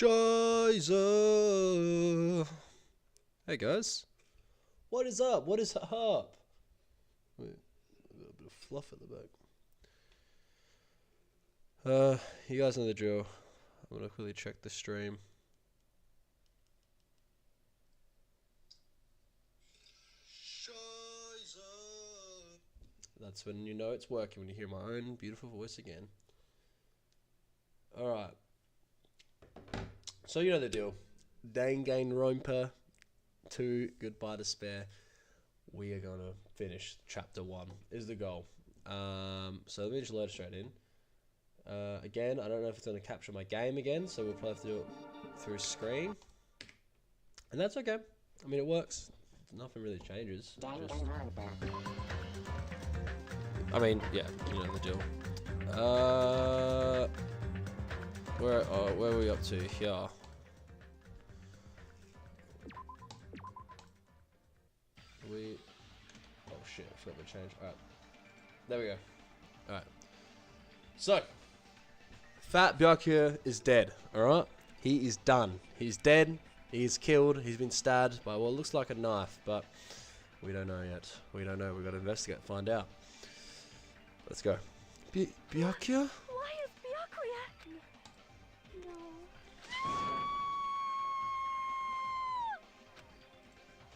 Scheiße. Hey guys. What is up? What is up? Wait, a little bit of fluff at the back. You guys know the drill. I'm gonna quickly check the stream. That's when you know it's working, when you hear my own beautiful voice again. Alright. So you know the deal. Danganronpa 2, Goodbye Despair. We are going to finish Chapter 1, is the goal. So let me just load it straight in. Again, I don't know if it's going to capture my game again, so we'll probably have to do it through screen. And that's okay. I mean, it works. Nothing really changes. I mean, yeah, you know the deal. Where are we up to? Here. Oh shit, I forgot to change. Alright. There we go. Alright. So, Fat Byakuya is dead, alright? He is done. He's dead. He's killed. He's been stabbed by what looks like a knife, but we don't know yet. We don't know. We've got to investigate, find out. Let's go. Byakuya? Why is Byakuya?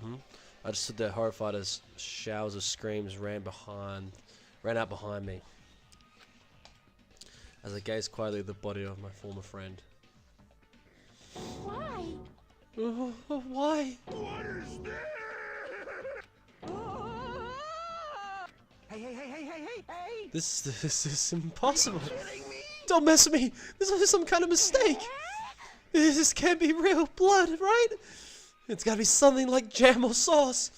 No. I just stood there horrified as showers of screams ran out behind me. As I gazed quietly at the body of my former friend. Why? Why? What is this? Hey! This is impossible. Don't mess with me. This is some kind of mistake. This can't be real blood, right? It's gotta be something like jam or sauce.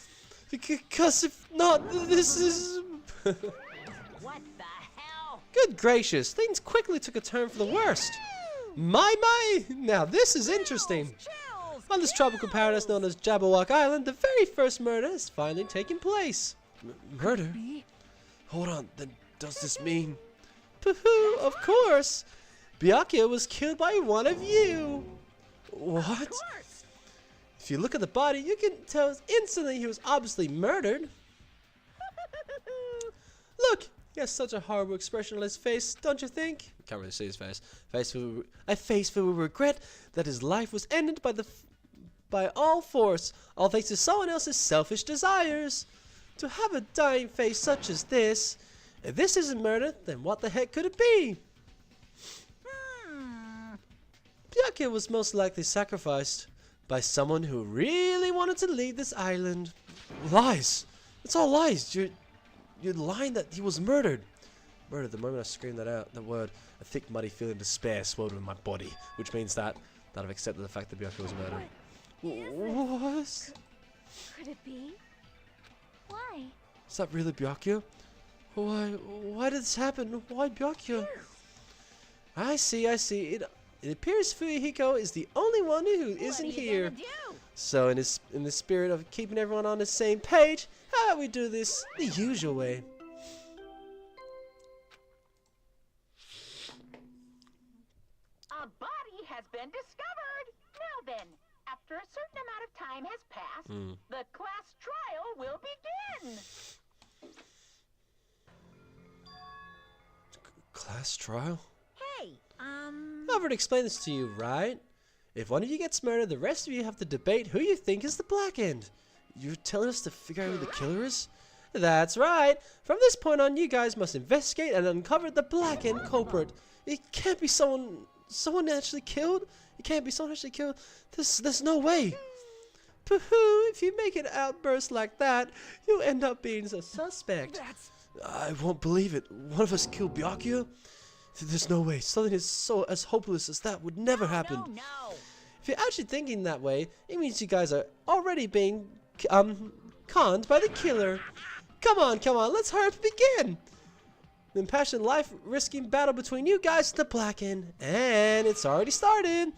Because if not, this is... What the hell? Good gracious, things quickly took a turn for the worst. My! Now this is interesting. Chills! On this tropical paradise known as Jabberwock Island, the very first murder has finally taken place. Murder? Hold on, then does this mean... Pooh, of course! Byakuya was killed by one of you! What? If you look at the body, you can tell instantly he was obviously murdered. Look! He has such a horrible expression on his face, don't you think? Can't really see his face. A face filled with regret that his life was ended by all force, all thanks to someone else's selfish desires. To have a dying face such as this, if this isn't murder, then what the heck could it be? Byakuya was most likely sacrificed by someone who really wanted to leave this island. Lies! It's all lies! You're lying that he was murdered. Murdered. The moment I screamed that out, the word, a thick, muddy feeling of despair swelled in my body, which means that I've accepted the fact that Byakuya was murdered. What? Could it be? Why? Is that really Byakuya? Why did this happen? Why Byakuya? I see. It appears Fuyuhiko is the only one who isn't here. So in the spirit of keeping everyone on the same page, how about we do this the usual way? A body has been discovered. Now then, after a certain amount of time has passed, the class trial will begin. Class trial? Hey, I've already explained this to you, right? If one of you gets murdered, the rest of you have to debate who you think is the black end. You're telling us to figure out who the killer is? That's right. From this point on, you guys must investigate and uncover the black end culprit. It can't be someone actually killed. It can't be someone actually killed. There's no way. Pooh, if you make an outburst like that, you'll end up being a suspect. I won't believe it. One of us killed Byakuya? There's no way. Something as hopeless as that would never happen. no. If you're actually thinking that way, it means you guys are already being conned by the killer. Come on, let's hurry up and begin. The impassioned life-risking battle between you guys and the black end. And it's already started.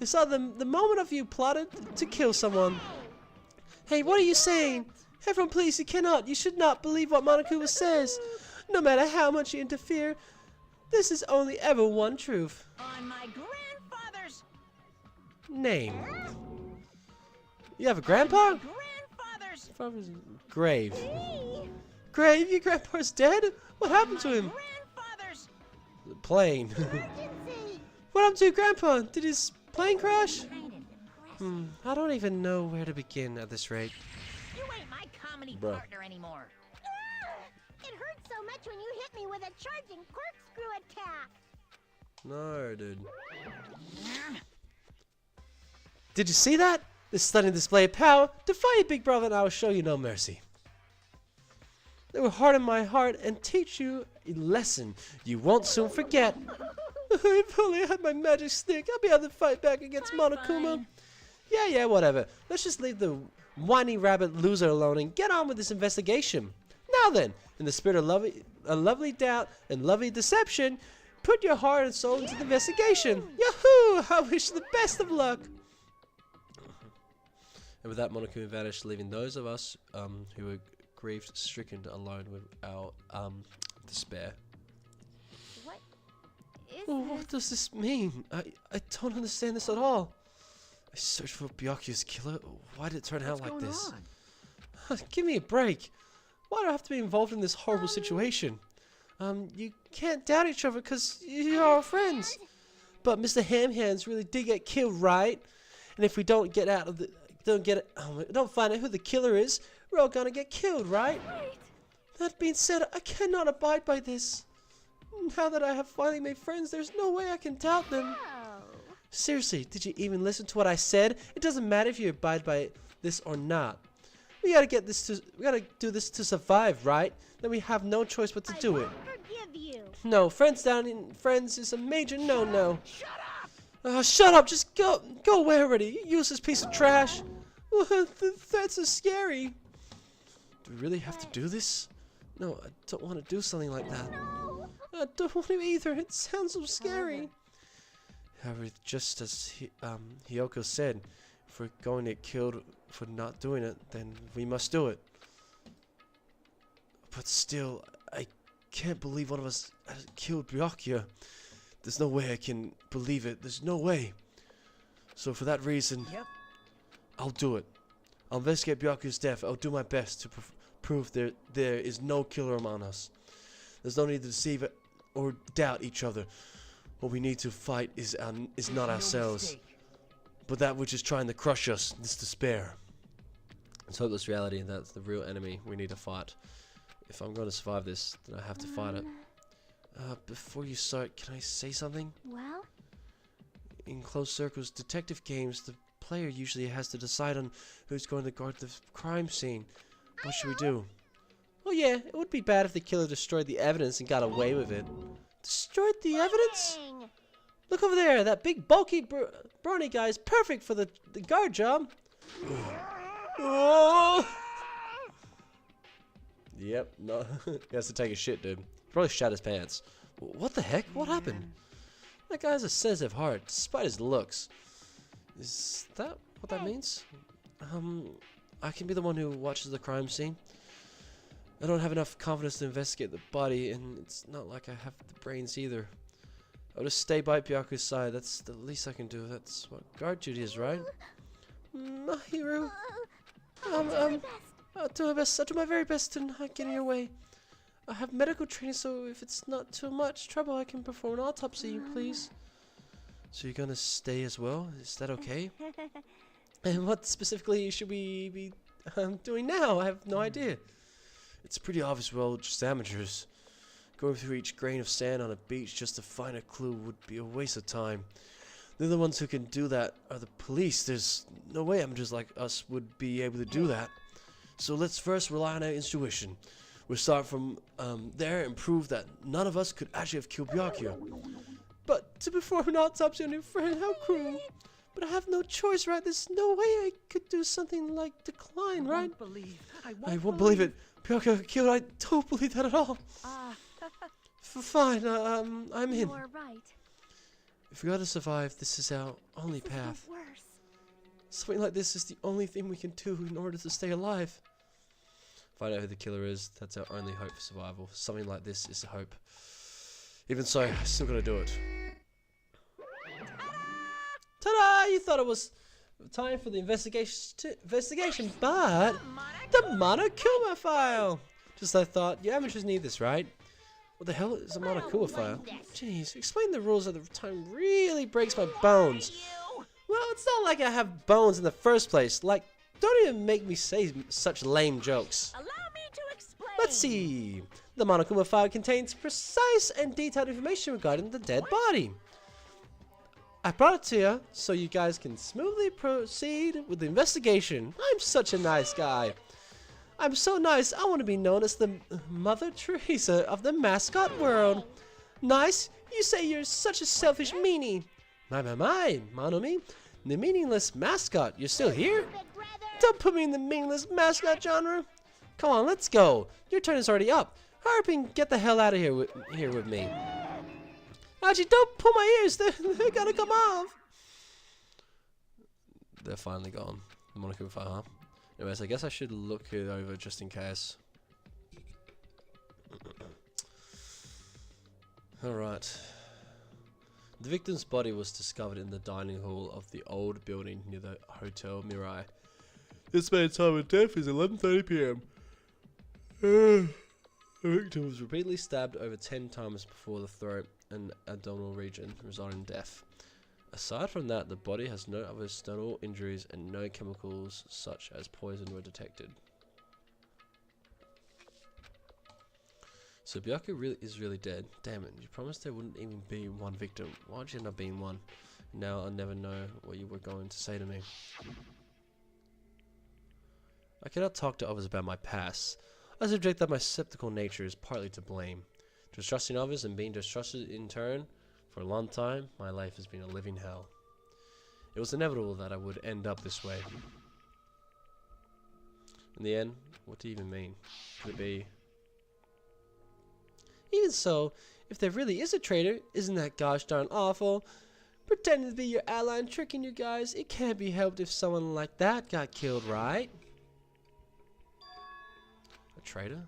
It's the moment of you plotted to kill someone. Hey, what are you saying? Everyone, please, you should not believe what Monokuma says. No matter how much you interfere, this is only ever one truth. On my grandfather's... name. You have a grandpa? Grandfather's Father's grave. Me. Grave? Your grandpa's dead? What happened to him? grandfather's The plane. Emergency. What happened to your grandpa? Did his plane crash? Kind of impressive. I don't even know where to begin at this rate. You ain't my comedy Bruh. partner anymore. It hurt so much when you hit me with a charging corkscrew attack. No, dude. Did you see that? This stunning display of power. Defy your big brother and I will show you no mercy. They will harden my heart and teach you a lesson you won't soon forget. If only I had my magic stick, I'll be able to fight back against Monokuma. Fine. Yeah, whatever. Let's just leave the whiny rabbit loser alone and get on with this investigation. Now then, in the spirit of lovely doubt and lovely deception, put your heart and soul into the investigation. Yahoo! I wish you the best of luck. And with that, Monokuma vanished, leaving those of us who were grieved, stricken, alone with our despair. What is Oh, what does this mean? I don't understand this at all. I searched for Byakuya's killer. Why did it turn out like this? Give me a break. Why do I have to be involved in this horrible situation? You can't doubt each other because you're all friends. But Mr. Hamhands really did get killed, right? And if we don't get out of the, don't find out who the killer is, we're all gonna get killed, right? Right. That being said, I cannot abide by this. Now that I have finally made friends, there's no way I can doubt them. Oh. Seriously, did you even listen to what I said? It doesn't matter if you abide by this or not. We gotta do this to survive, right? Then we have no choice but to do it. Forgive you. No, friends is a major no-no. Shut up! Just go away already, you useless piece of trash. The threats are scary. Do we really have to do this? No, I don't want to do something like that. No. I don't want to either. It sounds so scary. However, just as Hiyoko said, if we're going to get killed for not doing it, then we must do it. But still, I can't believe one of us has killed Byakuya. There's no way I can believe it. There's no way. So for that reason, I'll do it. I'll investigate Byakuya's death. I'll do my best to prove there is no killer among us. There's no need to deceive or doubt each other. What we need to fight is not ourselves, but that which is trying to crush us, this despair. It's hopeless reality, and that's the real enemy we need to fight. If I'm going to survive this, then I have to fight it. Before you start, can I say something? Well, In closed circles, detective games, the player usually has to decide on who's going to guard the crime scene. What should we do? Oh yeah, it would be bad if the killer destroyed the evidence and got away with it. Destroyed the evidence? dang. Look over there, that big bulky brawny guy is perfect for the guard job. Oh! Yep, no, he has to take a shit, dude. He probably shat his pants. What the heck? What happened? That guy has a sensitive heart, despite his looks. Is that what that means? I can be the one who watches the crime scene. I don't have enough confidence to investigate the body, and it's not like I have the brains either. I'll just stay by Byakuya's side. That's the least I can do. That's what guard duty is, right? Mahiru. I'll do my best. I'll do my best. I'll do my very best to not get in your way. I have medical training, so if it's not too much trouble, I can perform an autopsy, please. So you're gonna stay as well? Is that okay? And what specifically should we be doing now? I have no idea. It's pretty obvious we're all just amateurs. Going through each grain of sand on a beach just to find a clue would be a waste of time. The only ones who can do that are the police. There's no way amateurs like us would be able to do that. So let's first rely on our intuition. We'll start from there and prove that none of us could actually have killed Byakuya. But to perform an autopsy on your friend, how cruel. But I have no choice, right? There's no way I could do something like decline, right? I won't believe it. Byakuya killed, I don't believe that at all. Fine, I'm in. You're right. If we gotta survive, this is our only This is path. the worst. Something like this is the only thing we can do in order to stay alive. Find out who the killer is, that's our only hope for survival. Something like this is a hope. Even so, I still gotta do it. Ta-da! You thought it was time for the investigation, but the Monokuma file. Just I thought, you amateurs need this, right? What the hell is a Monokuma file? Jeez, explain the rules at the time really breaks my bones. Well, it's not like I have bones in the first place. Like, don't even make me say such lame jokes. Allow me to explain. Let's see. The Monokuma file contains precise and detailed information regarding the dead body. I brought it to you so you guys can smoothly proceed with the investigation. I'm such a nice guy. I'm so nice, I want to be known as the Mother Teresa of the mascot world. Nice? You say you're such a selfish meanie. My, Monomi, the meaningless mascot. You're still here? Big brother. Don't put me in the meaningless mascot genre. Come on, let's go. Your turn is already up. Hurry up and get the hell out of here with me. Actually, don't pull my ears. They're gonna come off. They're finally gone. The Monokuma file, huh? Anyways, I guess I should look it over just in case. Alright. The victim's body was discovered in the dining hall of the old building near the Hotel Mirai. The estimated time of death is 11:30 p.m. The victim was repeatedly stabbed over 10 times before the throat and abdominal region, resulting in death. Aside from that, the body has no other external injuries and no chemicals such as poison were detected. So Byaku is really dead. Damn it, you promised there wouldn't even be one victim. Why'd you end up being one? Now I'll never know what you were going to say to me. I cannot talk to others about my past. I subject that my skeptical nature is partly to blame. Distrusting others and being distrusted in turn. For a long time, my life has been a living hell. It was inevitable that I would end up this way. In the end, what do you even mean? Could it be... Even so, if there really is a traitor, isn't that gosh darn awful? Pretending to be your ally and tricking you guys, it can't be helped if someone like that got killed, right? A traitor?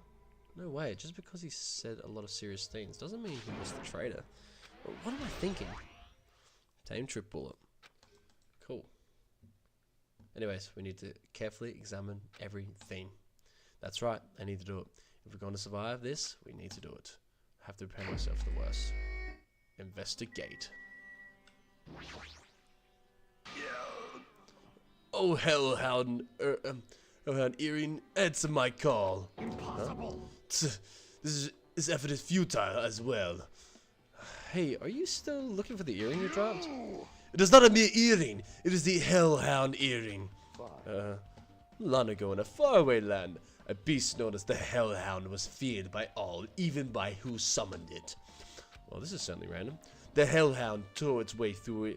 No way, just because he said a lot of serious things doesn't mean he was the traitor. What am I thinking? Tame trip bullet. Cool. Anyways, we need to carefully examine everything. That's right, I need to do it. If we're going to survive this, we need to do it. I have to prepare myself for the worst. Investigate. Oh, hellhound, hellhound earring, answer my call. Impossible. Huh? This effort is futile as well. Hey, are you still looking for the earring you dropped? It is not a mere earring. It is the hellhound earring. Long ago in a faraway land, a beast known as the hellhound was feared by all, even by who summoned it. Well, this is certainly random. The hellhound tore its way through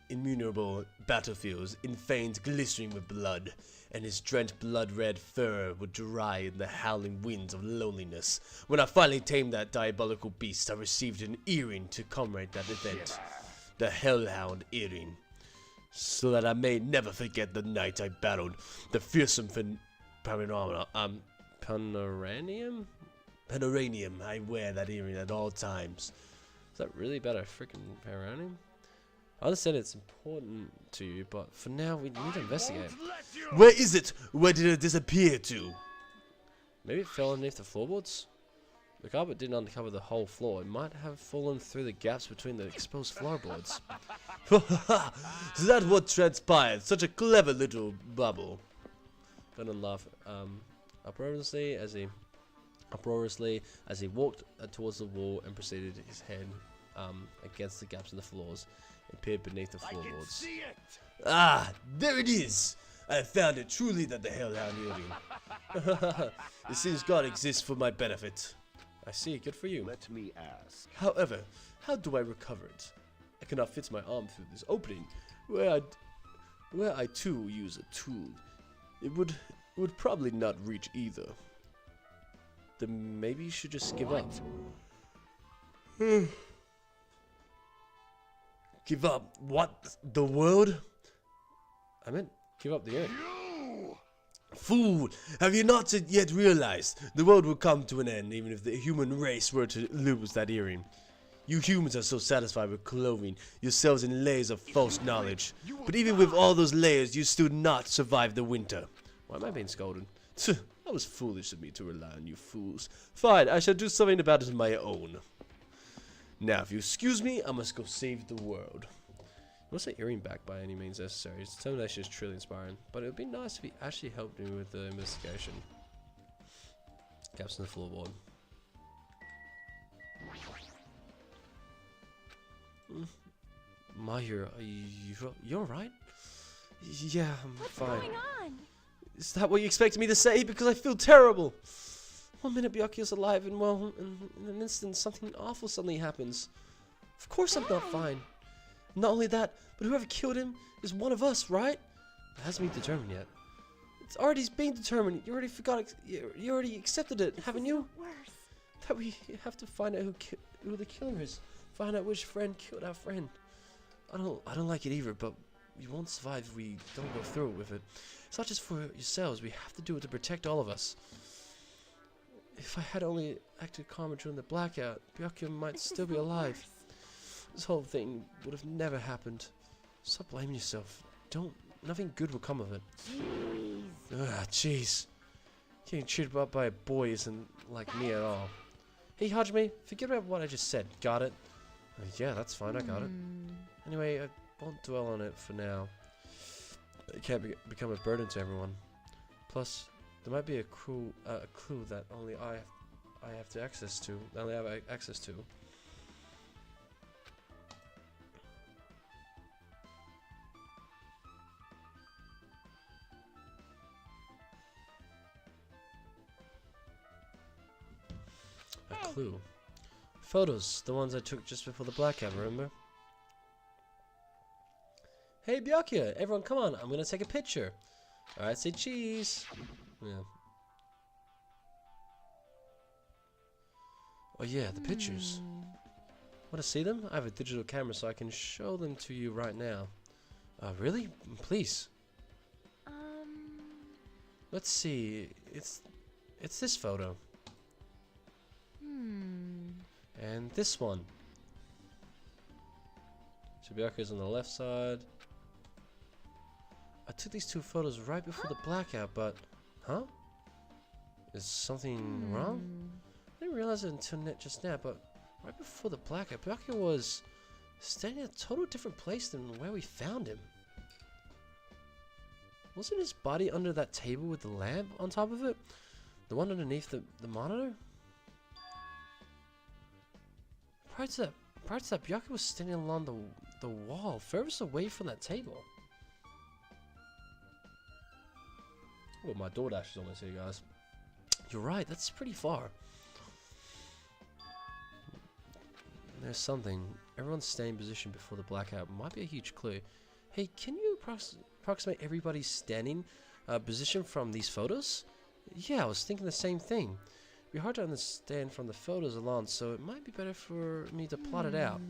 innumerable battlefields in veins glistening with blood, and his drenched blood-red fur would dry in the howling winds of loneliness. When I finally tamed that diabolical beast, I received an earring to commemorate that event. The hellhound earring. So that I may never forget the night I battled the fearsome panoranium. I wear that earring at all times. Is that really about a freaking panoranium? I understand it's important to you, but for now we need to investigate. Where is it? Where did it disappear to? Maybe it fell underneath the floorboards? The carpet didn't uncover the whole floor. It might have fallen through the gaps between the exposed floorboards. So that's what transpired. Such a clever little bubble. Gonna laugh uproariously as he walked towards the wall and proceeded his head against the gaps in the floors and peered beneath the floorboards. Ah, there it is! I have found it. Truly that the hellhound earring. It seems God exists for my benefit. I see, good for you. Let me ask. However, how do I recover it? I cannot fit my arm through this opening. Where I too use a tool, it would probably not reach either. Then maybe you should just give up. Give up what? The world? I meant give up the earth. Fool! Have you not yet realized the world will come to an end even if the human race were to lose that earring? You humans are so satisfied with clothing yourselves in layers of false knowledge. But even with all those layers, you still not survive the winter. Why am I being scolded? That was foolish of me to rely on you fools. Fine, I shall do something about it on my own. Now, if you excuse me, I must go save the world. What's that earring back by any means necessary? His determination is truly inspiring, but it would be nice if he actually helped me with the investigation. Gaps in the floorboard. Mahir, you're alright? Yeah, I'm fine. What's going on? Is that what you expected me to say? Because I feel terrible. One minute Byakuya's alive, and well, in an instant, something awful suddenly happens. Of course I'm not fine. Not only that, but whoever killed him is one of us, right? It hasn't been determined yet. It's already being determined. You already forgot. You already accepted it, haven't you? Worse. That we have to find out who the killer is. Find out which friend killed our friend. I don't like it either, but we won't survive if we don't go through it with it. It's not just for yourselves. We have to do it to protect all of us. If I had only acted calmer during the blackout, Byakuya might still be alive. This whole thing would have never happened. Stop blaming yourself. Nothing good will come of it. Jeez. Getting cheated up by a boy isn't like me at all. Hey, Hajime, forget about what I just said. Got it? Yeah, that's fine. I got it. Anyway, I won't dwell on it for now. It can't become a burden to everyone. Plus, there might be a clue that only I have access to. Only I have access to. A clue. Photos, the ones I took just before the blackout, remember? Hey Byakuya, everyone come on, I'm gonna take a picture. Alright, say cheese. Yeah. Oh yeah, the pictures. Want to see them? I have a digital camera so I can show them to you right now. Really? Please. Let's see. It's this photo. And this one. So Byakuya's on the left side. I took these two photos right before the blackout, but... Huh? Is something wrong? I didn't realize it until just now, but right before the blackout, Byakuya was standing in a total different place than where we found him. Wasn't his body under that table with the lamp on top of it? The one underneath the monitor? Prior to that, Byakuya was standing along the wall, furthest away from that table. Oh, my DoorDash is almost here, guys. You're right, that's pretty far. There's something. Everyone's staying in position before the blackout. Might be a huge clue. Hey, can you approximate everybody's standing position from these photos? Yeah, I was thinking the same thing. It'd be hard to understand from the photos alone, so it might be better for me to plot it out.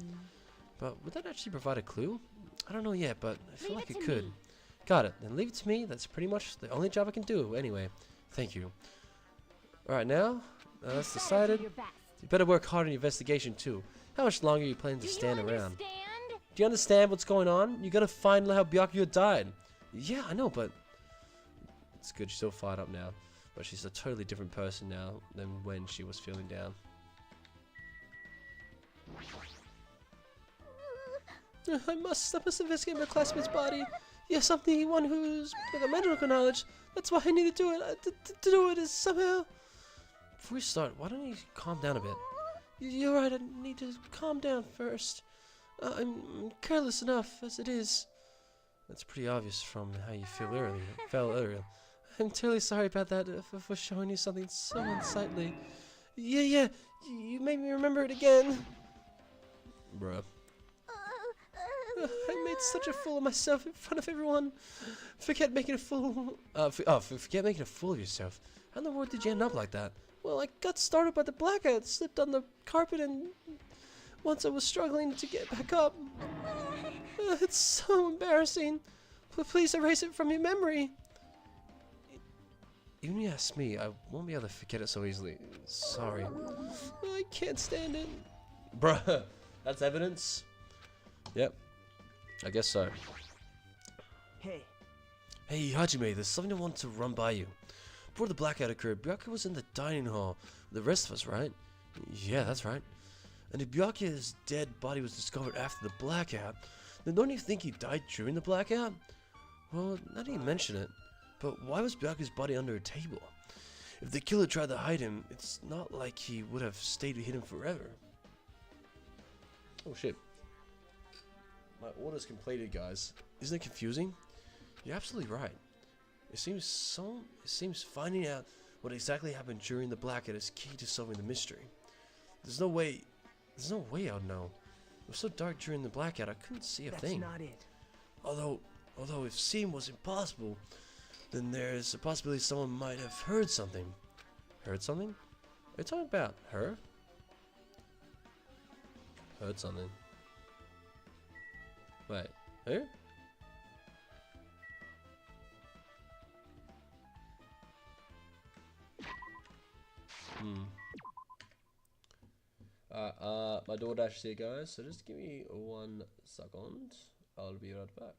But would that actually provide a clue? I don't know yet, but I feel like it could. Got it. Then leave it to me. That's pretty much the only job I can do. Anyway, thank you. Alright, now that's decided. You better work hard on your investigation, too. How much longer are you planning to stand around? Do you understand what's going on? You gotta find out how Byakuya died. Yeah, I know, but... It's good, she's so fired up now. But she's a totally different person now than when she was feeling down. I must investigate my classmate's body. Yes, I'm the one who's with the medical knowledge. That's why I need to do it. To do it is somehow... Before we start, why don't you calm down a bit? You're right, I need to calm down first. I'm careless enough as it is. That's pretty obvious from how you felt earlier. I'm terribly sorry about that, for showing you something so unsightly. Yeah, you made me remember it again. Bruh. I made such a fool of myself in front of everyone. Forget making a fool. Forget making a fool of yourself. How in the world did you end up like that? Well, I got started by the blackout, slipped on the carpet, and once I was struggling to get back up. It's so embarrassing. Please erase it from your memory. Even if you ask me, I won't be able to forget it so easily. Sorry. I can't stand it. Bruh, That's evidence. Yep. I guess so. Hey, Hey, Hajime, there's something I want to run by you. Before the blackout occurred, Byakuya was in the dining hall with the rest of us, right? Yeah, that's right. And if Byakuya's dead body was discovered after the blackout, then don't you think he died during the blackout? Well, now that you mention it, but why was Byakuya's body under a table? If the killer tried to hide him, it's not like he would have stayed hidden forever. Oh shit. My order's completed, guys. Isn't it confusing? You're absolutely right. It seems finding out what exactly happened during the blackout is key to solving the mystery. There's no way I'd know. It was so dark during the blackout I couldn't see a thing. that's not it. Although if seeing was impossible, then there's a possibility someone might have heard something. Heard something? Are you talking about her? Heard something. Wait, who? My DoorDash is here, guys, so just give me 1 second. I'll be right back.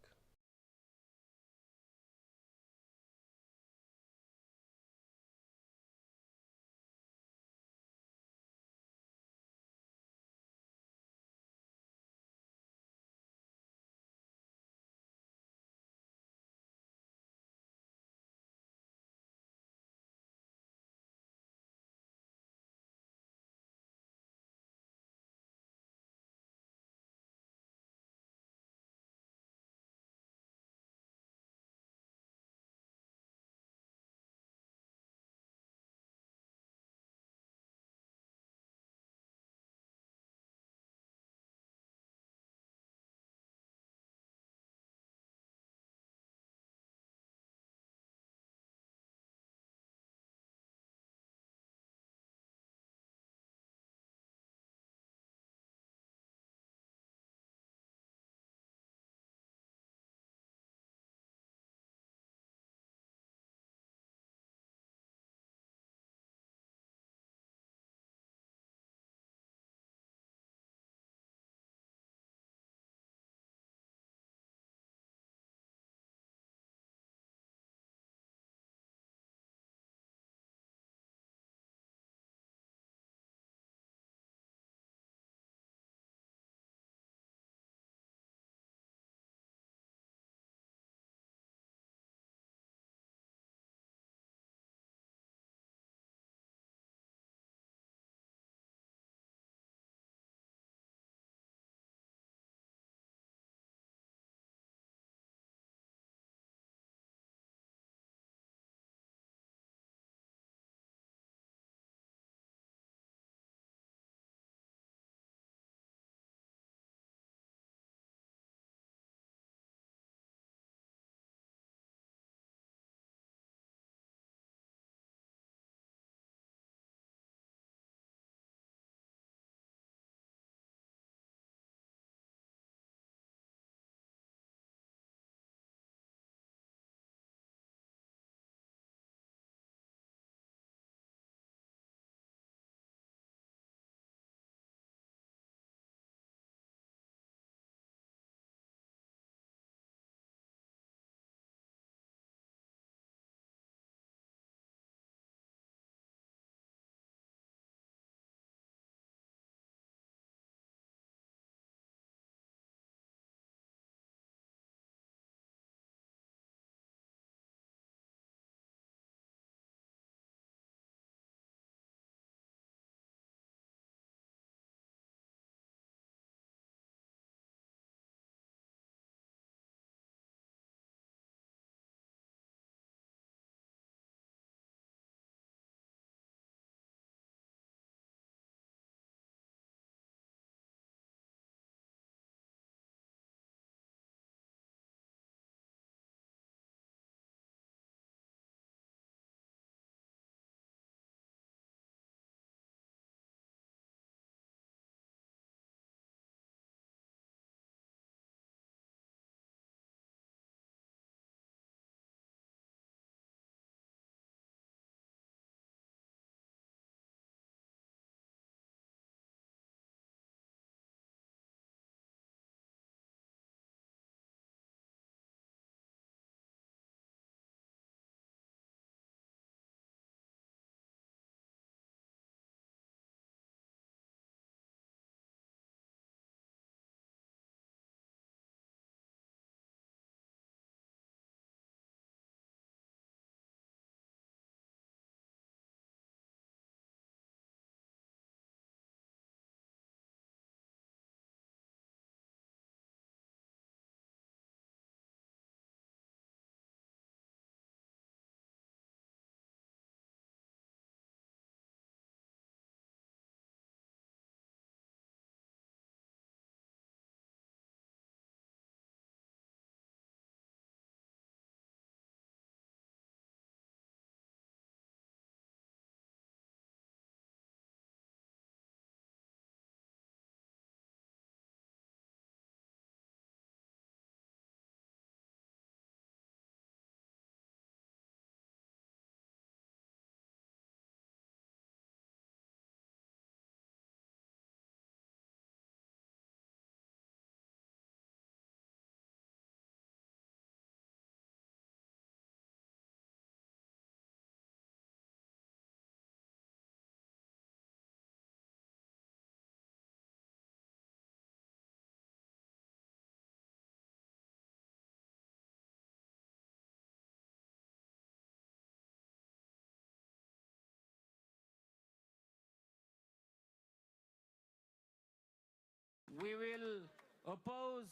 We will oppose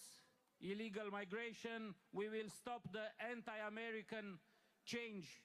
illegal migration. We will stop the anti-American change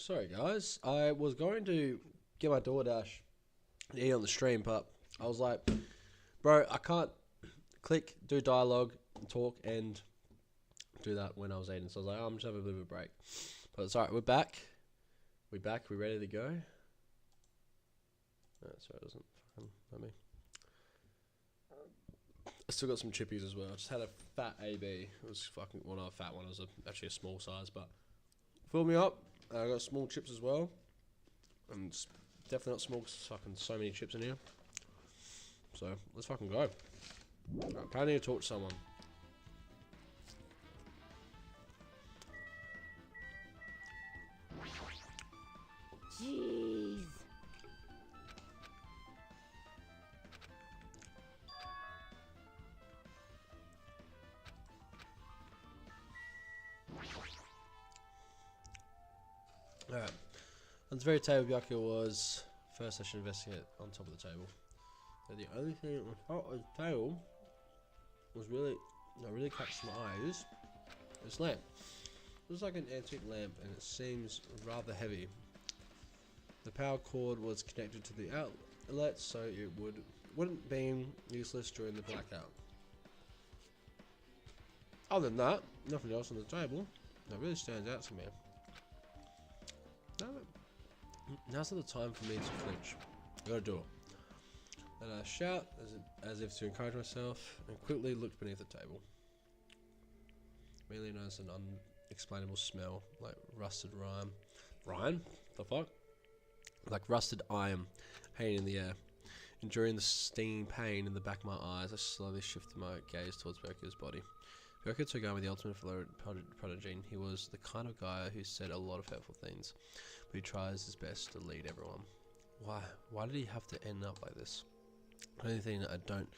sorry guys. I was going to get my DoorDash and eat on the stream, but I was like, bro, I can't click, do dialogue, talk, and do that when I was eating. So I was like, I'm just having a bit of a break. But it's alright, we're back. We're back, we're ready to go. No, sorry, it doesn't fucking let me. I still got some chippies as well. I just had a fat AB. It was fucking, well, not a fat one, it was actually a small size, but filled me up. I got small chips as well. And it's definitely not small because there's fucking so many chips in here. So, let's fucking go. Right, I need to talk to someone. Jeez. Alright. On the very table, Byakuya was first I should investigate on top of the table. So the only thing on top of the table was really catches my eye is this lamp. It looks like an antique lamp and it seems rather heavy. The power cord was connected to the outlet so it wouldn't be useless during the blackout. Other than that, nothing else on the table that really stands out to me. Now's not the time for me to flinch. I gotta do it. Then I shout as if to encourage myself and quickly looked beneath the table. Immediately noticed an unexplainable smell like rusted rime. Rime? The fuck? Like rusted iron hanging in the air. Enduring the stinging pain in the back of my eyes, I slowly shifted my gaze towards Byakuya's body. Byakuya took on the ultimate prodigy. He was the kind of guy who said a lot of hurtful things, but he tries his best to lead everyone. Why did he have to end up like this? The only thing I don't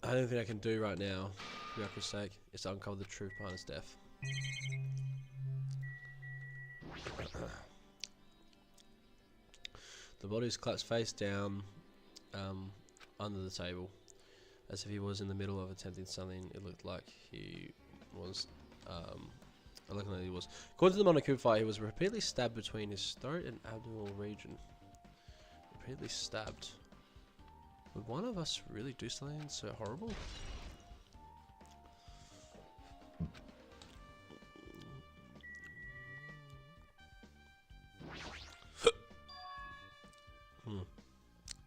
think I can do right now, for Byakuya's sake, is to uncover the truth behind his death. The body is collapsed face down under the table, as if he was in the middle of attempting something. It looked like he was. According to the Monokuba fight, he was repeatedly stabbed between his throat and abdominal region. Repeatedly stabbed. Would one of us really do something so horrible?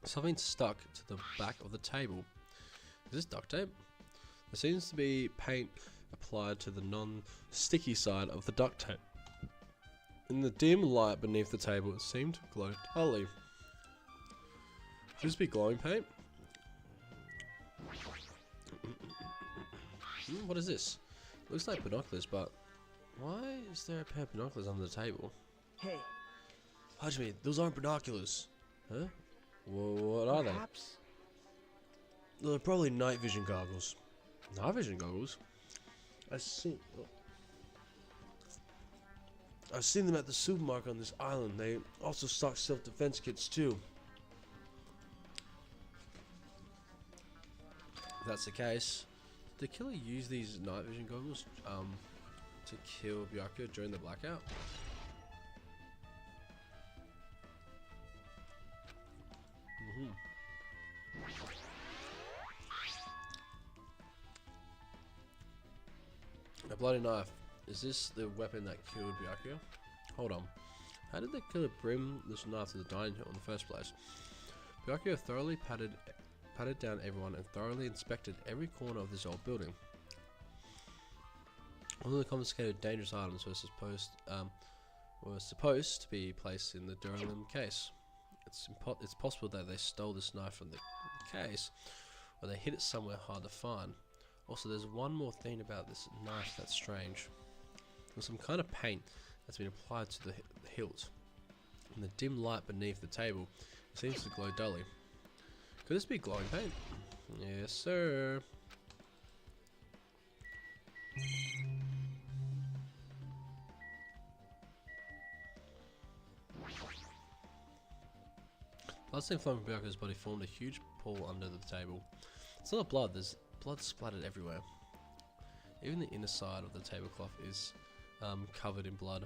Something stuck to the back of the table. Is this duct tape? There seems to be paint applied to the non-sticky side of the duct tape. In the dim light beneath the table, it seemed to glow dully. Should this be glowing paint? What is this? Looks like binoculars, but why is there a pair of binoculars under the table? Hey, Hajime, those aren't binoculars. Huh? What are perhaps? they? They're probably night vision goggles. Night vision goggles? I've seen them at the supermarket on this island. They also stock self-defense kits too. If that's the case, did the killer use these night vision goggles to kill Byakuya during the blackout? A bloody knife. Is this the weapon that killed Byakuya? Hold on. How did the killer bring this knife to the dining hall in the first place? Byakuya thoroughly patted down everyone and thoroughly inspected every corner of this old building. All of the confiscated dangerous items were supposed to be placed in the Durham case. It's possible that they stole this knife from the case, or they hid it somewhere hard to find. Also, there's one more thing about this knife that's strange. There's some kind of paint that's been applied to the hilt. In the dim light beneath the table, it seems to glow dully. Could this be glowing paint? Yes, sir. Blood stain flowing from Byakuya's body formed a huge pool under the table. It's not blood, there's blood splattered everywhere. Even the inner side of the tablecloth is covered in blood.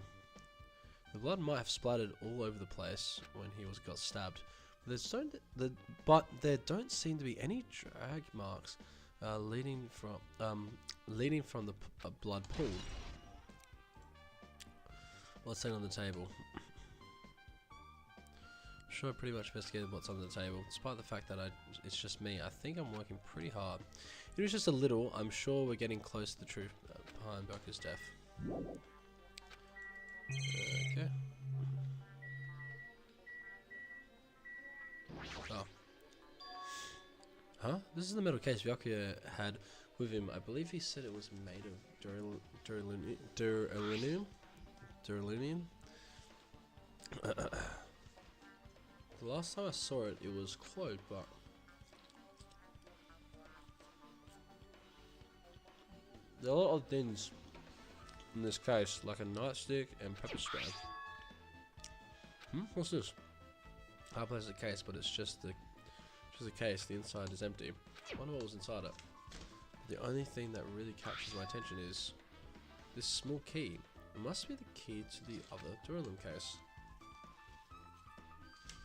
The blood might have splattered all over the place when he got stabbed. But there don't seem to be any drag marks leading from the blood pool. What's sitting on the table? I'm sure I pretty much investigated what's on the table. Despite the fact that it's just me, I think I'm working pretty hard. It was just a little. I'm sure we're getting close to the truth behind Byakuya's death. Okay. Oh. Huh? This is the metal case Byakuya had with him. I believe he said it was made of duraluminium. The last time I saw it, it was closed, but there are a lot of things in this case, like a nightstick and pepper spray. What's this? I place the case, but it's just the case. The inside is empty. I wonder what was inside it. The only thing that really captures my attention is this small key. It must be the key to the other duralum case.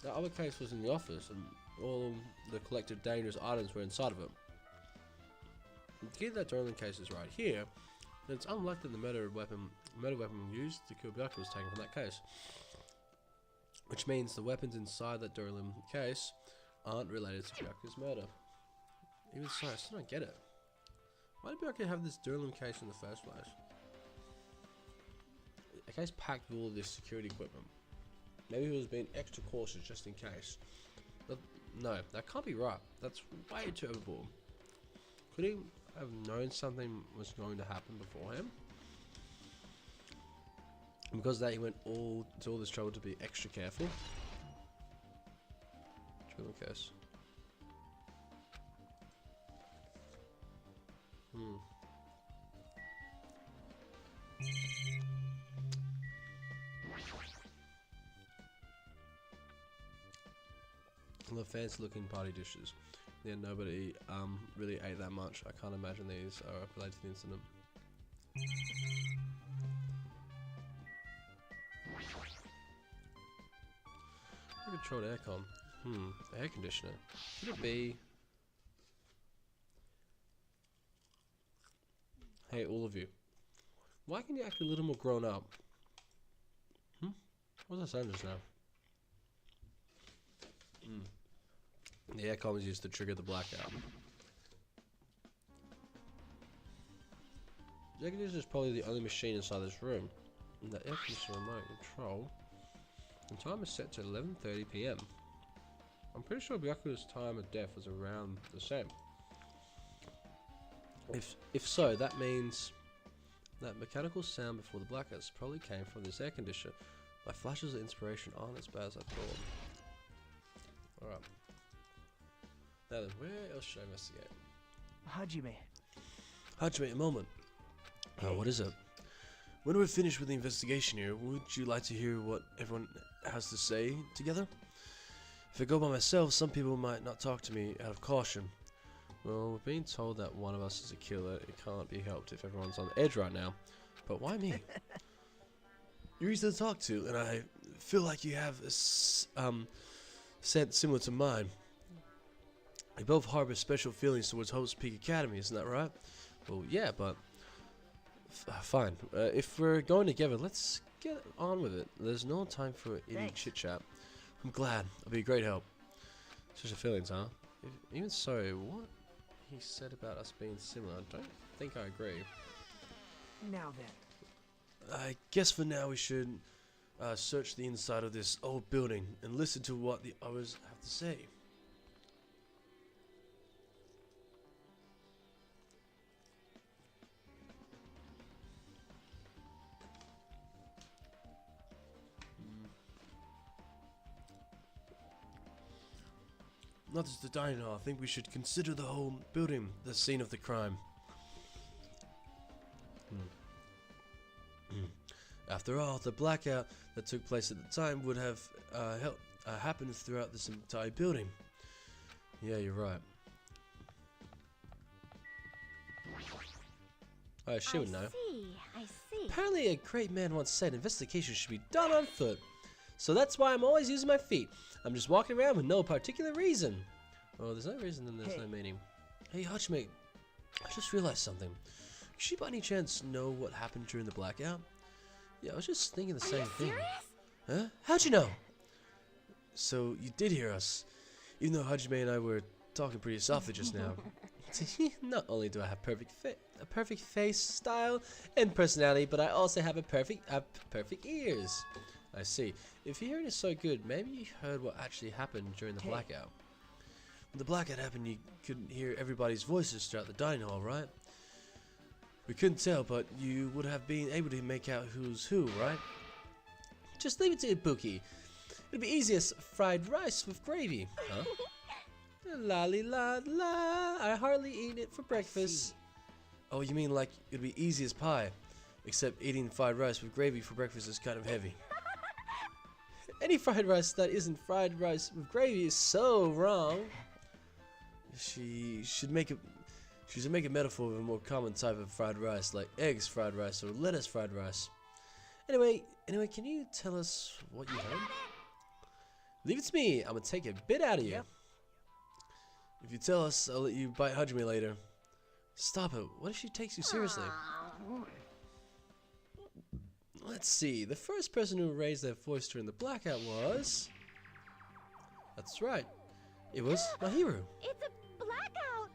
The other case was in the office, and all the collected dangerous items were inside of it. The key to that duralum case is right here, and it's unlikely the murder weapon used to kill Byakuya was taken from that case. Which means the weapons inside that duralum case aren't related to Byakuya's murder. Even so, I still don't get it. Why did Byakuya have this duralum case in the first place? A case packed with all this security equipment. Maybe he was being extra cautious just in case. But no, that can't be right. That's way too overboard. Could he have known something was going to happen beforehand? And because of that, he went to all this trouble to be extra careful. Duralum case. The fancy looking party dishes. Yeah, nobody really ate that much. I can't imagine these are related to the incident. Controlled aircon. Air conditioner. Could it be? Hey, all of you. Why can you act a little more grown up? What was I saying just now? The aircon was used to trigger the blackout. The air conditioner is probably the only machine inside this room. And the air conditioner remote control. The time is set to 11:30 PM. I'm pretty sure Byakuya's time of death was around the same. If so, that means that mechanical sound before the blackouts probably came from this air conditioner. My flashes of inspiration aren't as bad as I thought. Alright. Now then, where else should I investigate? Hajime, a moment. What is it? When we're finished with the investigation here, would you like to hear what everyone has to say together? If I go by myself, some people might not talk to me out of caution. Well, we're being told that one of us is a killer. It can't be helped if everyone's on edge right now. But why me? You're easy to talk to, and I feel like you have a scent similar to mine. We both harbor special feelings towards Hope's Peak Academy, isn't that right? Well, yeah, but fine. If we're going together, let's get on with it. There's no time for any chit-chat. I'm glad. I'll be a great help. Such a feelings, huh? Even so, what he said about us being similar, I don't think I agree. Now then. I guess for now we should search the inside of this old building and listen to what the others have to say. Not just the diner, I think we should consider the whole building the scene of the crime. After all, the blackout that took place at the time would have happened throughout this entire building. Yeah, you're right. Oh, she would know. I see. apparently a great man once said investigation should be done on foot. So that's why I'm always using my feet. I'm just walking around with no particular reason. Oh, there's no reason, then there's no meaning. Hey, Hachime, I just realized something. Could you by any chance know what happened during the blackout? Yeah, I was just thinking the same thing. Huh? How'd you know? So, you did hear us. Even though Hajime and I were talking pretty softly just now. Not only do I have a perfect face, style, and personality, but I also have perfect ears. I see. If your hearing is so good, maybe you heard what actually happened during the blackout. When the blackout happened, you couldn't hear everybody's voices throughout the dining hall, right? We couldn't tell, but you would have been able to make out who's who, right? Just leave it to Ibuki. It'll be easiest fried rice with gravy, huh? La la la, I hardly eat it for breakfast. Oh, you mean like it'd be easy as pie, except eating fried rice with gravy for breakfast is kind of heavy. Any fried rice that isn't fried rice with gravy is so wrong. She should make a metaphor of a more common type of fried rice, like eggs fried rice or lettuce fried rice. Anyway, can you tell us what you heard? Leave it to me. I'm gonna take a bit out of you. If you tell us, I'll let you bite Hajime later. Stop it. What if she takes you seriously? Let's see. The first person who raised their voice during the blackout was... That's right. It was Mahiru. It's a blackout.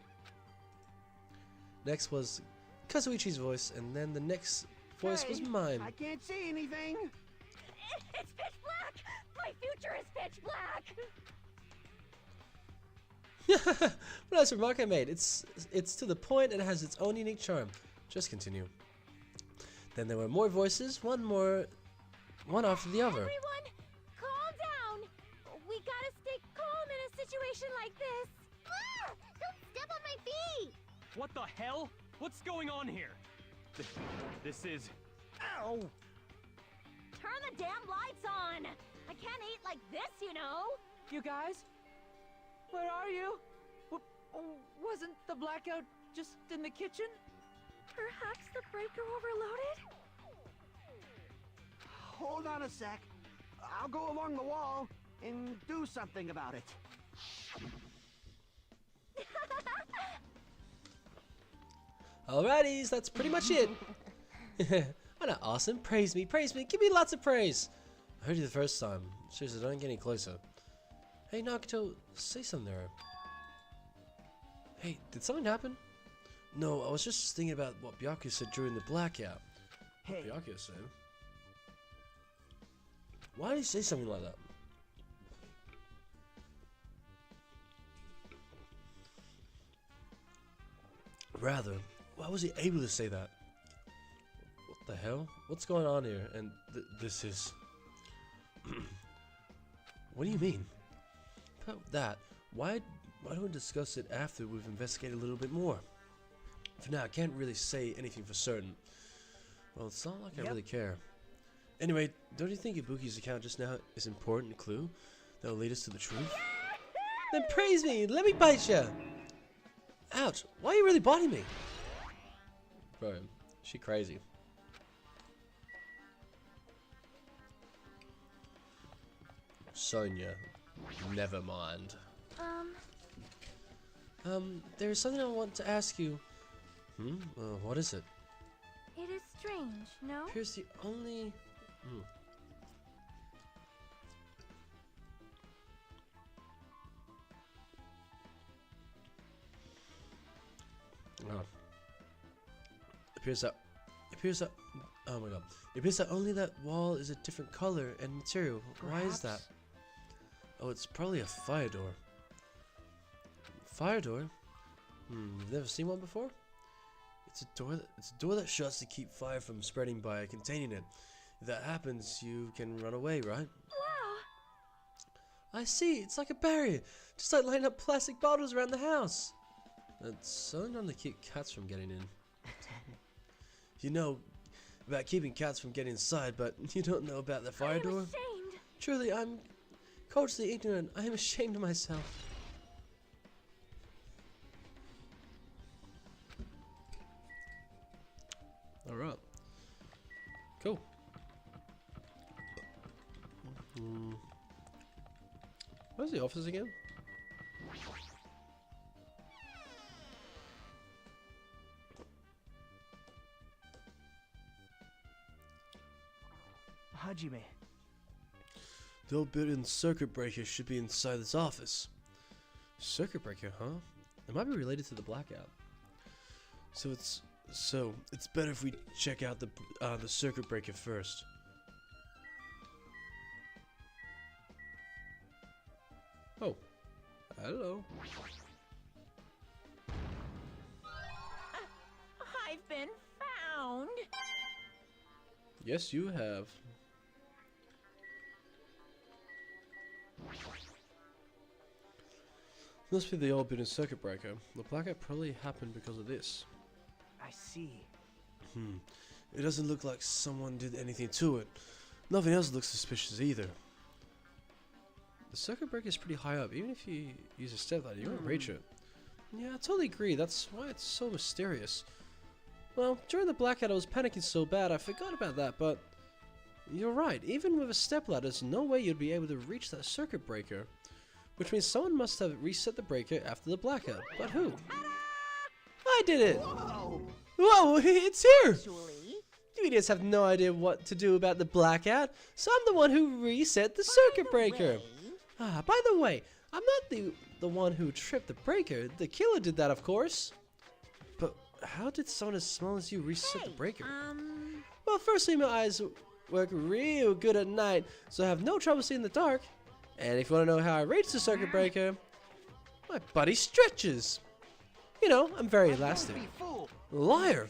Next was Kazuichi's voice, and then the next voice was mine. I can't see anything. It's pitch black. My future is pitch black. What else remark I made? It's to the point and has its own unique charm. Just continue. Then there were more voices, one after the other. Everyone, calm down. We gotta stay calm in a situation like this. Ah! Don't step on my feet. What the hell? What's going on here? This is... Ow! Turn the damn lights on. I can't eat like this, you know. You guys? Where are you? Wasn't the blackout just in the kitchen? Perhaps the breaker overloaded? Hold on a sec. I'll go along the wall and do something about it. Alrighties, that's pretty much it. Why not awesome? Praise me, give me lots of praise. I heard you the first time. Seriously, don't get any closer. Hey Nagito, say something there. Hey, did something happen? No, I was just thinking about what Byakuya said during the blackout. Hey. What Byakuya said? Why did he say something like that? Rather, why was he able to say that? What the hell? What's going on here? And this is... What do you mean? About that, why don't we discuss it after we've investigated a little bit more? For now, I can't really say anything for certain. Well, it's not like I really care. Anyway, don't you think Ibuki's account just now is an important clue that will lead us to the truth? Then praise me! Let me bite ya! Ouch! Why are you really biting me? Bro, she crazy. Sonia, never mind. There's something I want to ask you. What is it? It is strange, no? Here's the only... Appears that oh my god. It appears that only that wall is a different color and material. Why is that? Oh, it's probably a fire door. Fire door? You've never seen one before? It's a door that shuts to keep fire from spreading by containing it. If that happens, you can run away, right? Wow. I see. It's like a barrier, just like lining up plastic bottles around the house. It's only done to keep cats from getting in. You know about keeping cats from getting inside, but you don't know about the fire door? Ashamed. Truly, I'm culturally ignorant. I am ashamed of myself. Alright. Where's the office again? Hajime. The old built-in circuit breaker should be inside this office. Circuit breaker, huh? It might be related to the blackout. So it's better if we check out the circuit breaker first. Oh, hello. I've been found. Yes, you have. Must be the old built-in circuit breaker. The blackout probably happened because of this. I see. It doesn't look like someone did anything to it. Nothing else looks suspicious either. The circuit breaker is pretty high up. Even if you use a step ladder, you won't reach it. Yeah, I totally agree. That's why it's so mysterious. Well, during the blackout I was panicking so bad I forgot about that, but you're right. Even with a step ladder, there's no way you'd be able to reach that circuit breaker. Which means someone must have reset the breaker after the blackout. But who? I did it! Whoa, it's here! Julie, You idiots have no idea what to do about the blackout, so I'm the one who reset the circuit breaker. Ah, by the way, I'm not the one who tripped the breaker. The killer did that, of course. But how did someone as small as you reset the breaker? Well, firstly, my eyes work real good at night, so I have no trouble seeing the dark. And if you want to know how I reached the circuit breaker, my body stretches. You know, I'm very elastic. Liar!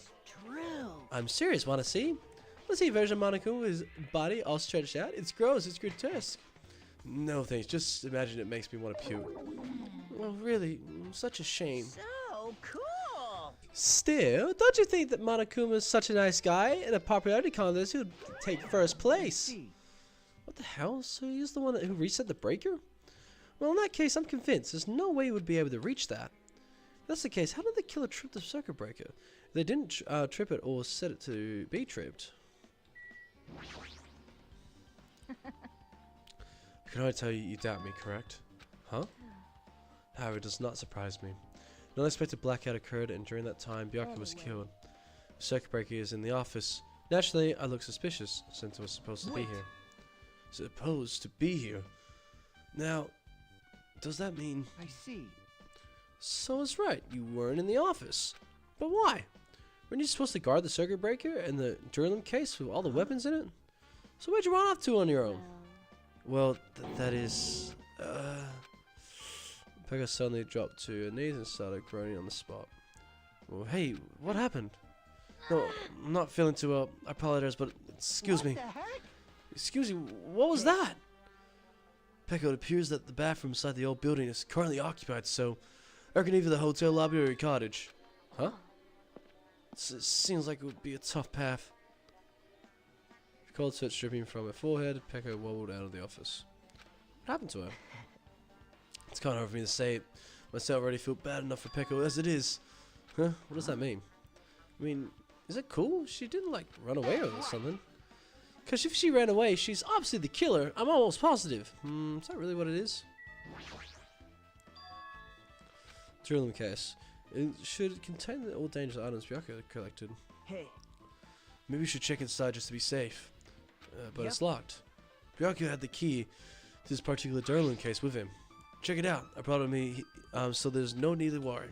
I'm serious, wanna see? Let's see a version of Monokuma with his body all stretched out. It's gross, it's grotesque. No thanks, just imagine it makes me want to puke. Well, really, such a shame. so cool. Still, don't you think that Monokuma is such a nice guy? In a popularity contest, he would take first place. What the hell? So he's the one who reset the breaker? Well, in that case, I'm convinced there's no way he would be able to reach that. If that's the case, how did the killer trip the circuit breaker? They didn't trip it or set it to be tripped. I can only tell you, you doubt me, correct? Huh? However, it does not surprise me. An unexpected blackout occurred, and during that time, Byakuya was killed. The circuit breaker is in the office. Naturally, I look suspicious, since I was supposed to be here. Supposed to be here? Now, does that mean... I see. So it's right, you weren't in the office. But why? Weren't you supposed to guard the circuit breaker and the journal case with all the weapons in it? So where'd you run off to on your own? Well, that is... Pekka suddenly dropped to her knees and started groaning on the spot. Well, hey, what happened? No, I'm not feeling too well. I apologize, but excuse me. What the heck? Excuse me, what was that? Pekka, it appears that the bathroom inside the old building is currently occupied, so I reckon either the hotel lobby or your cottage. Huh? It seems like it would be a tough path. Cold sweat dripping from her forehead, Pekka wobbled out of the office. What happened to her? It's kind of hard for me to say it. Myself already feel bad enough for Pekka as it is. Huh? What does that mean? I mean, is it cool? She didn't, like, run away or something. Because if she ran away, she's obviously the killer. I'm almost positive. Is that really what it is? Drilling case. It should contain all dangerous items Byakuya collected. Hey. Maybe we should check inside just to be safe. But Yep. it's locked. Byakuya had the key to this particular journaling case with him. Check it out. I brought it with me, so there's no need to worry.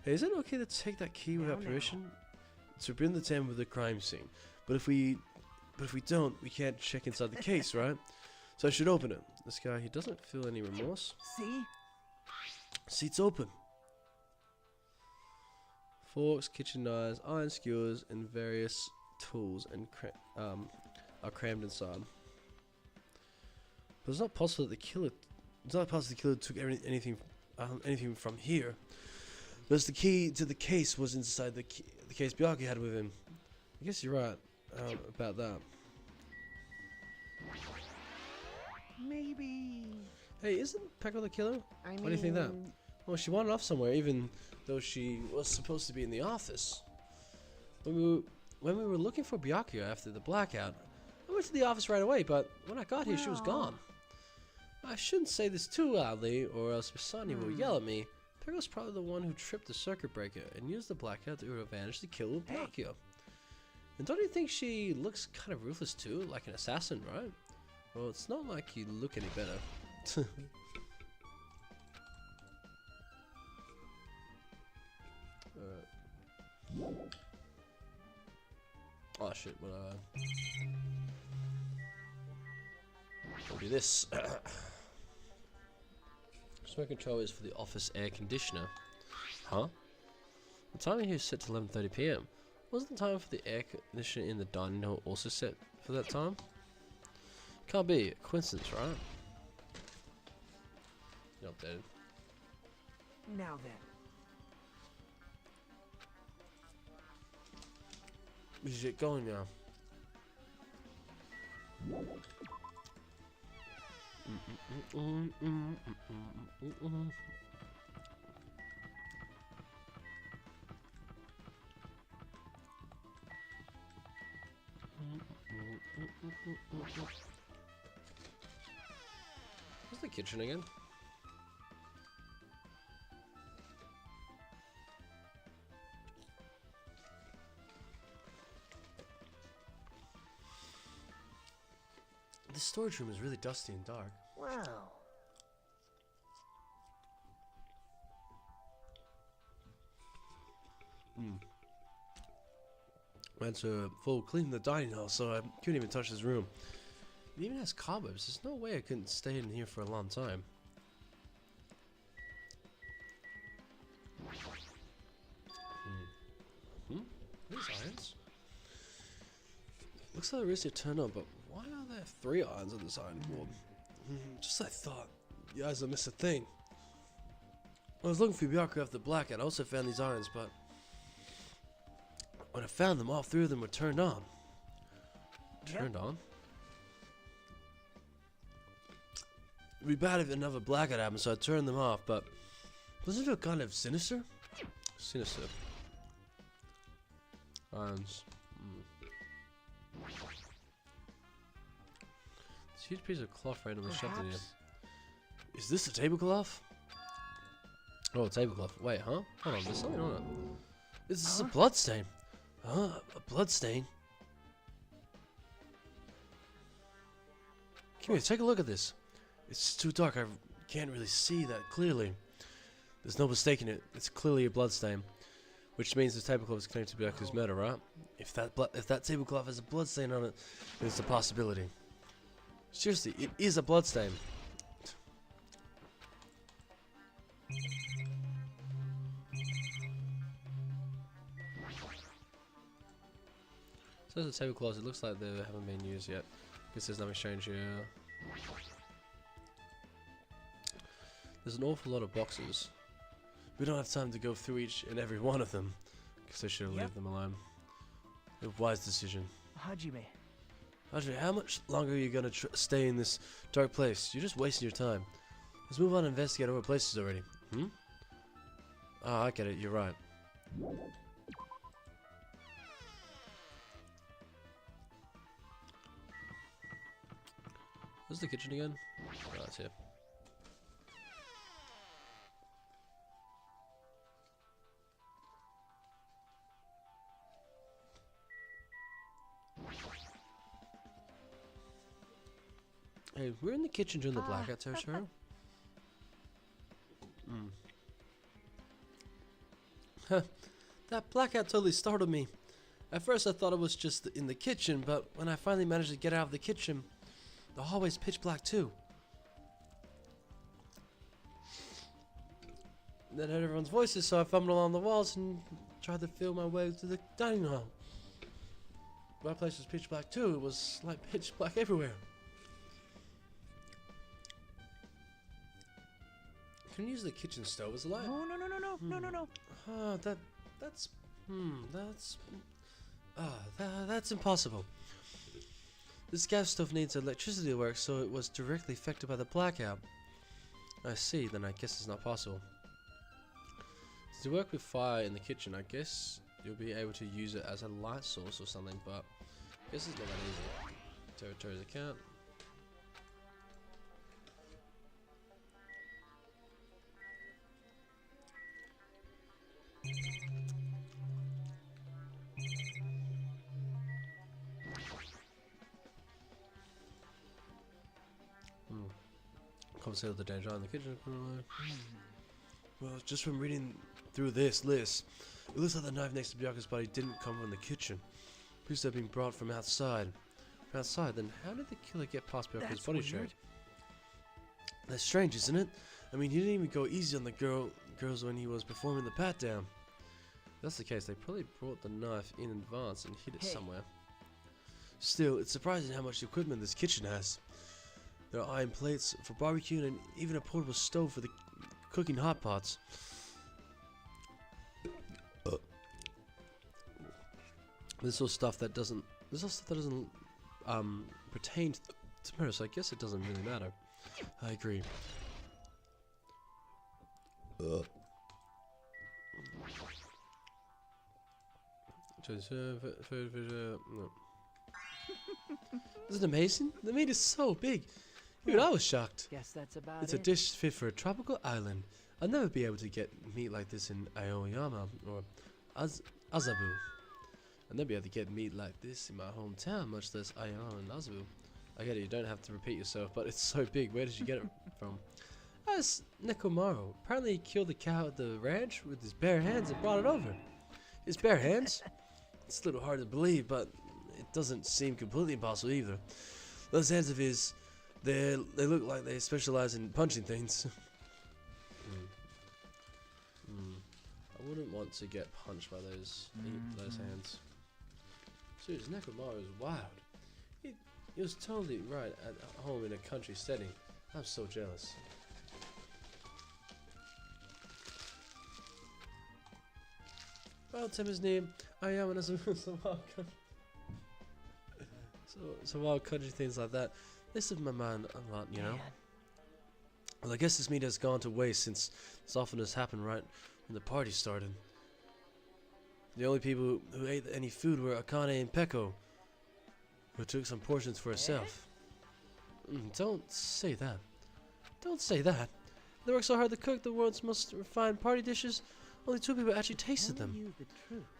Hey, is it okay to take that key without permission? It's forbidden to tamper with the crime scene. But if we don't, we can't check inside the case, right? So I should open it. This guy, he doesn't feel any remorse. See? See, it's open. Forks, kitchen knives, iron skewers, and various tools are crammed inside. But it's not possible that the killer. It's not possible the killer took anything from here. Because the key to the case was inside the case Byakuya had with him. I guess you're right about that. Maybe. Hey, isn't Pekka the killer? Why do you think that? Well, she wandered off somewhere, even though she was supposed to be in the office. When we were looking for Byakuya after the blackout, I went to the office right away, but when I got here, she was gone. I shouldn't say this too loudly, or else Misani will yell at me. Pickle's probably the one who tripped the circuit breaker and used the blackout to her advantage to kill Pinocchio. And don't you think she looks kind of ruthless too, like an assassin, right? Well, it's not like you look any better. Oh shit, we'll do this. Smoke control is for the office air conditioner. Huh? The timing here is set to 11:30 PM. Wasn't the time for the air conditioner in the dining hall also set for that time? Can't be. A coincidence, right? You're updated. Now then. We should get going now. Where's the kitchen again? The storage room is really dusty and dark. Wow. Went to full clean the dining hall, so I couldn't even touch this room. It even has cobwebs. There's no way I couldn't stay in here for a long time. These irons? Looks like the wrist are turned on, but why are there 3 irons on this iron board? Just like I thought. You guys have missed a thing. I was looking for Byaku after the blackout. I also found these irons, but when I found them, all 3 of them were turned on. Turned on? It'd be bad if another blackout happened, so I turned them off, but doesn't it feel kind of sinister? Sinister. Irons. This huge piece of cloth randomly shoved in here. Is this a tablecloth? Oh, a tablecloth. Wait, huh? Hold on, there's something on it. This is a bloodstain. Huh? A bloodstain? Come here, take a look at this. It's too dark, I can't really see that clearly. There's no mistaking it. It's clearly a bloodstain. Which means the tablecloth is connected to Byaku's murder, right? If that tablecloth has a bloodstain on it, then it's a possibility. Seriously, it is a bloodstain. So there's the tablecloths. It looks like they haven't been used yet. Guess there's nothing strange here. There's an awful lot of boxes. We don't have time to go through each and every one of them. Guess I should have left them alone. A wise decision. Hajime. Hajime, how much longer are you gonna stay in this dark place? You're just wasting your time. Let's move on and investigate other places already. Ah, I get it. You're right. Where's the kitchen again? Oh, it's here. Hey, we're in the kitchen during the blackout territory. That blackout totally startled me. At first I thought it was just in the kitchen, but when I finally managed to get out of the kitchen, the hallway's pitch black too. Then I heard everyone's voices, so I fumbled along the walls and tried to feel my way to the dining hall. My place was pitch black too. It was like pitch black everywhere. Can you use the kitchen stove as a light? No. That's impossible. This gas stove needs electricity to work, so it was directly affected by the blackout. I see, then I guess it's not possible. To work with fire in the kitchen, I guess you'll be able to use it as a light source or something, but I guess it's not that easy. Territories account. Conversate with the danger in the kitchen. Well, just from reading through this list, it looks like the knife next to Bianca's body didn't come from the kitchen. Appears to have been brought from outside. From outside, then how did the killer get past Bianca's body shape? That's strange, isn't it? I mean, he didn't even go easy on the girls when he was performing the pat down. If that's the case, they probably brought the knife in advance and hid it somewhere. Still, it's surprising how much equipment this kitchen has. There are iron plates for barbecuing and even a portable stove for the cooking hot pots. This all stuff that doesn't pertain to murder, so I guess it doesn't really matter. I agree. Isn't it amazing? The meat is so big. Even I was shocked. Guess that's about It's it. a dish fit for a tropical island. I'll never be able to get meat like this in Aoyama or Azabu. I'll never be able to get meat like this in my hometown, much less Aoyama and Azabu. I get it, you don't have to repeat yourself, but it's so big. Where did you get it from? That's Nekomaru. Apparently he killed the cow at the ranch with his bare hands and brought it over. His bare hands? It's a little hard to believe, but it doesn't seem completely impossible either. Those hands of his, they look like they specialize in punching things. I wouldn't want to get punched by those hands. Seriously, Nekomaru is wild. He was totally right at home in a country setting. I'm so jealous. Well, Tim's name. I am and some wild country. So wild country things like that. They slip my mind a lot, you know. Well, I guess this meat has gone to waste since this often has happened right when the party started. The only people who ate any food were Akane and Peko, who took some portions for herself. Don't say that. Don't say that. They worked so hard to cook the world's most refined party dishes. Only 2 people actually tasted them.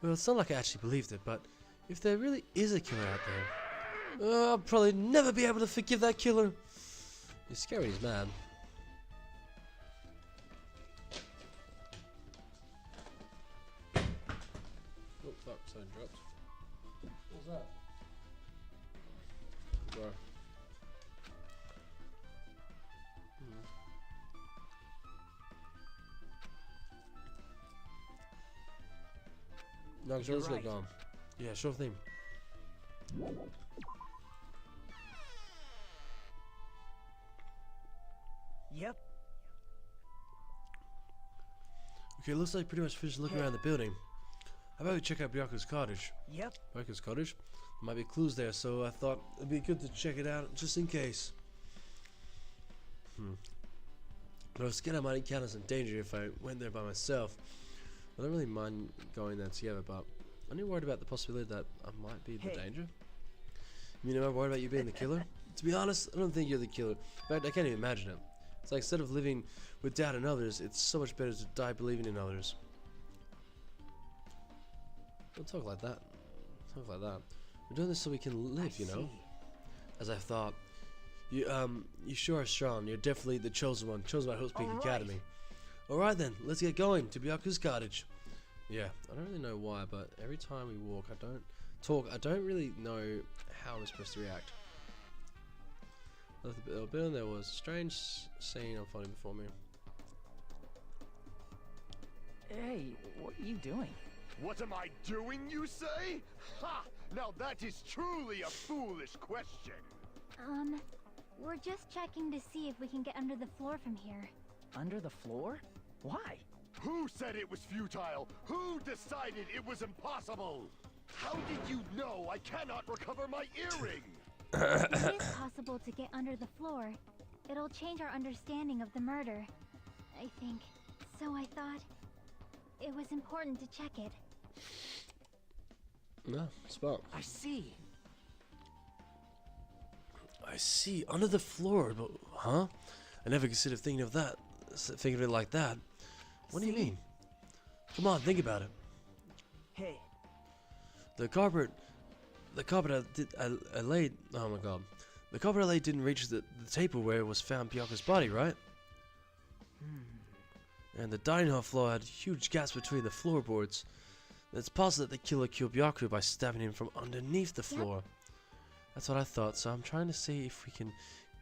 Well, it's not like I actually believed it, but if there really is a killer out there, I'll probably never be able to forgive that killer. He's scary, he's mad. Oh fuck, something dropped. What was that? Where? No, let's get gone. Yeah, sure thing. Yep. Okay, looks like pretty much finished looking around the building. How about we check out Byaku's cottage? Yep. Byaku's cottage? There might be clues there, so I thought it'd be good to check it out just in case. But I was scared I might encounter some danger if I went there by myself. I don't really mind going there together, but I'm only worried about the possibility that I might be the danger. I mean, am I worried about you being the killer? To be honest, I don't think you're the killer. In fact, I can't even imagine it. It's like instead of living with doubt in others, it's so much better to die believing in others. Don't talk like that. Talk like that. We're doing this so we can live, you know? As I thought. You sure are strong. You're definitely the chosen one. Chosen by Hope's Peak Academy. Alright then, let's get going to Byaku's cottage. Yeah, I don't really know why, but every time we walk, I don't really know how I'm supposed to react. Left the building, there was a strange scene unfolding before me. Hey, what are you doing? What am I doing, you say? Ha! Now that is truly a foolish question. We're just checking to see if we can get under the floor from here. Under the floor? Why? Who said it was futile? Who decided it was impossible? How did you know I cannot recover my earring? It is possible to get under the floor. It'll change our understanding of the murder, I think. So I thought it was important to check it. No, spot. I see. I see. Under the floor, but huh? I never considered thinking of that. Thinking of it like that. What do you mean? Come on, think about it. Hey, The carpet I laid. Oh my god. The carpet I laid didn't reach the table where was found Byaku's body, right? And the dining hall floor had huge gaps between the floorboards. It's possible that the killer killed Byaku by stabbing him from underneath the floor. That's what I thought. So I'm trying to see if we can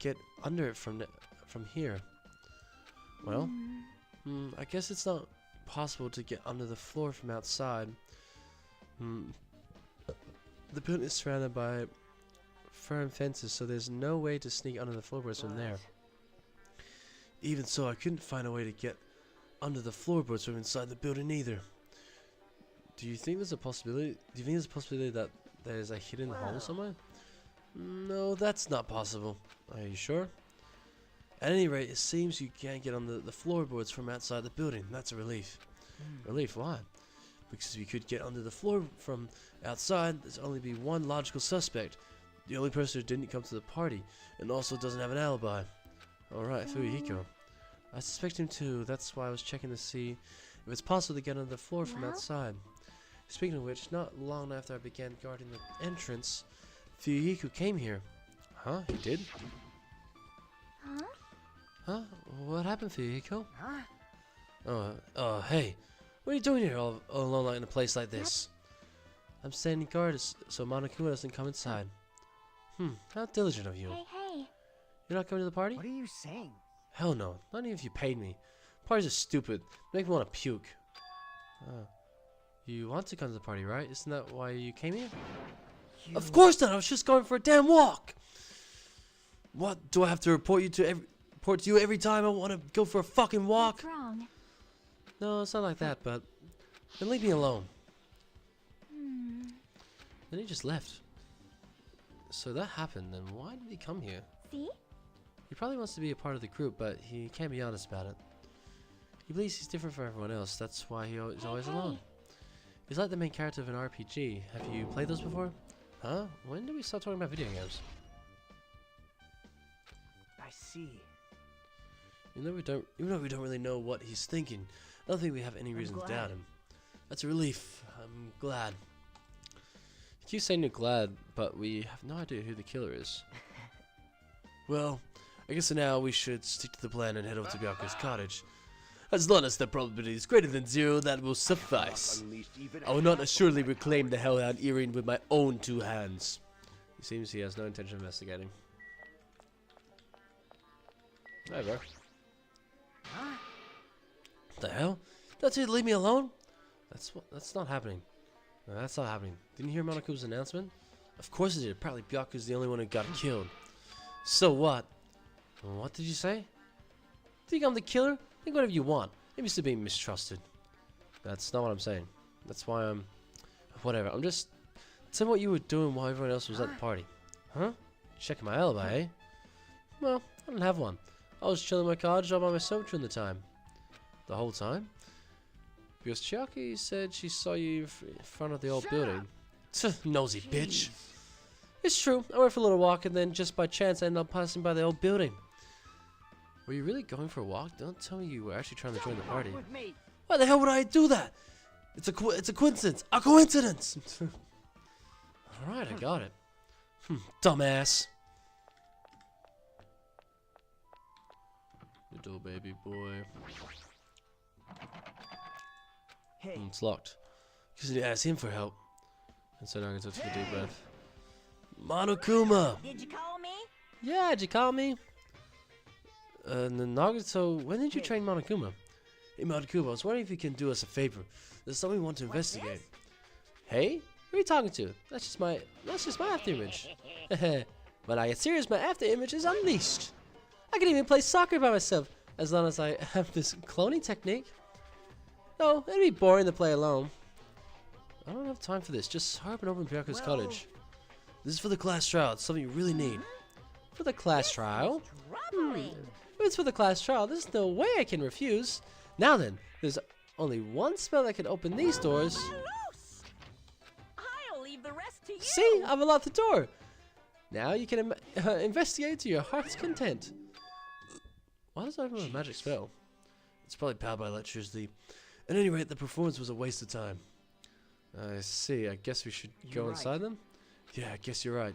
get under it from here. Well, I guess it's not possible to get under the floor from outside. The building is surrounded by firm fences, so there's no way to sneak under the floorboards from there. Even so, I couldn't find a way to get under the floorboards from inside the building either. Do you think there's a possibility? Do you think there's a possibility that there's a hidden hole somewhere? No, that's not possible. Are you sure? At any rate, it seems you can't get on the floorboards from outside the building. That's a relief. Relief? Why? Because if you could get under the floor from outside, there's only be one logical suspect. The only person who didn't come to the party, and also doesn't have an alibi. Alright, Fuyuhiko. I suspect him too. That's why I was checking to see if it's possible to get under the floor from outside. Speaking of which, not long after I began guarding the entrance, Fuyuhiko came here. Huh? He did? Huh? What happened, Fuyuhiko? Hey. What are you doing here all alone like in a place like this? I'm standing guard so Monokuma doesn't come inside. How diligent of you. Hey. You're not coming to the party? what are you saying? Hell no. Not even if you paid me. Parties are stupid. They make me want to puke. You want to come to the party, right? Isn't that why you came here? Of course not. I was just going for a damn walk. What? Do I have to report to you every time I want to go for a fucking walk? What's wrong? No, it's not like that, but then leave me alone. Then he just left. So that happened, then why did he come here? See? He probably wants to be a part of the group, but he can't be honest about it. He believes he's different from everyone else, that's why he's always alone. He's like the main character of an RPG. Have you played those before? Huh? When did we start talking about video games? I see. Even though we don't really know what he's thinking, I don't think we have any reason to doubt him. That's a relief. I'm glad. You keep saying you're glad, but we have no idea who the killer is. Well, I guess for now we should stick to the plan and head over to Byaku's cottage. As long as the probability is greater than 0, that will suffice. I will not assuredly reclaim the Hellhound earring with my own 2 hands. It seems he has no intention of investigating. Hi, bro. What the hell? That's it, leave me alone? That's not happening. No, that's not happening. Didn't you hear Monokuma's announcement? Of course it did. Apparently Byaku's the only one who got killed. So what? What did you say? Think I'm the killer? Think whatever you want. Maybe still being mistrusted. That's not what I'm saying. That's why I'm... Whatever. I'm just... Tell me what you were doing while everyone else was at the party. Huh? Checking my alibi, eh? Well, I didn't have one. I was chilling in my cottage all by myself during the time. The whole time? Because Chiaki said she saw you in front of the old building. Nosy bitch. It's true. I went for a little walk and then just by chance I ended up passing by the old building. Were you really going for a walk? Don't tell me you were actually trying to join the party. Why the hell would I do that? It's a coincidence. A coincidence! Alright, I got it. Dumbass. Little baby boy. Hey. It's locked. Because he asked him for help. And so now I can take a deep breath. Monokuma! Did you call me? Yeah, did you call me? And then Nagato, when did you train Monokuma? Hey Monokuma, I was wondering if you can do us a favor. There's something we want to investigate. Hey? Who are you talking to? That's just my after image. When I get serious, my after image is unleashed. I can even play soccer by myself, as long as I have this cloning technique. No, it'd be boring to play alone. I don't have time for this. Just hurry up and open Byaku's cottage. This is for the class trial. It's something you really need. For the class trial? If it's for the class trial, there's no way I can refuse. Now then, there's only one spell that can open these doors. I'll leave the rest to you. See? I've unlocked the door. Now you can investigate to your heart's content. Why does that have a magic spell? It's probably powered by electricity. At any rate, the performance was a waste of time. I see. I guess we should go inside them? Yeah, I guess you're right.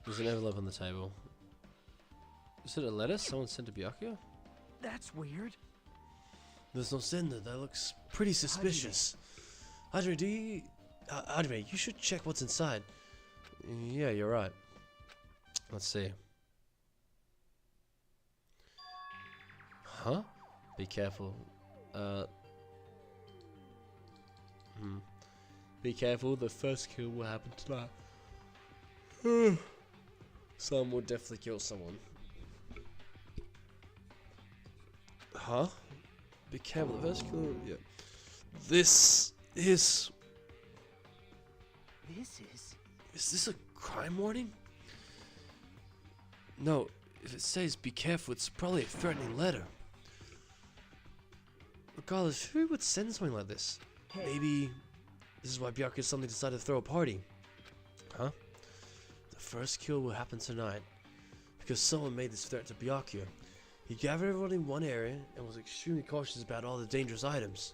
There's an envelope on the table. Is it a letter someone sent to Byakuya? That's weird. There's no sender. That looks pretty suspicious. Hajime, Hajime, you should check what's inside. Yeah, you're right. Let's see. Huh? Be careful. Be careful, the first kill will happen tonight. Someone will definitely kill someone. Huh? Be careful, the first kill. Yeah. This is. Is this a crime warning? No, if it says be careful, it's probably a threatening letter. Regardless, who would send something like this? Maybe this is why Byakuya suddenly decided to throw a party. Huh? The first kill will happen tonight because someone made this threat to Byakuya. He gathered everyone in one area and was extremely cautious about all the dangerous items.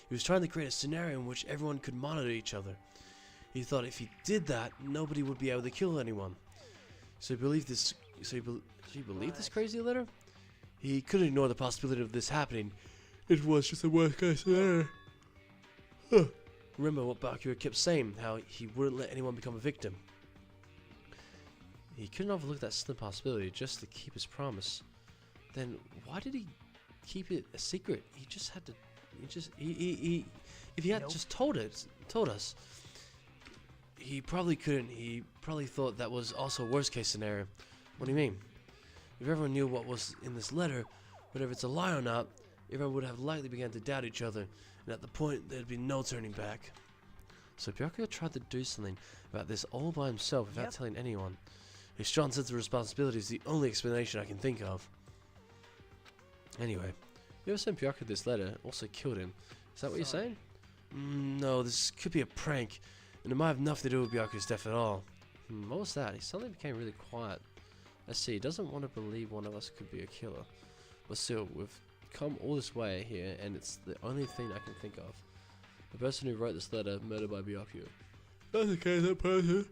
He was trying to create a scenario in which everyone could monitor each other. He thought if he did that, nobody would be able to kill anyone. So he believed this. So he believed this crazy letter. He couldn't ignore the possibility of this happening. It was just a worst case scenario. Huh. Remember what Byakuya kept saying, how he wouldn't let anyone become a victim. He couldn't overlook that slim possibility just to keep his promise. Then why did he keep it a secret? He just had to. If he had just told us, he probably couldn't. He probably thought that was also a worst case scenario. What do you mean? If everyone knew what was in this letter, whether it's a lie or not, everyone would have likely begun to doubt each other, and at the point there'd be no turning back. So Byakuya tried to do something about this all by himself without telling anyone. His strong sense of responsibility is the only explanation I can think of. Anyway, whoever sent Byakuya this letter also killed him. Is that what you're saying? No, this could be a prank, and it might have nothing to do with Byakuya's death at all. What was that? He suddenly became really quiet. I see, he doesn't want to believe one of us could be a killer. But still, we've come all this way here, and it's the only thing I can think of. The person who wrote this letter, murdered by Byakuya. That's okay, that person.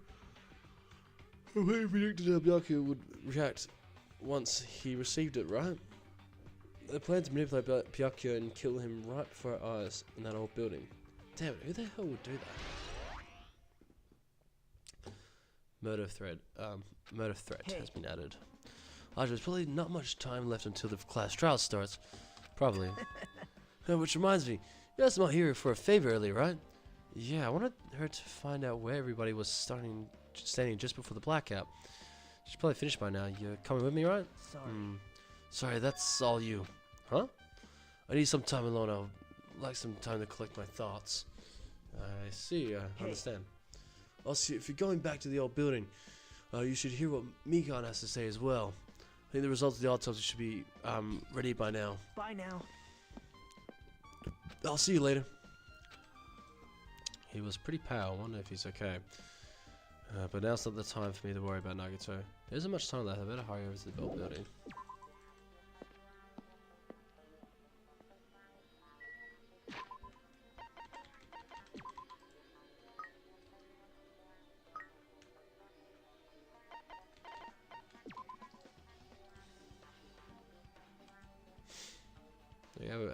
I really predicted how Byakuya would react once he received it, right? They planned to manipulate Byakuya and kill him right before our eyes in that old building. Damn it, who the hell would do that? Murder threat has been added. There's probably not much time left until the class trial starts. Probably. Which reminds me, you asked my hero for a favor earlier, right? Yeah, I wanted her to find out where everybody was standing just before the blackout. She's probably finished by now. You're coming with me, right? Sorry, that's all you. Huh? I need some time alone. I'd like some time to collect my thoughts. I see, I understand. Also, if you're going back to the old building, you should hear what Mikan has to say as well. I think the results of the autopsy should be ready by now. Bye now. I'll see you later. He was pretty pale. I wonder if he's okay. But now's not the time for me to worry about Nagito. There isn't much time left. I better hurry over to the old building.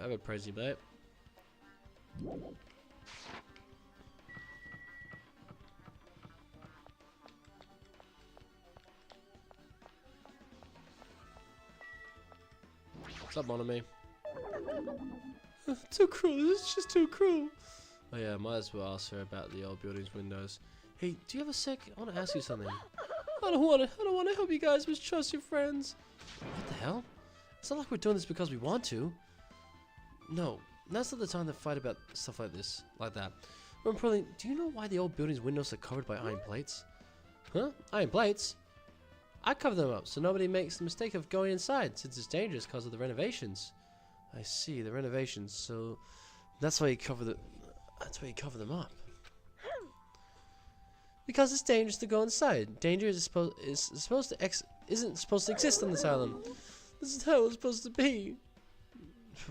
Have a prezi, mate. What's up, Monami? Too cruel. This is just too cruel. Oh yeah, might as well ask her about the old building's windows. Hey, do you have a sec? I want to ask you something. I don't want to help you guys mistrust your friends. What the hell? It's not like we're doing this because we want to. No, now's not the time to fight about stuff like this, like that. More importantly, do you know why the old building's windows are covered by iron plates? Huh? Iron plates? I cover them up so nobody makes the mistake of going inside, since it's dangerous because of the renovations. I see, the renovations, so that's why you cover them up. Because it's dangerous to go inside. Danger isn't supposed to exist on this island. This is how it's supposed to be.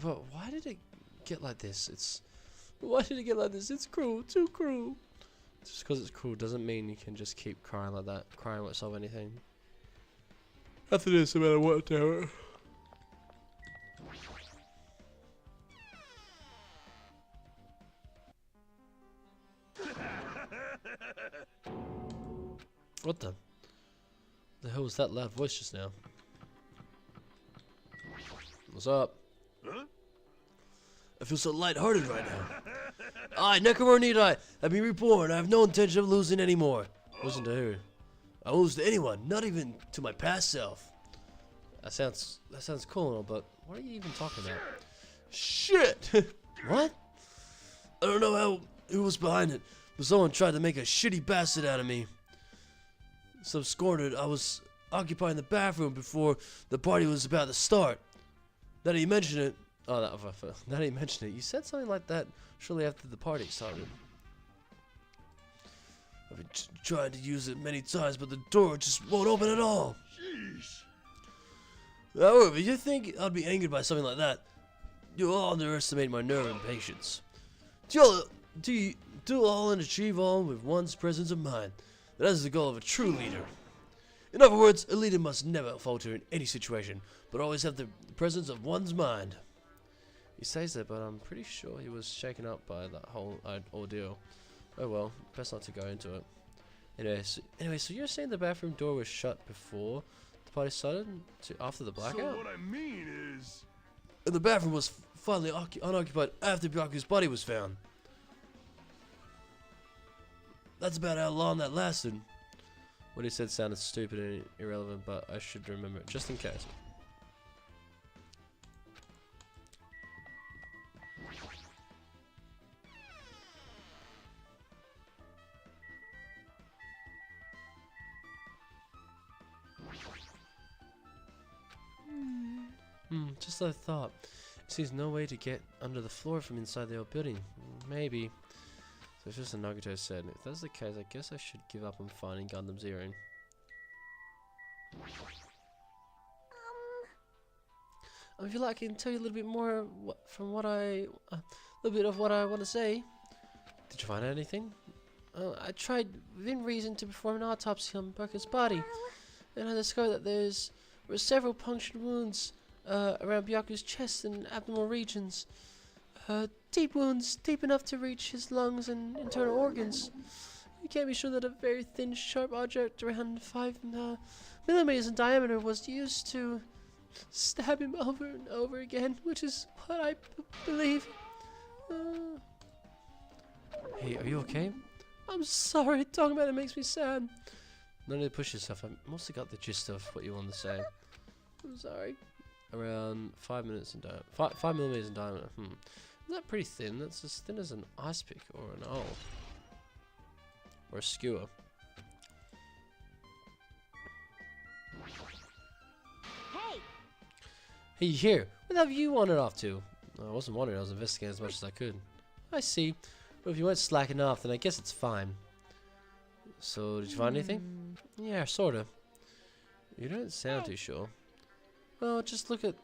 But why did it get like this? Why did it get like this? It's cruel, too cruel. Just because it's cruel doesn't mean you can just keep crying like that. Crying won't solve anything. After this, no matter what, Tara. What the hell was that loud voice just now? What's up? Huh? I feel so lighthearted right now. I, Nekomura Nidai, have been reborn. I have no intention of losing anymore. Listen to her. I won't lose to anyone, not even to my past self. That sounds cool and all, but what are you even talking about? Shit! What? I don't know who was behind it, but someone tried to make a shitty bastard out of me. So scorned, I was occupying the bathroom before the party was about to start. Now that you mention it, now that you mention it, you said something like that shortly after the party started. I've been trying to use it many times, but the door just won't open at all. Jeez. However, you think I'd be angered by something like that? You all underestimate my nerve and patience. Do all and achieve all with one's presence of mind. That is the goal of a true leader. In other words, a leader must never falter in any situation, but always have the presence of one's mind. He says that, but I'm pretty sure he was shaken up by that whole ordeal. Oh well, best not to go into it. Anyway, so you're saying the bathroom door was shut before the party started, after the blackout? So what I mean is... And the bathroom was finally unoccupied after Byaku's body was found. That's about how long that lasted. What he said sounded stupid and irrelevant, but I should remember it, just in case. Just as I thought. Seems no way to get under the floor from inside the old building. Maybe. So it's just as Nagato said. If that's the case, I guess I should give up on finding Gundam Zero. I feel like I can tell you a little bit more a little bit of what I want to say. Did you find out anything? I tried within reason to perform an autopsy on Byaku's body, and I discovered that there were several punctured wounds around Byaku's chest and abdominal regions. Deep wounds, deep enough to reach his lungs and internal organs. You can't be sure that a very thin, sharp object around 5 millimeters in diameter was used to stab him over and over again, which is what I believe. Hey, are you okay? I'm sorry, talking about it makes me sad. No need to push yourself. I mostly got the gist of what you wanted to say. I'm sorry. Around 5 minutes in diameter. 5 millimeters in diameter. Isn't that pretty thin? That's as thin as an ice pick or an owl. Or a skewer. Hey! Hey, here. What have you wandered off to? I wasn't wandering. I was investigating as much as I could. I see. But if you weren't slacking off, then I guess it's fine. So, did you find anything? Yeah, sorta. You don't sound too sure. Well, just look at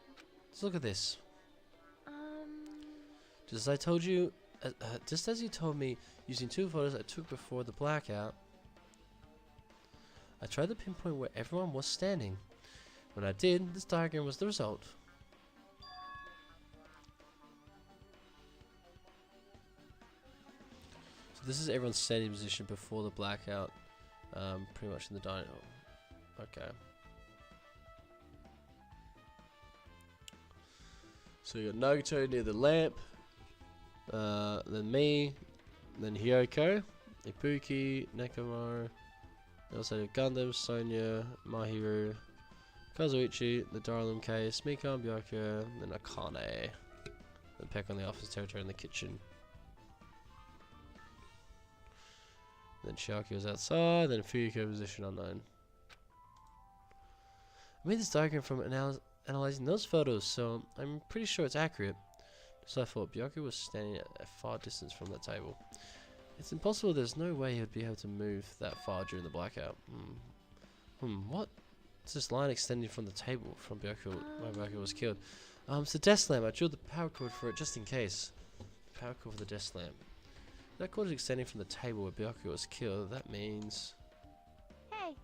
this. Just as I told you, just as you told me, using 2 photos I took before the blackout, I tried to pinpoint where everyone was standing. When I did, this diagram was the result. So this is everyone's standing position before the blackout, pretty much in the dining hall. Okay. So you got Nagato near the lamp, then me, then Hyoko, Ibuki, Nekomaru, they also have Gundam, Sonya, Mahiru, Kazuichi, the Darlin case, Mika, Byaku, then Akane. Then Peck on the office territory in the kitchen. Then Chiaki was outside, then Fuyuko position unknown. I made this diagram from analyzing those photos, so I'm pretty sure it's accurate. So I thought Byakuya was standing at a far distance from the table. It's impossible, there's no way he would be able to move that far during the blackout. What? It's this line extending from the table from Byakuya where Byakuya was killed. It's the desk lamp. I drew the power cord for it just in case. The power cord for the desk lamp. That cord is extending from the table where Byakuya was killed. That means... Hey.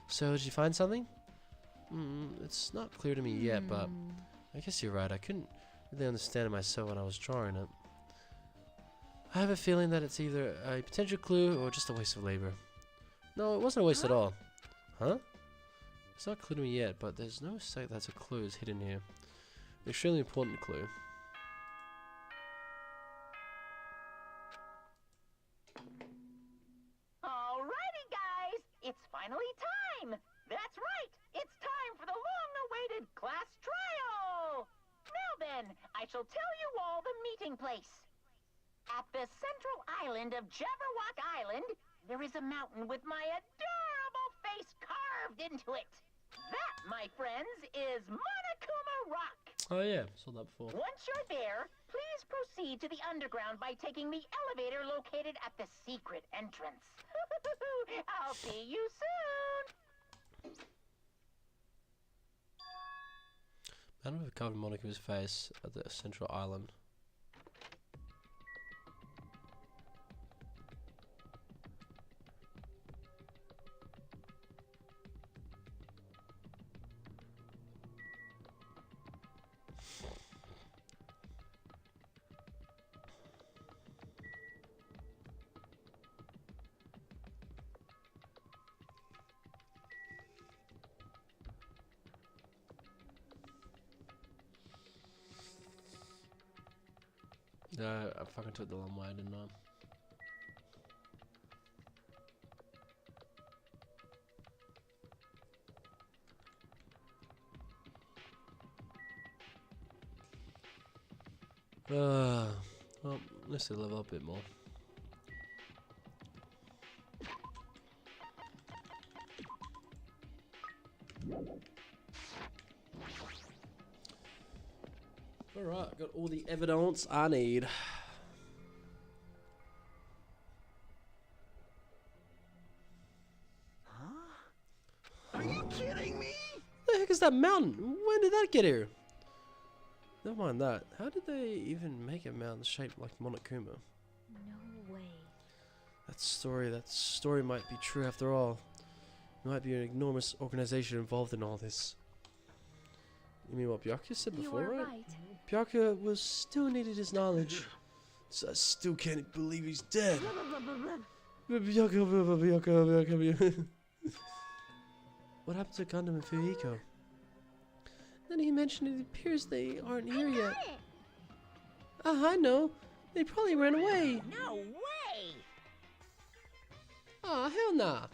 So, did you find something? It's not clear to me yet, but I guess you're right. I couldn't really understand it myself when I was drawing it. I have a feeling that it's either a potential clue or just a waste of labor. No, it wasn't a waste at all. Huh? It's not clear to me yet, but there's no sight that's a clue is hidden here. An extremely important clue. Alrighty, guys, it's finally time. That's right, it's time for the long-awaited class trial. Now then, I shall tell you all the meeting place. At the central island of Jabberwock Island, there is a mountain with my adorable face carved into it. That, my friends, is Monokuma Rock. Oh yeah, saw that before. Once you're there, please proceed to the underground by taking the elevator located at the secret entrance. I'll see you soon. Man with a carved Monokuma's face at the central island. I fucking took the long way, didn't I? Well, let's level up a bit more. Alright, got all the evidence I need. Are you kidding me? The heck is that mountain? When did that get here? Never mind that. How did they even make a mountain shaped like Monokuma? No way. That story might be true after all. There might be an enormous organization involved in all this. You mean what Byakuya said before, You were right? right. Byakuya was still needed his knowledge. So I still can't believe he's dead. Byakuya. What happened to Gundam and Fuyiko? Then he mentioned it appears they aren't here yet. I know. They probably ran away. No way! Aw, hell nah.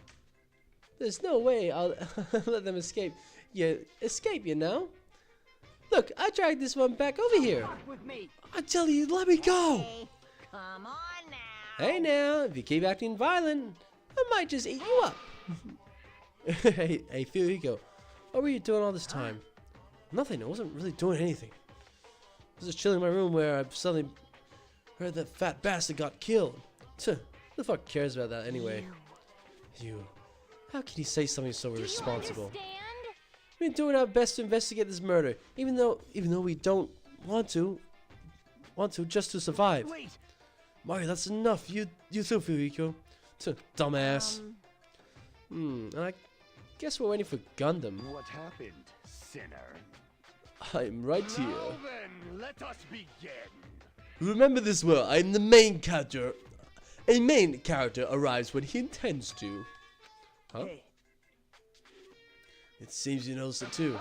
There's no way I'll let them escape. You know? Look, I dragged this one back over here. With me. I tell you, let me go. Hey, come on now. Hey now, if you keep acting violent, I might just eat you up. hey, Fuyiko, what were you doing all this time? Nothing, I wasn't really doing anything. I was just chilling in my room where I suddenly heard that fat bastard got killed. Who the fuck cares about that anyway? You. How can you say something so irresponsible? We've been doing our best to investigate this murder, even though we don't want to just to survive. Wait. Mario, that's enough. You too, Fuyiko. Dumbass. And I guess we're waiting for Gundam. What happened, sinner? I'm right Now here. then, let us begin. Remember this well. I'm the main character. A main character arrives when he intends to. Huh? Hey. It seems you noticed it too.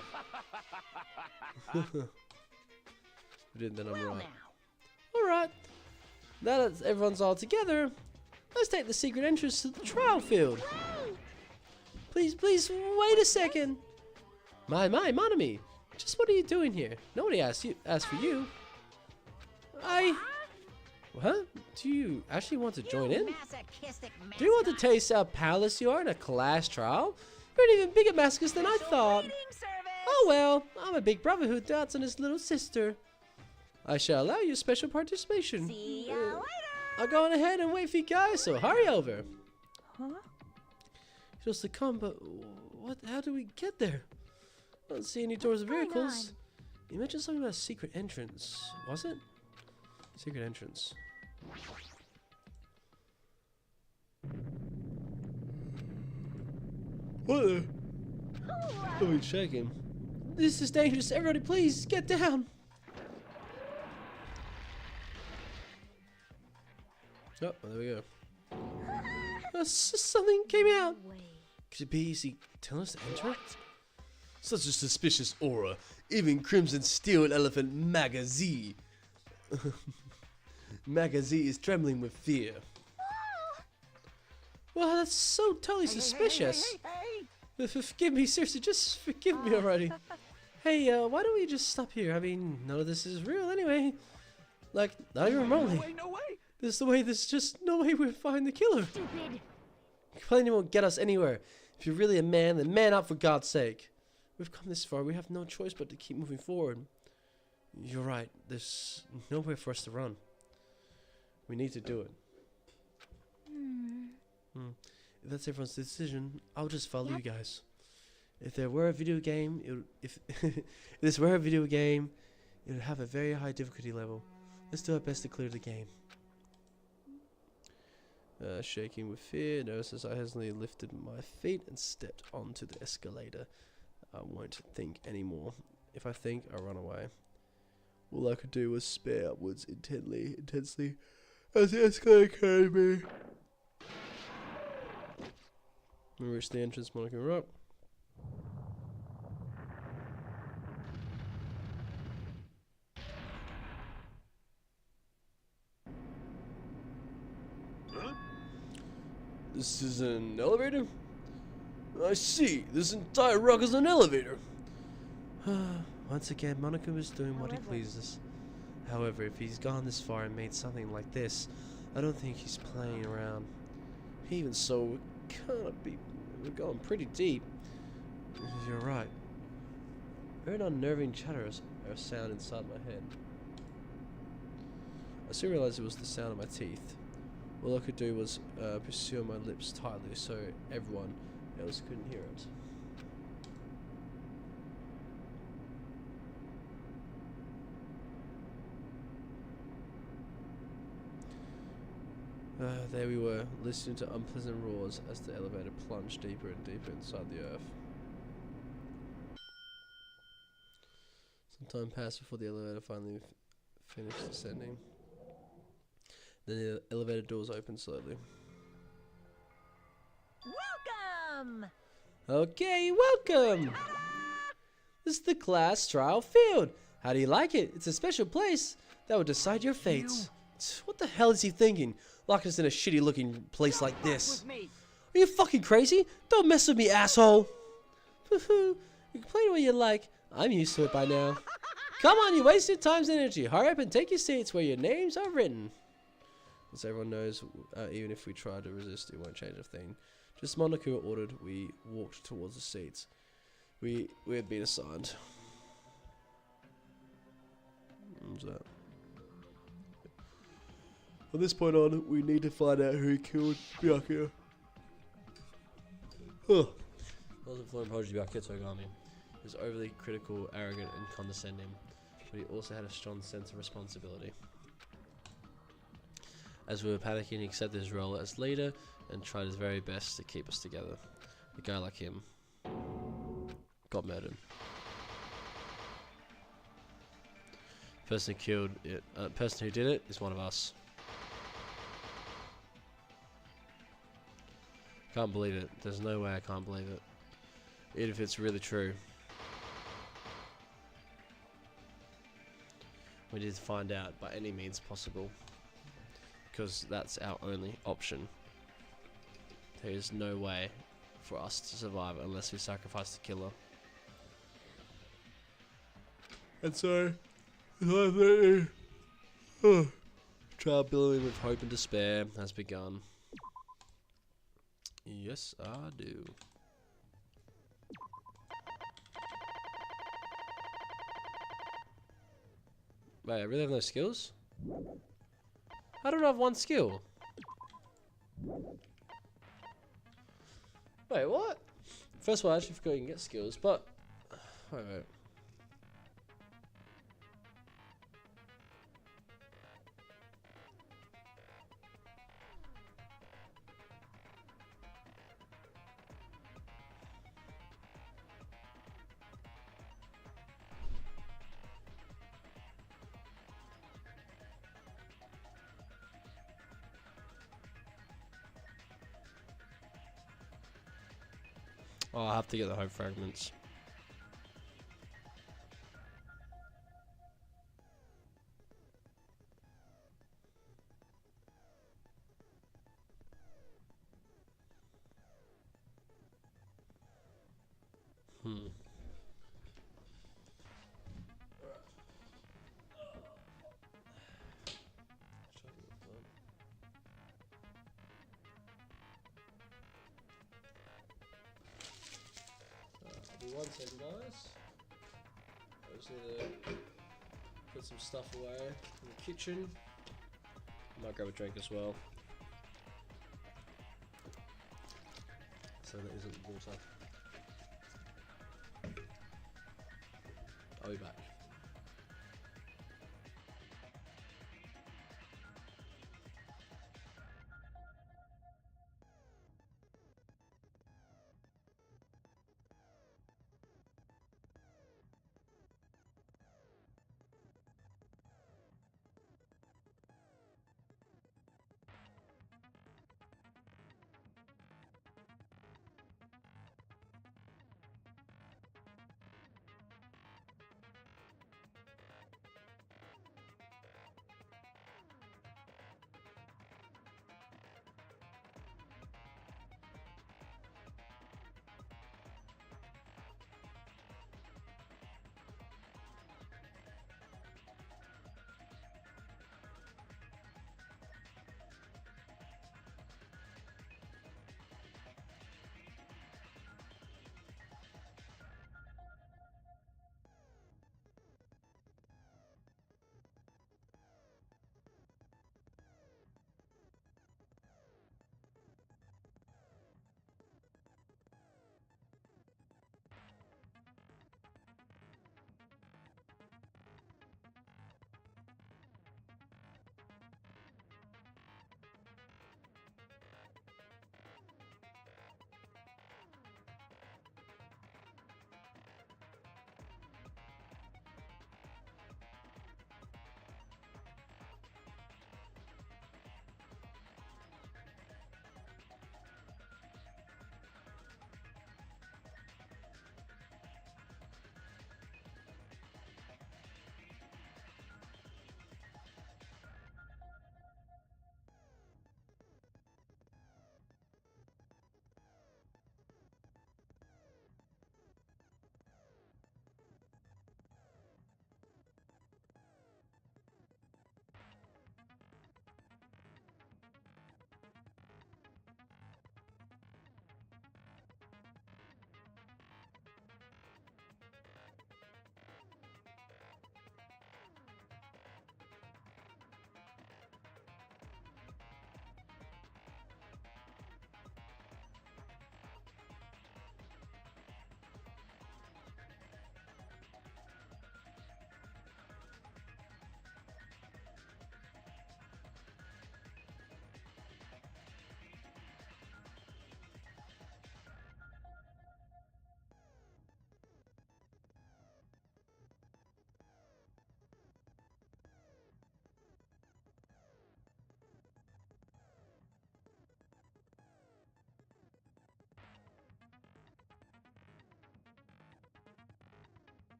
Then I'm Well right. now. Alright. Now that everyone's all together, let's take the secret entrance to the trial field. Please, wait a second. My, Monami. Just what are you doing here? Nobody asked for you. Huh? Do you actually want to join in? Masochistic Do you want to mascot. taste how powerless you are in a class trial? You're an even bigger masochist than I thought. Waiting service. Oh well, I'm a big brother who dotes on his little sister. I shall allow you special participation. See ya later. I'll go on ahead and wait for you guys, so hurry over. Huh? Just to come, but what? How do we get there? I don't see any doors or What's going vehicles. You mentioned something about a secret entrance, was it? Secret entrance. What the? Let me check him. This is dangerous. Everybody, please get down. Oh, there we go. Something came out. Could it be? Is he telling us to enter it? Such a suspicious aura. Even Crimson Steel Elephant Magazine. Magazine is trembling with fear. Well, that's so totally suspicious. Forgive me, seriously, just forgive me already. Hey, why don't we just stop here? I mean, none of this is real anyway. Like, not even remotely. No way! This is the way, there's just no way we'll find the killer. Stupid. Complaining won't get us anywhere. If you're really a man, then man up for God's sake. We've come this far, we have no choice but to keep moving forward. You're right, there's nowhere for us to run. We need to do it. If that's everyone's decision, I'll just follow you guys. If there were a video game, if this were a video game, it would have a very high difficulty level. Let's do our best to clear the game. Shaking with fear, notices I hesitantly lifted my feet and stepped onto the escalator. I won't think anymore. If I think, I run away. All I could do was stare upwards intensely, as the escalator carried me. We reached the entrance, Monica Rock. This is an elevator? I see. This entire rock is an elevator. Once again, Monica was doing what he pleases. However, if he's gone this far and made something like this, I don't think he's playing around. Even so, we're going pretty deep. You're right. Very unnerving chatters are sound inside my head. I soon realized it was the sound of my teeth. All I could do was pursue my lips tightly so everyone else couldn't hear it. There we were, listening to unpleasant roars as the elevator plunged deeper and deeper inside the earth. Some time passed before the elevator finally finished descending. Then the elevator doors opened slowly. Welcome! Okay, welcome! This is the class trial field. How do you like it? It's a special place that will decide your fates. What the hell is he thinking? Locking us in a shitty looking place like this. Are you fucking crazy? Don't mess with me, asshole! You can play what you like. I'm used to it by now. Come on, you wasted time's energy. Hurry up and take your seats where your names are written. As everyone knows, even if we try to resist, it won't change a thing. Just Monica ordered, we walked towards the seats we had been assigned. What was that? From this point on, we need to find out who killed Byakuya. Huh. Wasn't Florian Prodigy Byakuya Togami. He was overly critical, arrogant, and condescending, but he also had a strong sense of responsibility. As we were panicking, he accepted his role as leader and tried his very best to keep us together. A guy like him got murdered. Person who did it is one of us. Can't believe it. There's no way I can't believe it. Even if it's really true. We need to find out by any means possible. Because that's our only option. There is no way for us to survive unless we sacrifice the killer. And so, trial billowing with hope and despair has begun. Yes, I do. Wait, I really have no skills? I don't have one skill. Wait, what? First of all, I actually forgot you can get skills, but... Wait. Oh, I'll have to get the hope fragments. One second, guys. I just need to put some stuff away in the kitchen. I might grab a drink as well. So that isn't water. I'll be back.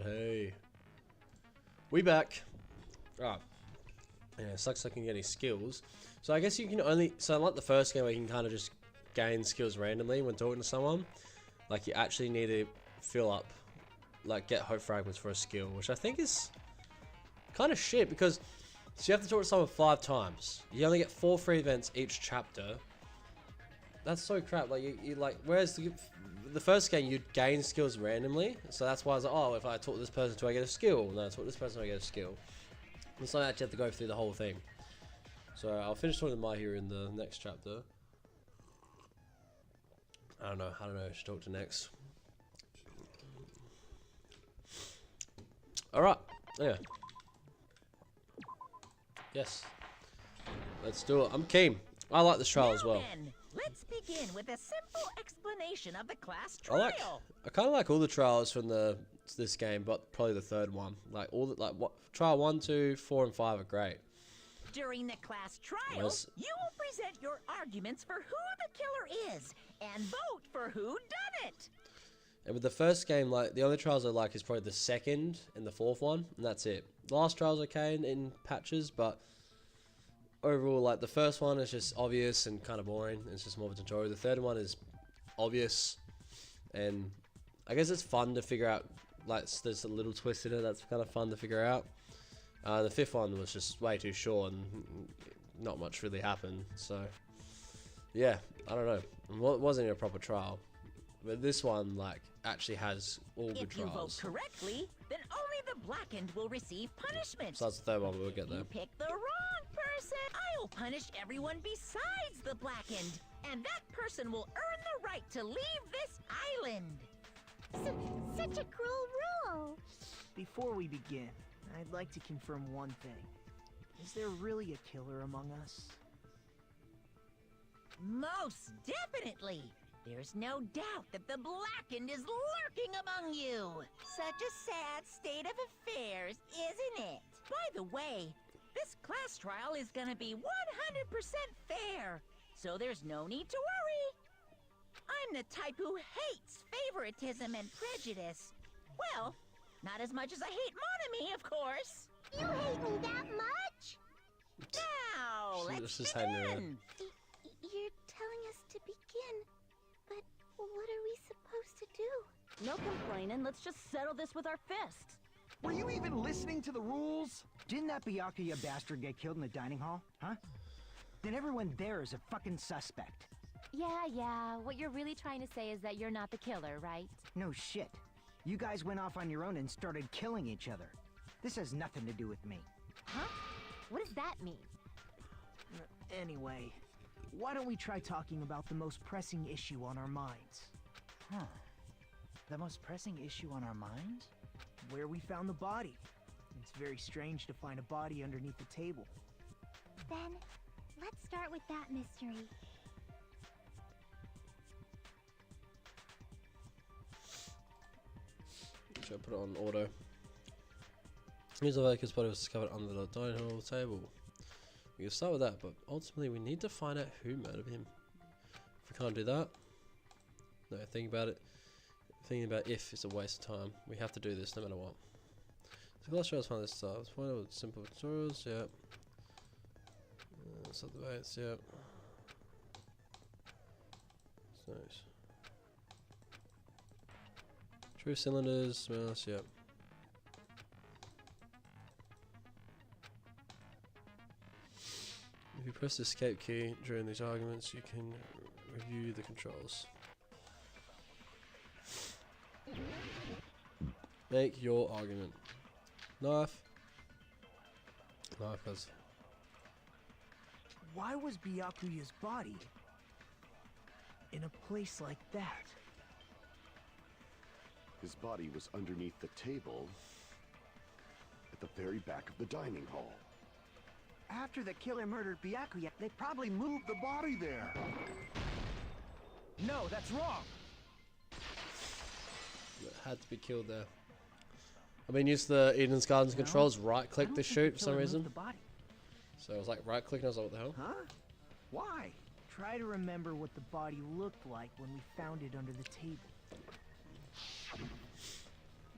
hey. We back. Right. Yeah, it sucks I can get any skills. So I guess you can only... So unlike the first game where you can kind of just gain skills randomly when talking to someone, like you actually need to fill up, like get hope fragments for a skill, which I think is kind of shit because so you have to talk to someone 5 times. You only get 4 free events each chapter. That's so crap. Like you like, whereas the first game you'd gain skills randomly, so that's why I was like, oh, if I talk to this person, do I get a skill? No, I talk to this person, I get a skill. It's not actually have to go through the whole thing. So I'll finish talking to My Hero in the next chapter. I don't know who to talk to next. Alright, yeah. Yes. Let's do it. I'm keen. I like this trial as well. Then, let's begin with a simple explanation of the class trial. I kind of like all the trials from this game, but probably the third one. Like all the trial 1, 2, 4, and 5 are great. During the class trial, Yes. you will present your arguments for who the killer is and vote for who done it. And with the first game, like the only trials I like is probably the second and the 4th one, and that's it. The last trial's okay in patches, but overall, like the first one is just obvious and kind of boring. It's just more of a tutorial. The third one is obvious, and I guess it's fun to figure out. Like there's a little twist in it that's kind of fun to figure out. The 5th one was just way too short and not much really happened. So yeah, I don't know. It wasn't a proper trial, but this one like actually has all good If you vote trials. correctly, then only the blackened will receive punishment. So that's the third one. We'll get If there. you pick the wrong person, I will punish everyone besides the blackened, and that person will earn the right to leave this island. Such a cruel rule. Before we begin, I'd like to confirm one thing. Is there really a killer among us? Most definitely. There's no doubt that the blackened is lurking among you. Such a sad state of affairs, isn't it? By the way, this class trial is gonna be 100% fair, so there's no need to worry. I'm the type who hates favoritism and prejudice. Well, not as much as I hate Monami, of course. You hate me that much? Now, She- let's she's hiding her head. begin. You're telling us to begin, but what are we supposed to do? No complaining, let's just settle this with our fists. Were you even listening to the rules? Didn't that Byakuya bastard get killed in the dining hall? Huh? Then everyone there is a fucking suspect. Yeah, what you're really trying to say is that you're not the killer, right? No shit. You guys went off on your own and started killing each other. This has nothing to do with me. Huh? What does that mean? Anyway, why don't we try talking about the most pressing issue on our minds? Huh. The most pressing issue on our minds? Where we found the body. It's very strange to find a body underneath the table. Then, let's start with that mystery. Should I put it on auto? Here's the Vaca's body was discovered under the dining hall table. We can start with that, but ultimately we need to find out who murdered him. If we can't do that, no, think about it. Thinking about if it's a waste of time. We have to do this no matter what. So let's try to find this stuff. Let's find out with simple tutorials, yeah. Set the weights, yeah. That's nice. True cylinders, mouse, yep. If you press the escape key during these arguments, you can review the controls. Make your argument. Knife. Knife, guys. Why was Byakuya's body in a place like that? His body was underneath the table at the very back of the dining hall. After the killer murdered Byakuya, they probably moved The body there! No, that's wrong! It had to be killed there. I mean, use the Eden's Gardens No, controls, right click I don't to think shoot the for some killer moved reason. the body. So I was like right clicking, I was like, what the hell? Huh? Why? Try to remember what the body looked like when we found it under the table.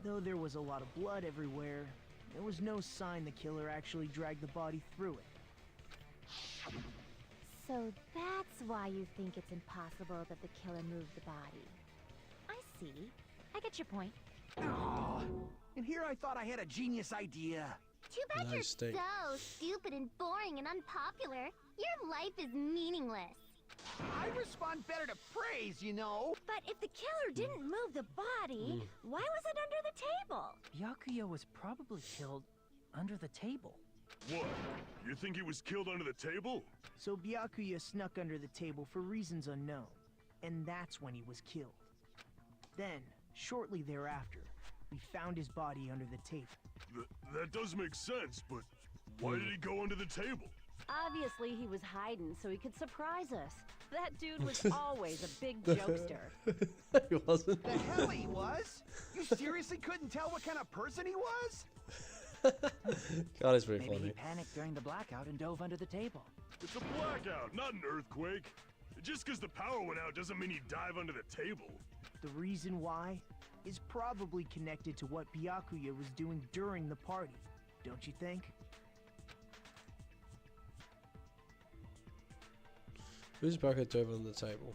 Though there was a lot of blood everywhere, there was no sign the killer actually dragged the body through it. So that's why you think it's impossible that the killer moved the body. I see. I get your point. Aw, and here I thought I had a genius idea. Too bad you're Nice take. so stupid and boring and unpopular. Your life is meaningless. I respond better to praise, you know. But if the killer didn't move the body, why was it under the table? Byakuya was probably killed under the table. What? You think he was killed under the table? So Byakuya snuck under the table for reasons unknown, and that's when he was killed. Then, shortly thereafter, we found his body under the table. That does make sense, but why did he go under the table? Obviously, he was hiding so he could surprise us. That dude was always a big jokester. He wasn't. The hell he was? You seriously couldn't tell what kind of person he was? God, it's pretty Maybe funny. he panicked during the blackout and dove under the table. It's a blackout, not an earthquake. Just because the power went out doesn't mean he'd dive under the table. The reason why is probably connected to what Byakuya was doing during the party, don't you think? Who's bucket over on the table?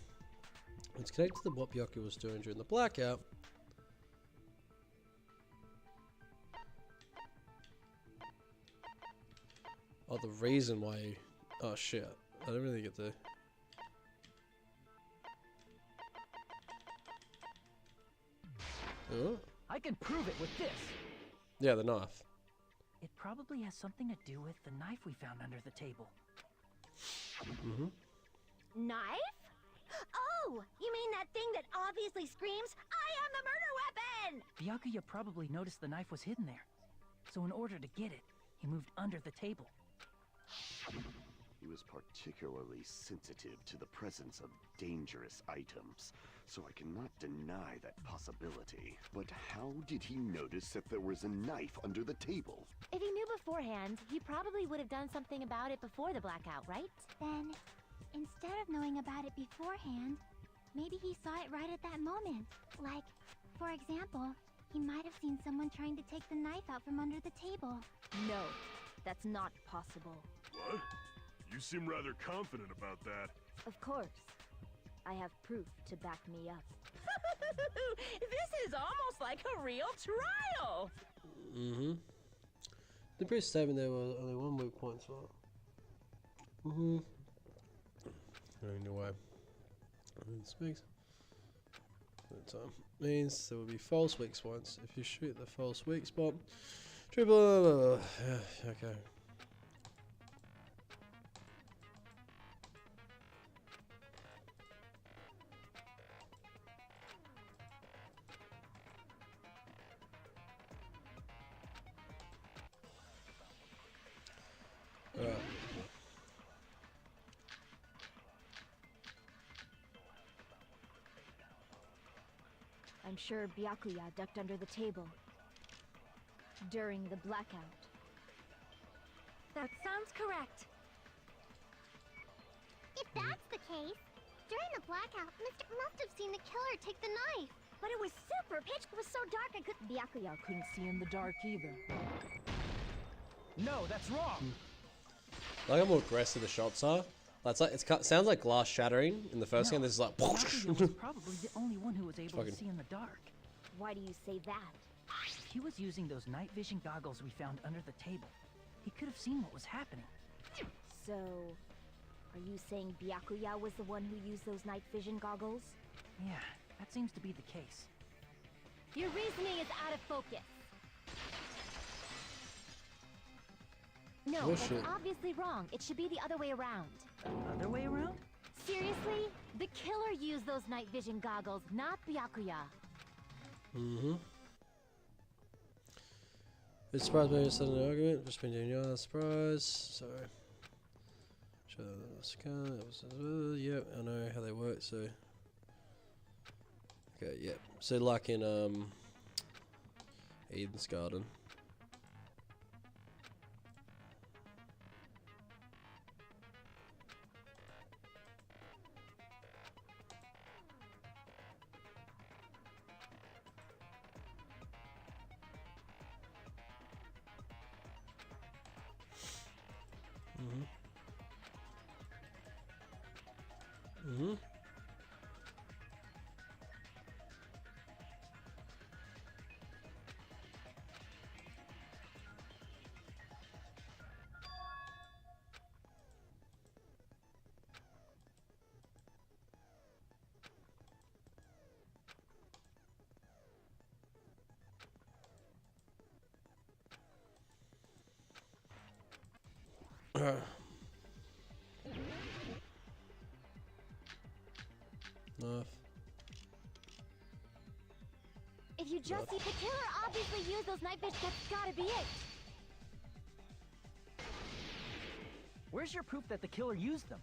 It's connected to what Byakuya was doing during the blackout. Oh, the reason why he... Oh, shit. I don't really get the... Oh? I can prove it with this. Yeah, the knife. It probably has something to do with the knife we found under the table. Mm-hmm. Knife? Oh, you mean that thing that obviously screams, I am the murder weapon! Byakuya probably noticed the knife was hidden there. So in order to get it, he moved under the table. He was particularly sensitive to the presence of dangerous items, so I cannot deny that possibility. But how did he notice that there was a knife under the table? If he knew beforehand, he probably would have done something about it before the blackout, right? Then, instead of knowing about it beforehand, maybe he saw it right at that moment. Like, for example, he might have seen someone trying to take the knife out from under the table. No, that's not possible. What? You seem rather confident about that. Of course. I have proof to back me up. This is almost like a real trial! Mm-hmm. The brief statement there was only 1 weak point for it. Mm-hmm. Anyway. Speaks. Time means there will be false weak spots. If you shoot the false weak spot, triple. Yeah, okay. Alright. I'm sure Byakuya ducked under the table during the blackout. That sounds correct. If that's the case, during the blackout, Mr. must have seen the killer take the knife. But it was super pitch. It was so dark I couldn't. Byakuya couldn't see in the dark either. No, that's wrong. Like how more aggressive the shots are. That's like sounds like glass shattering in the first game. This is like. Byakuya was probably the only one who was able Fucking- to see in the dark. Why do you say that? He was using those night vision goggles we found under the table. He could have seen what was happening. So, are you saying Byakuya was the one who used those night vision goggles? Yeah, that seems to be the case. Your reasoning is out of focus. No, Oh, that's shit. obviously wrong. It should be the other way around. Other way around? Seriously? The killer used those night vision goggles, not Byakuya. Mm-hmm. It's surprised me it's an argument. Just been doing your surprise. Sorry. Show the scan. Yep, I know how they work. So. Okay. Yep. So like in Eden's Garden. Mm-hmm. Enough. If you just see the killer obviously used those night vision, that's gotta be it. Where's your proof that the killer used them?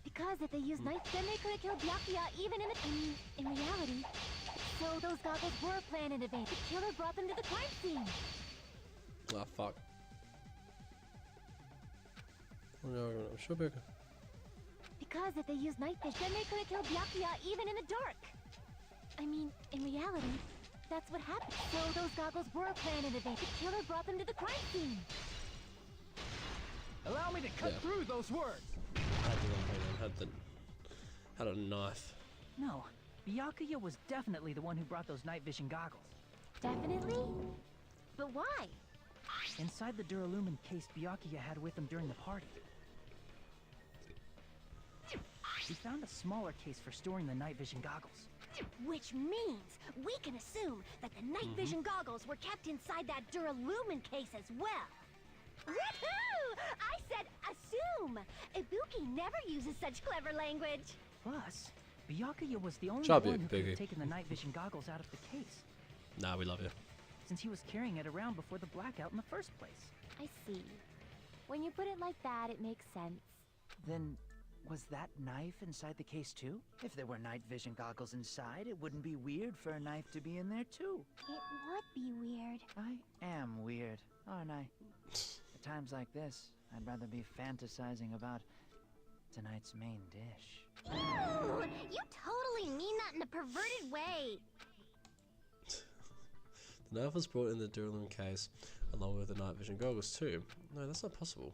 Because if they used night, then they could have killed Byakuya even in reality. So those goggles were planned in advance. The killer brought them to the crime scene. Ah, fuck. Oh no, I'm sure Becca. Because if they used night vision, then they could have killed Byakuya even in the dark. I mean, in reality, that's what happened. So those goggles were planned in advance. The killer brought them to the crime scene. Allow me to cut through those words. Had a knife. No, Byakuya was definitely the one who brought those night vision goggles. Definitely? But why? Inside the Duralumin case Byakuya had with him during the party, we found a smaller case for storing the night vision goggles. Which means we can assume that the night vision goggles were kept inside that Duralumin case as well. Woohoo! I said assume! Ibuki never uses such clever language. Plus, Byakuya was the only Job, one who could Biggie. have taken the night vision goggles out of the case, Nah, we love you. since he was carrying it around before the blackout in the first place. I see. When you put it like that, it makes sense. Then, was that knife inside the case too? If there were night vision goggles inside, it wouldn't be weird for a knife to be in there too. It would be weird. I am weird, aren't I? At times like this, I'd rather be fantasizing about tonight's main dish. Ooh, you totally mean that in a perverted way. The knife was brought in the Duralumin case, along with the night vision goggles too. No, that's not possible.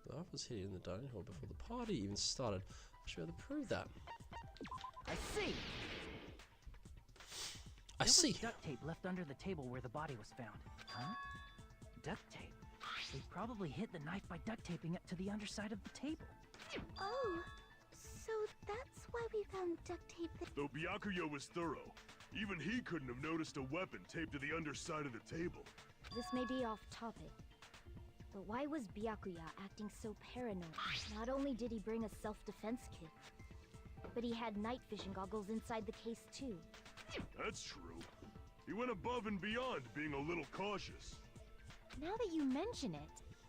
The knife was hidden in the dining hall before the party even started. I should be able to prove that. I see! I see. There was duct tape left under the table where the body was found. Huh? Duct tape? They probably hid the knife by duct taping it to the underside of the table. Oh, so that's why we found duct tape that... Though Byakuya was thorough, even he couldn't have noticed a weapon taped to the underside of the table. This may be off topic, but why was Byakuya acting so paranoid? Not only did he bring a self-defense kit, but he had night vision goggles inside the case too. That's true. He went above and beyond being a little cautious. Now that you mention it,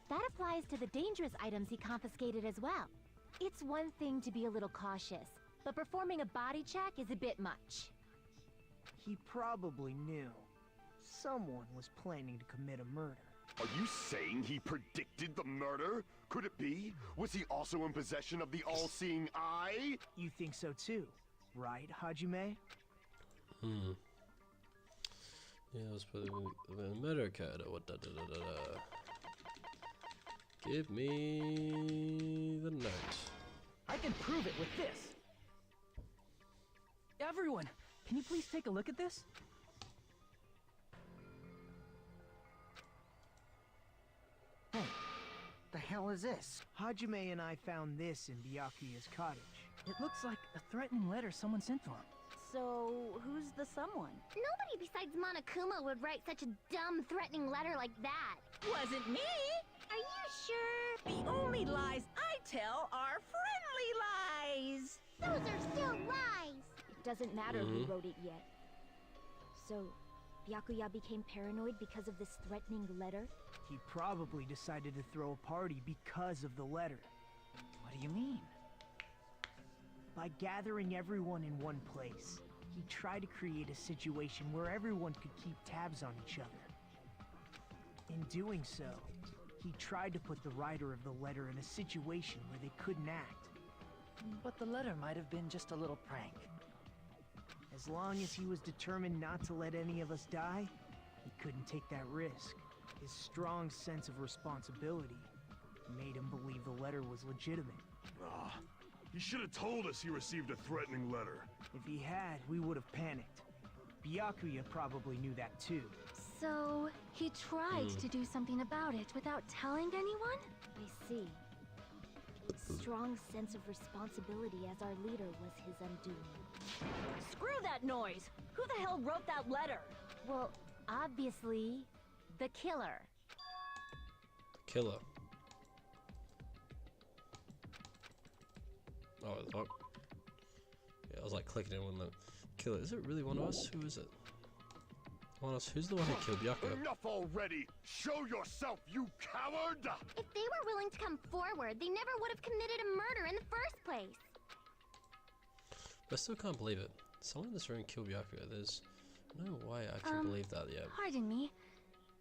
that applies to the dangerous items he confiscated as well. It's one thing to be a little cautious, but performing a body check is a bit much. He probably knew someone was planning to commit a murder. Are you saying he predicted the murder? Could it be? Was he also in possession of the all-seeing eye? You think so too, right, Hajime? Yeah, it was probably the murder code or what da da da da da. Give me the note. I can prove it with this. Everyone, can you please take a look at this? Hey, the hell is this? Hajime and I found this in Byakuya's cottage. It looks like a threatening letter someone sent to him. So, who's the someone? Nobody besides Monokuma would write such a dumb, threatening letter like that. Wasn't me! Are you sure? The only lies I tell are friendly lies! Those are still lies! It doesn't matter who wrote it yet. So, Byakuya became paranoid because of this threatening letter? He probably decided to throw a party because of the letter. What do you mean? By gathering everyone in one place, he tried to create a situation where everyone could keep tabs on each other. In doing so, he tried to put the writer of the letter in a situation where they couldn't act. But the letter might have been just a little prank. As long as he was determined not to let any of us die, he couldn't take that risk. His strong sense of responsibility Made him believe the letter was legitimate. Ah, he should have told us he received a threatening letter. If he had, we would have panicked. Byakuya probably knew that too. So, he tried to do something about it without telling anyone? I see. Strong sense of responsibility as our leader was his undoing. Screw that noise! Who the hell wrote that letter? Well, obviously, the killer. Killer. Oh, yeah, I was like clicking in when the killer. Is it really one of us? Who is it? One of us? Who's the one who killed Byakuya? Enough already! Show yourself, you coward! If they were willing to come forward, they never would have committed a murder in the first place. I still can't believe it. Someone in this room killed Byakuya. There's no way I can believe that yet. Pardon me.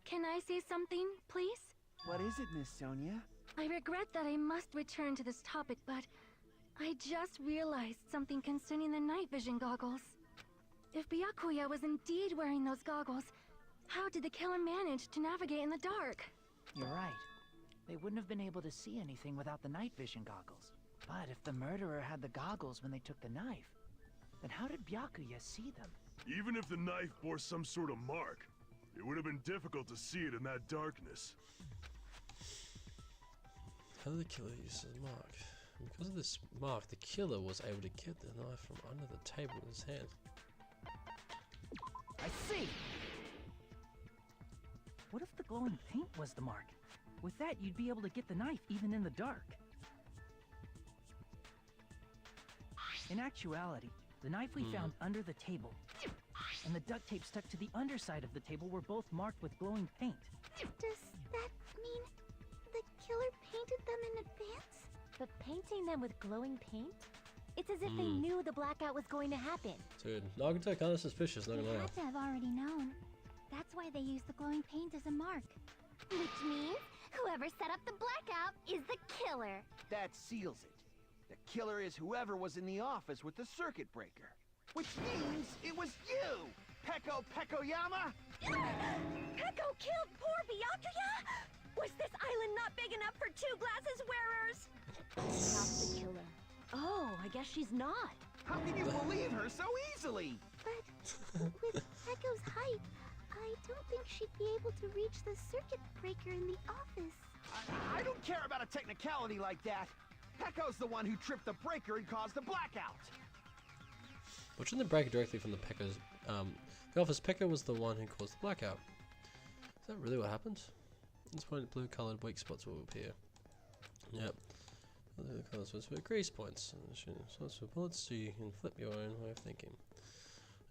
Can I say something, please? What is it, Miss Sonia? I regret that I must return to this topic, but I just realized something concerning the night vision goggles. If Byakuya was indeed wearing those goggles, how did the killer manage to navigate in the dark? You're right. They wouldn't have been able to see anything without the night vision goggles. But if the murderer had the goggles when they took the knife, then how did Byakuya see them? Even if the knife bore some sort of mark, it would have been difficult to see it in that darkness. How did the killer use his mark? And because of this mark, the killer was able to get the knife from under the table in his hand. I see! What if the glowing paint was the mark? With that, you'd be able to get the knife even in the dark. In actuality, the knife we found under the table and the duct tape stuck to the underside of the table were both marked with glowing paint. Does that mean the killer painted them in advance? But painting them with glowing paint? It's as if they knew the blackout was going to happen. Dude, Nagato kinda suspicious, not They gonna lie. had to have already known. That's why they used the glowing paint as a mark. Which means whoever set up the blackout is the killer. That seals it. The killer is whoever was in the office with the circuit breaker. Which means it was you, Peko Pekoyama! Peko killed poor Byakuya? Was this island not big enough for 2 glasses wearers? Not the killer. Oh, I guess she's not. How can you believe her so easily? But with Peko's height, I don't think she'd be able to reach the circuit breaker in the office. I don't care about a technicality like that. Peko's the one who tripped the breaker and caused the blackout. Watching the break directly from the Pekka's the office, Pekka was the one who caused the blackout. Is that really what happened? At this point, blue-colored weak spots will appear. Yep. The colours was for grease points. Source for bullets so you can flip your own way of thinking.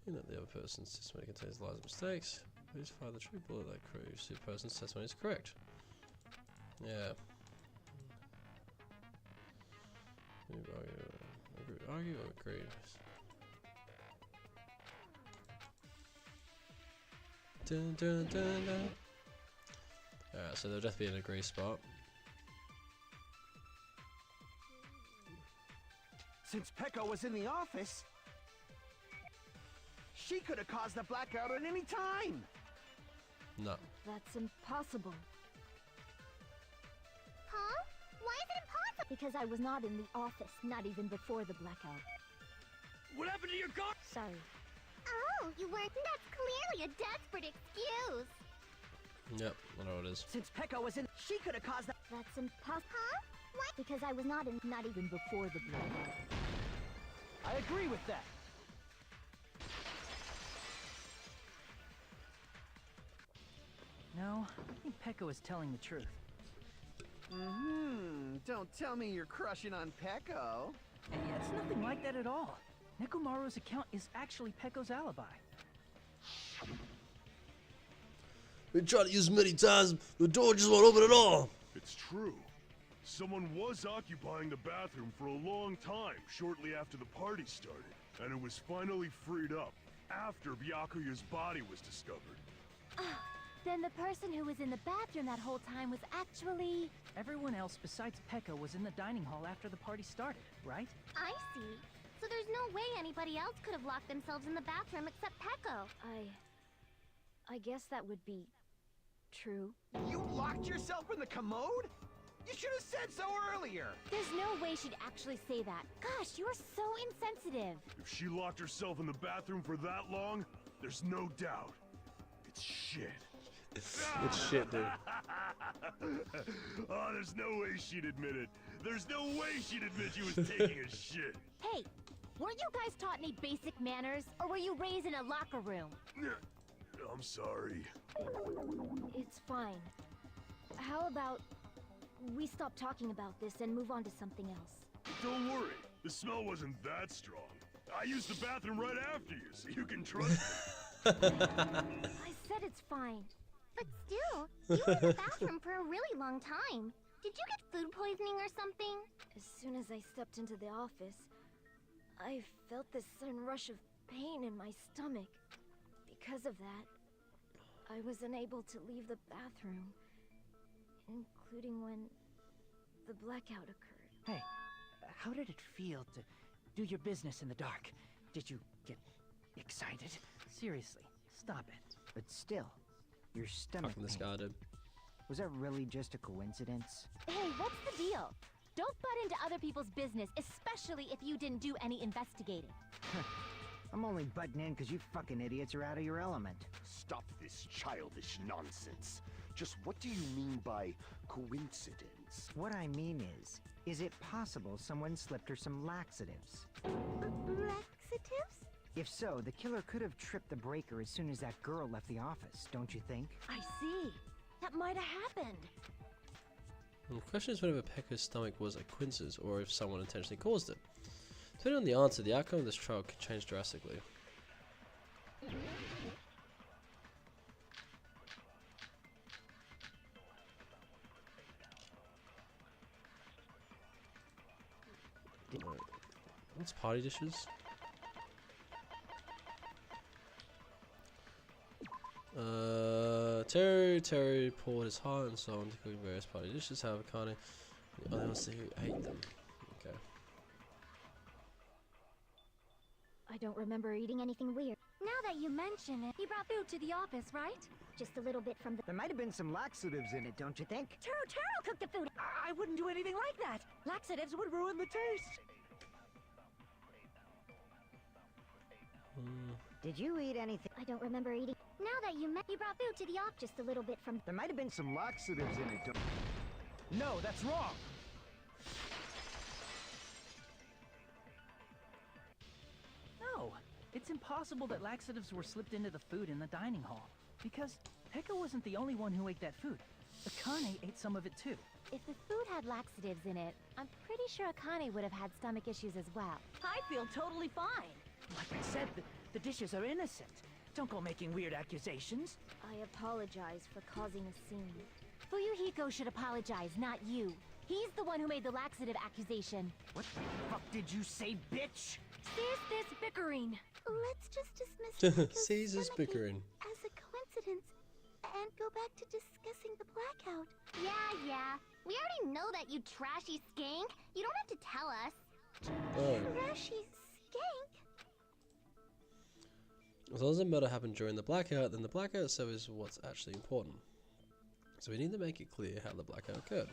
You know the other person's testimony contains lies and mistakes. Please find the true bullet that proves the person's testimony is correct. Yeah. Argue or agree? Dun, dun, dun, dun. Alright, so there'll definitely be an agree spot. Since Peko was in the office, she could have caused the blackout at any time. No. That's impossible. Huh? Why is it impossible? Because I was not in the office, not even before the blackout. What happened to your car? Sorry. Oh, you weren't? That's clearly a desperate excuse. Yep, I know what it is. Since Peko was in, she could have caused that. That's impossible. Huh? Why? Because I was not in, not even before the blackout. I agree with that. No, I think Peko is telling the truth. Don't tell me you're crushing on Peko. And it's nothing like that at all. Nekomaru's account is actually Peko's alibi. We tried to use it many times, the door just won't open at all. It's true. Someone was occupying the bathroom for a long time shortly after the party started, and it was finally freed up after Byakuya's body was discovered. Then the person who was in the bathroom that whole time was actually... Everyone else besides Peko was in the dining hall after the party started, right? I see. So there's no way anybody else could have locked themselves in the bathroom except Peko. I guess that would be... true. You locked yourself in the commode? You should have said so earlier! There's no way she'd actually say that. Gosh, you're so insensitive. If she locked herself in the bathroom for that long, there's no doubt. It's shit. It's shit, dude. Oh, there's no way she'd admit it. There's no way she'd admit she was taking a shit. Hey, weren't you guys taught any basic manners? Or were you raised in a locker room? I'm sorry. It's fine. How about we stop talking about this and move on to something else? Don't worry. The smell wasn't that strong. I used the bathroom right after you, so you can trust me. I said it's fine. But still, you were in the bathroom for a really long time. Did you get food poisoning or something? As soon as I stepped into the office, I felt this sudden rush of pain in my stomach. Because of that, I was unable to leave the bathroom, including when the blackout occurred. Hey, how did it feel to do your business in the dark? Did you get excited? Seriously, stop it. But still, your stomach From this pain. guy, dude. Was that really just a coincidence? Hey, what's the deal? Don't butt into other people's business, especially if you didn't do any investigating. I'm only butting in because you fucking idiots are out of your element. Stop this childish nonsense. Just what do you mean by coincidence? What I mean is it possible someone slipped her some laxatives? Laxatives? If so, the killer could have tripped the breaker as soon as that girl left the office, don't you think? I see. That might have happened. The question is whether Pekka's stomach was a coincidence or if someone intentionally caused it. Depending on the answer, the outcome of this trial could change drastically. What's party dishes? Terry poured his heart and soul into cooking various party dishes. However, Connie only wants to ate them. Okay. I don't remember eating anything weird. Now that you mention it, he brought food to the office, right? Just a little bit from the... There might have been some laxatives in it, don't you think? Taro cooked the food. I wouldn't do anything like that. Laxatives would ruin the taste. Did you eat anything? I don't remember eating... Now that you he brought food to the office. Just a little bit from... There might have been some laxatives in it, don't... No, that's wrong! No, it's impossible that laxatives were slipped into the food in the dining hall. Because Pekka wasn't the only one who ate that food. Akane ate some of it too. If the food had laxatives in it, I'm pretty sure Akane would have had stomach issues as well. I feel totally fine. Like I said, the dishes are innocent. Don't go making weird accusations. I apologize for causing a scene. Fuyuhiko should apologize, not you. He's the one who made the laxative accusation. What the fuck did you say, bitch? Cease this bickering. Let's just dismiss Caesar's bickering. as a coincidence and go back to discussing the blackout. Yeah. We already know that, you trashy skank. You don't have to tell us. Trashy skank? As long as the murder happened during the blackout, then the blackout itself is what's actually important. So we need to make it clear how the blackout occurred.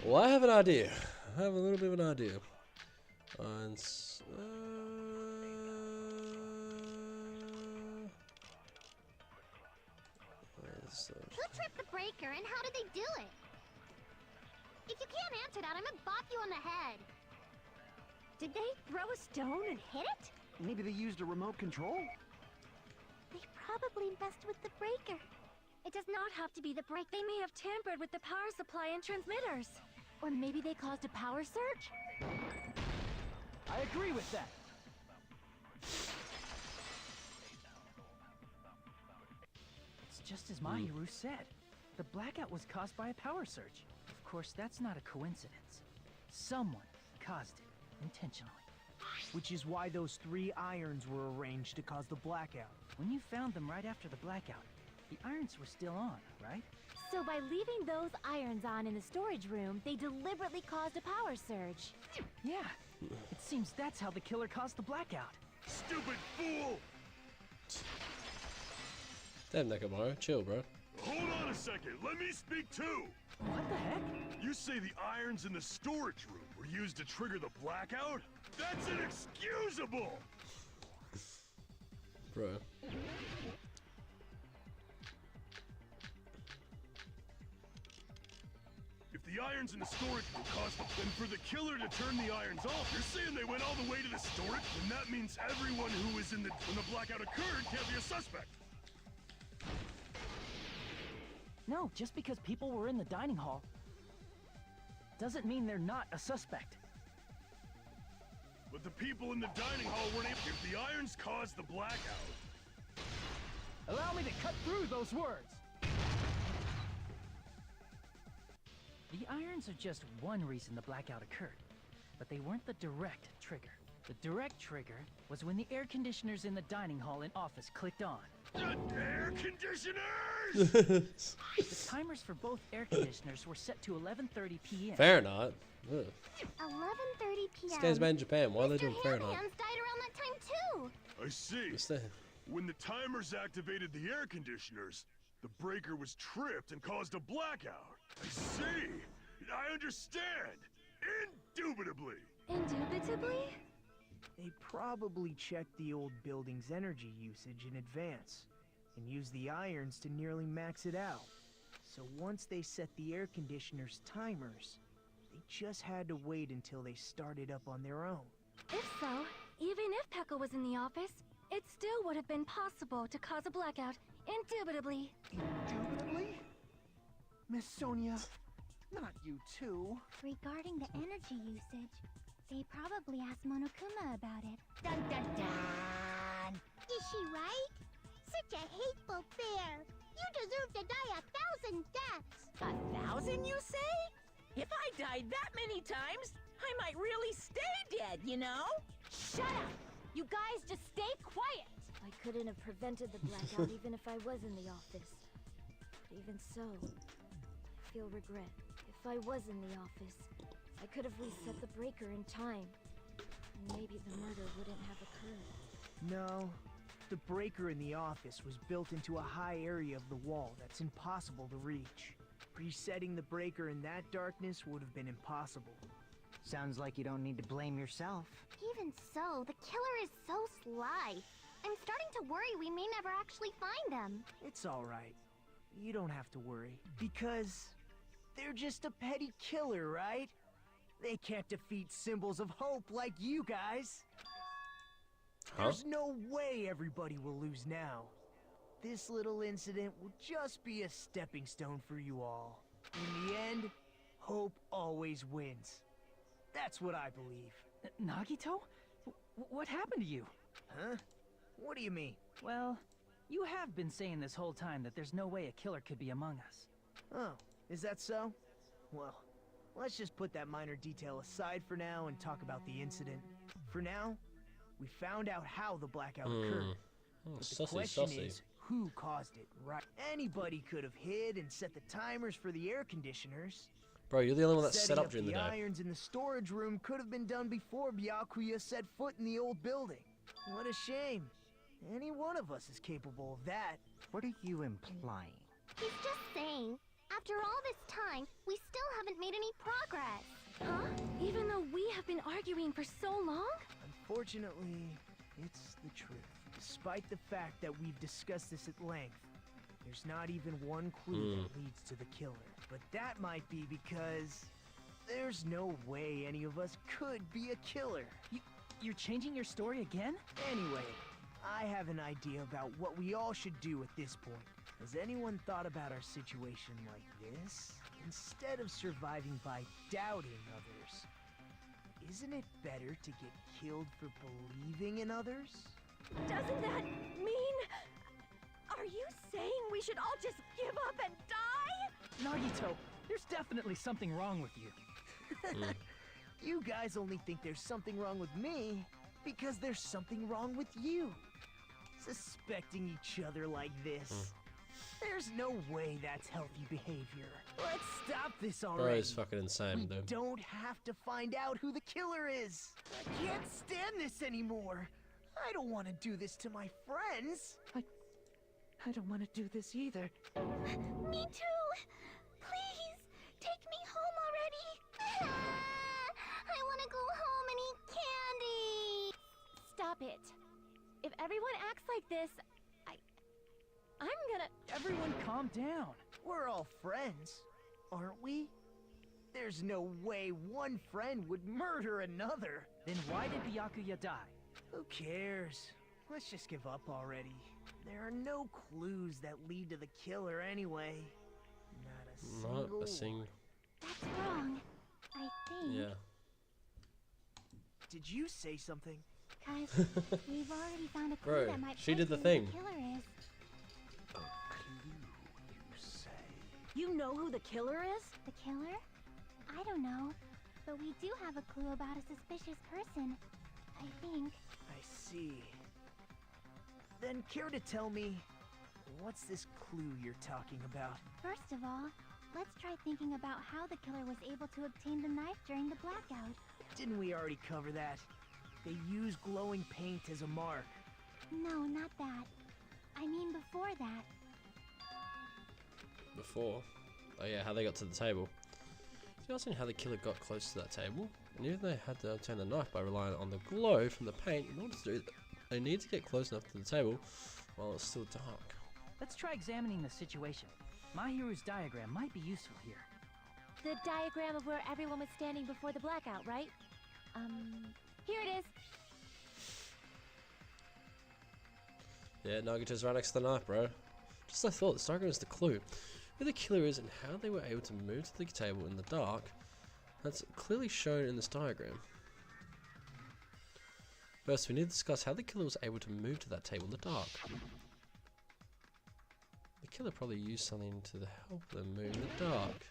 Well, I have an idea. I have a little bit of an idea. And Who tripped the breaker and how did they do it? If you can't answer that, I'm gonna bop you on the head. Did they throw a stone and hit it? Maybe they used a remote control? They probably messed with the breaker. It does not have to be the break. They may have tampered with the power supply and transmitters. Or maybe they caused a power surge? I agree with that. It's just as Mahiru said. The blackout was caused by a power surge. Of course, that's not a coincidence. Someone caused it intentionally. Which is why those 3 irons were arranged to cause the blackout. When you found them right after the blackout, the irons were still on, right? So by leaving those irons on in the storage room, they deliberately caused a power surge. Yeah. It seems that's how the killer caused the blackout. Stupid fool! Damn, Nakamura, chill, bro. Hold on a second, let me speak too! What the heck? You say the irons in the storage room were used to trigger the blackout? That's inexcusable! Bro. If the irons in the storage room caused then for the killer to turn the irons off, you're saying they went all the way to the storage? Then that means everyone who was in the when the blackout occurred can't be a suspect. No, just because people were in the dining hall doesn't mean they're not a suspect. But the people in the dining hall weren't able. If the irons caused the blackout. Allow me to cut through those words. The irons are just one reason the blackout occurred, but they weren't the direct trigger. The direct trigger was when the air conditioners in the dining hall and office clicked on. The air conditioners! The timers for both air conditioners were set to 11:30 p.m. Fahrenheit. Ugh. 11:30 p.m. This game's made in Japan. Why are they Mr. doing Fahrenheit? Ham-Hands died around that time too. I see. What's that? When the timers activated the air conditioners, the breaker was tripped and caused a blackout. I see. I understand. Indubitably. Indubitably? They probably checked the old building's energy usage in advance and used the irons to nearly max it out. So once they set the air conditioner's timers, they just had to wait until they started up on their own. If so, even if Pekka was in the office, it still would have been possible to cause a blackout, indubitably. Indubitably? Miss Sonia, not you too. Regarding the energy usage, they probably asked Monokuma about it. Dun dun dun! Is she right? Such a hateful bear. You deserve to die 1,000 deaths. 1,000, you say? If I died that many times, I might really stay dead, you know? Shut up! You guys just stay quiet! I couldn't have prevented the blackout even if I was in the office. But even so, I feel regret. If I was in the office, I could have reset the breaker in time. And maybe the murder wouldn't have occurred. No, the breaker in the office was built into a high area of the wall that's impossible to reach. Resetting the breaker in that darkness would have been impossible. Sounds like you don't need to blame yourself. Even so, the killer is so sly. I'm starting to worry we may never actually find them. It's alright. You don't have to worry. Because they're just a petty killer, right? They can't defeat symbols of hope like you guys. Huh? There's no way everybody will lose now. This little incident will just be a stepping stone for you all. In the end, hope always wins. That's what I believe. Nagito? What happened to you? Huh? What do you mean? Well, you have been saying this whole time that there's no way a killer could be among us. Oh, is that so? Well, let's just put that minor detail aside for now and talk about the incident. For now, we found out how the blackout occurred. But the question is, who caused it, right? Anybody could have hid and set the timers for the air conditioners. Bro, you're the only one that set up during the the day. irons in the storage room could have been done before Byakuya set foot in the old building. What a shame. Any one of us is capable of that. What are you implying? He's just saying, after all this time, we still haven't made any progress. Huh? Even though we have been arguing for so long? Unfortunately, it's the truth. Despite the fact that we've discussed this at length, there's not even one clue that leads to the killer. But that might be because there's no way any of us could be a killer. You're changing your story again? Anyway, I have an idea about what we all should do at this point. Has anyone thought about our situation like this? Instead of surviving by doubting others, isn't it better to get killed for believing in others? Doesn't that mean... Are you saying we should all just give up and die? Nagito, there's definitely something wrong with you. You guys only think there's something wrong with me because there's something wrong with you. Suspecting each other like this. There's no way that's healthy behavior. Let's stop this already. Bro, it's fucking insane, We dude. don't have to find out who the killer is. I can't stand this anymore. I don't want to do this to my friends. I don't want to do this either. Me too! Please! everyone acts like this, I'm gonna... Everyone calm down. We're all friends, aren't we? There's no way one friend would murder another. Then why did Byakuya die? Who cares? Let's just give up already. There are no clues that lead to the killer anyway. Not a single. That's wrong, I think. Yeah. Did you say something? Cause we've already found a clue Bro, that might she did the point to thing. who the killer is. A clue, you say? You know who the killer is? The killer? I don't know. But we do have a clue about a suspicious person. I think. I see. Then care to tell me, what's this clue you're talking about? First of all, let's try thinking about how the killer was able to obtain the knife during the blackout. Didn't we already cover that? They use glowing paint as a mark. No, not that. I mean before that. Before? Oh yeah, how they got to the table. So you asking how the killer got close to that table? I knew they had to obtain the knife by relying on the glow from the paint. In order to do that, they need to get close enough to the table while it's still dark. Let's try examining the situation. Mahiru's diagram might be useful here. The diagram of where everyone was standing before the blackout, right? Here it is. Yeah, Nagito's right next to the knife, bro. Just as I thought, this diagram is the clue. Who the killer is and how they were able to move to the table in the dark, that's clearly shown in this diagram. First, we need to discuss how the killer was able to move to that table in the dark. The killer probably used something to help them move in the dark.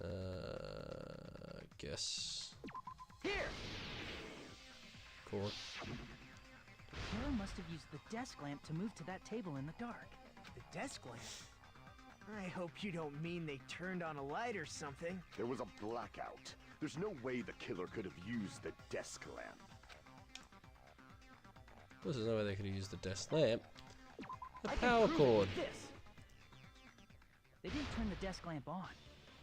I guess. Here! Cord. The killer must have used the desk lamp to move to that table in the dark. The desk lamp? I hope you don't mean they turned on a light or something. There was a blackout. There's no way the killer could have used the desk lamp. Of course, there's no way they could have used the desk lamp. The power cord. This. They didn't turn the desk lamp on.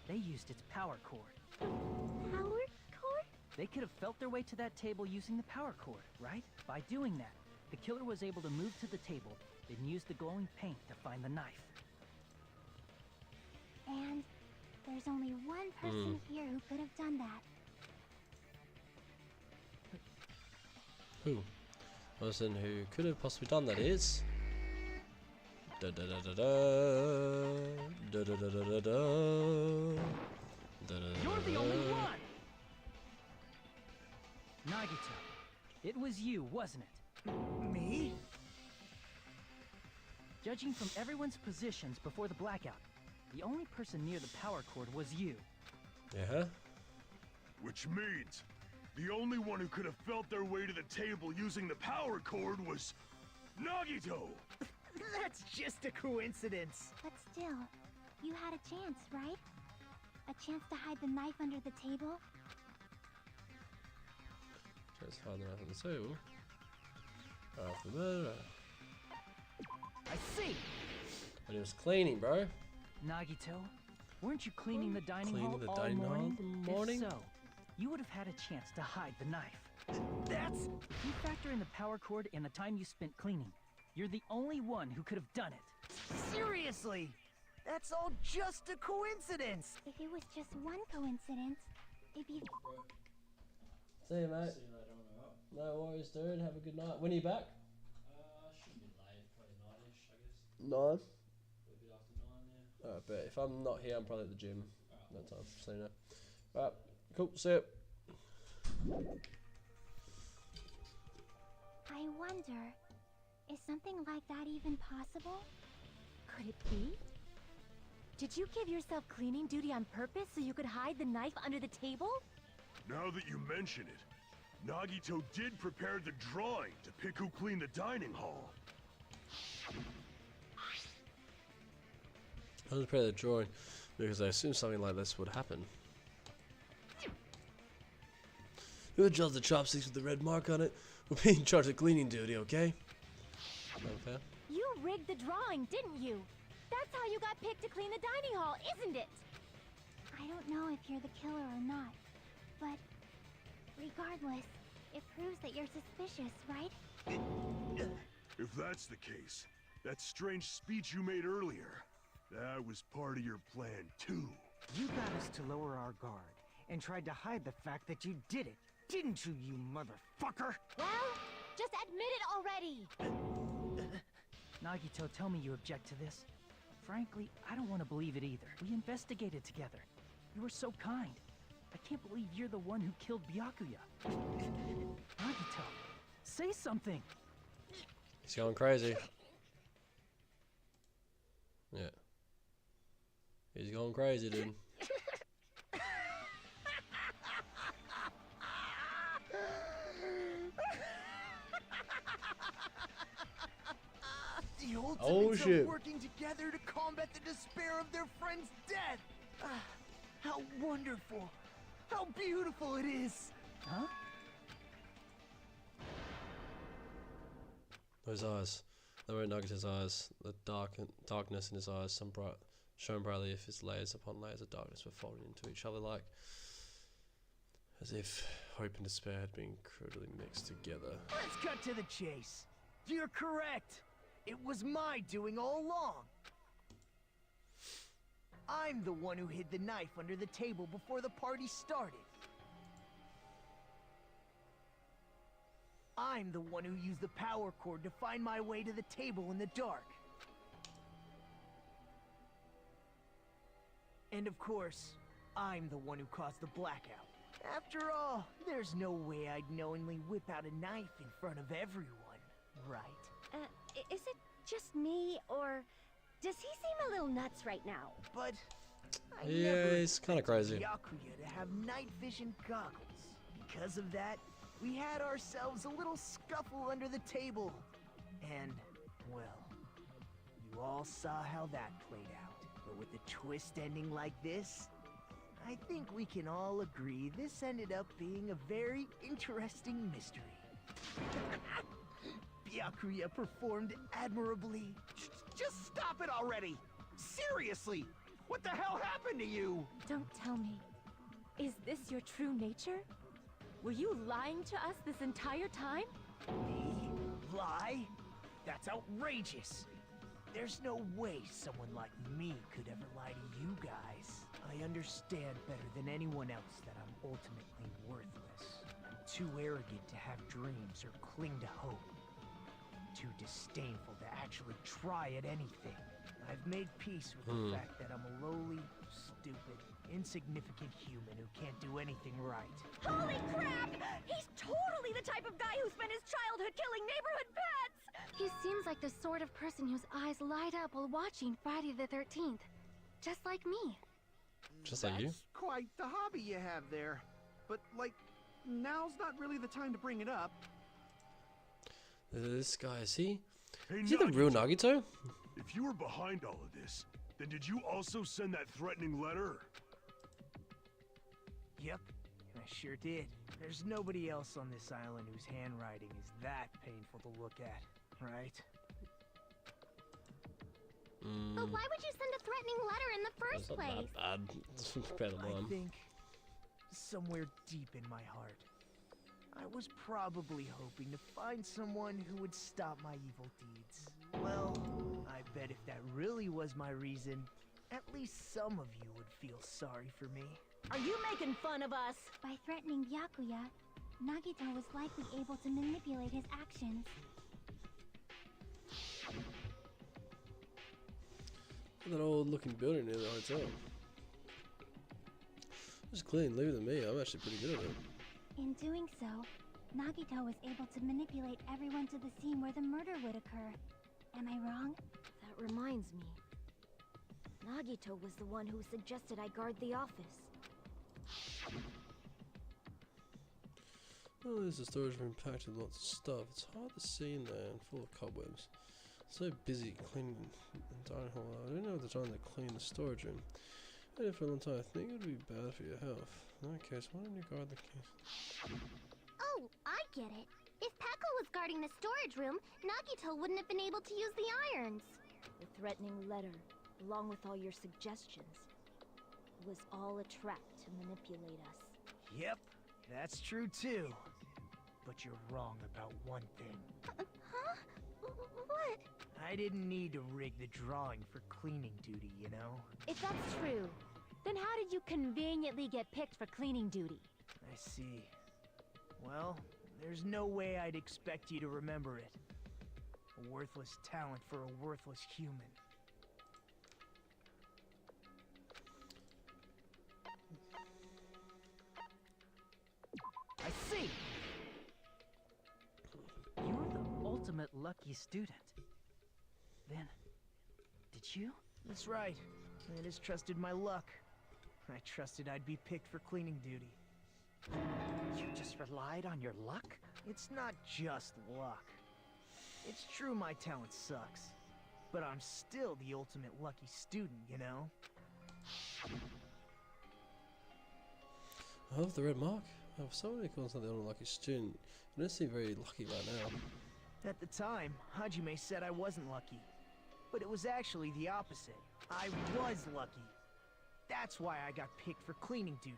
They used its power cord. Power cord? They could have felt their way to that table using the power cord, right? By doing that, the killer was able to move to the table, then use the glowing paint to find the knife. And there's only one person here who could have done that. Who? The person who could have possibly done that is... Da da da da da da da da da da da. You're the only one! Nagito, it was you, wasn't it? Me? Judging from everyone's positions before the blackout, the only person near the power cord was you. Yeah? Which means the only one who could have felt their way to the table using the power cord was Nagito! That's just a coincidence. But still, you had a chance, right? A chance to hide the knife under the table? Just hide the knife on the table. After the murder. I see! But it was cleaning, bro. Nagito, weren't you cleaning the dining hall Cleaning the all dining hall morning? in the morning? If so, you would have had a chance to hide the knife. That's... If you factor in the power cord and the time you spent cleaning, you're the only one who could have done it. Seriously! That's all just a coincidence! If it was just one coincidence, it'd be... See you, mate. See you later. No worries, dude. Have a good night. When are you back? Shouldn't be late. Probably 9ish, I guess. 9? A bit after 9, yeah. Alright, but if I'm not here, I'm probably at the gym. That time, so you know. Alright, cool. See ya. I wonder, is something like that even possible? Could it be? Did you give yourself cleaning duty on purpose so you could hide the knife under the table? Now that you mention it, Nagito did prepare the drawing to pick who cleaned the dining hall. I was prepared the drawing because I assumed something like this would happen. Who adjusts the chopsticks with the red mark on it will be in charge of cleaning duty, okay? Okay. You rigged the drawing, didn't you? That's how you got picked to clean the dining hall, isn't it? I don't know if you're the killer or not, but regardless, it proves that you're suspicious, right? If that's the case, that strange speech you made earlier, that was part of your plan too. You got us to lower our guard and tried to hide the fact that you did it, didn't you, you motherfucker? Well, just admit it already! Nagito, tell me you object to this. Frankly, I don't want to believe it either. We investigated together. You were so kind. I can't believe you're the one who killed Byakuya. Nagito, say something! He's going crazy. Yeah. He's going crazy, dude. The ultimates Oh, shit. are working together to combat the despair of their friend's death. How wonderful. How beautiful it is. Huh? Those eyes. They were Nagito's eyes. The darkness in his eyes, shone brightly if his layers upon layers of darkness were folded into each other, like as if hope and despair had been crudely mixed together. Let's cut to the chase. You're correct. It was my doing all along. I'm the one who hid the knife under the table before the party started. I'm the one who used the power cord to find my way to the table in the dark. And of course, I'm the one who caused the blackout. After all, there's no way I'd knowingly whip out a knife in front of everyone, right? Is it just me, or does he seem a little nuts right now? But I Yeah, never he's kinda crazy. Byakuya to have night vision goggles. Because of that, we had ourselves a little scuffle under the table. And, well, you all saw how that played out. But with the twist ending like this, I think we can all agree this ended up being a very interesting mystery. Byakuya performed admirably. Just stop it already. Seriously, what the hell happened to you? Don't tell me. Is this your true nature? Were you lying to us this entire time? Me? Lie? That's outrageous. There's no way someone like me could ever lie to you guys. I understand better than anyone else that I'm ultimately worthless. I'm too arrogant to have dreams or cling to hope. Too disdainful to actually try at anything. I've made peace with the fact that I'm a lowly, stupid, insignificant human who can't do anything right. Holy crap! He's totally the type of guy who spent his childhood killing neighborhood pets! He seems like the sort of person whose eyes light up while watching Friday the 13th. Just like me. Just like you? That's quite the hobby you have there. But, like, now's not really the time to bring it up. This guy, is he? Hey, Is he the real Nagito? If you were behind all of this, then did you also send that threatening letter? Yep, I sure did. There's nobody else on this island whose handwriting is that painful to look at, right? But why would you send a threatening letter in the first That's not place? that bad. It's better than I one. think somewhere deep in my heart, I was probably hoping to find someone who would stop my evil deeds. Well, I bet if that really was my reason, at least some of you would feel sorry for me. Are you making fun of us? By threatening Byakuya, Nagito was likely able to manipulate his actions. That old looking building near the hotel. Just clean, leave it to me. I'm actually pretty good at it. In doing so, Nagito was able to manipulate everyone to the scene where the murder would occur. Am I wrong? That reminds me. Nagito was the one who suggested I guard the office. Oh, there's a storage room packed with lots of stuff. It's hard to see in there and full of cobwebs. So busy cleaning the dining hall. I don't know the time to clean the storage room. I did it for a long time. I think it would be bad for your health. In that case, why don't you guard the case? Oh, I get it. If Peko was guarding the storage room, Nagito wouldn't have been able to use the irons. The threatening letter, along with all your suggestions, was all a trap to manipulate us. Yep, that's true too. but you're wrong about one thing. Huh? What? I didn't need to rig the drawing for cleaning duty, you know? If that's true, then how did you conveniently get picked for cleaning duty? I see. Well, there's no way I'd expect you to remember it. A worthless talent for a worthless human. I see! You're the ultimate lucky student. Then, did you? That's right. I just trusted my luck. I trusted I'd be picked for cleaning duty. You just relied on your luck? It's not just luck. It's true my talent sucks, but I'm still the ultimate lucky student, you know? I love the red mark. Oh, somebody calls that the unlucky student. You don't seem very lucky right now. At the time, Hajime said I wasn't lucky. But it was actually the opposite. I was lucky. That's why I got picked for cleaning duty.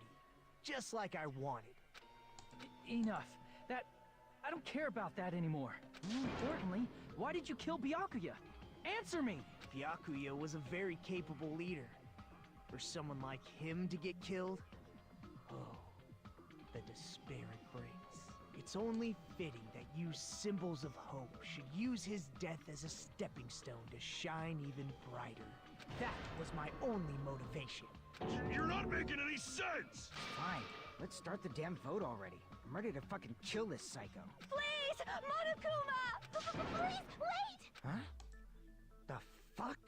Just like I wanted. Enough. I don't care about that anymore. More importantly, why did you kill Byakuya? Answer me! Byakuya was a very capable leader. For someone like him to get killed? Oh, the despair it brings. It's only fitting that you symbols of hope should use his death as a stepping stone to shine even brighter. That was my only motivation. You're not making any sense! Fine, let's start the damn vote already. I'm ready to fucking kill this psycho. Please! Monokuma! Please, wait! Huh? The fuck?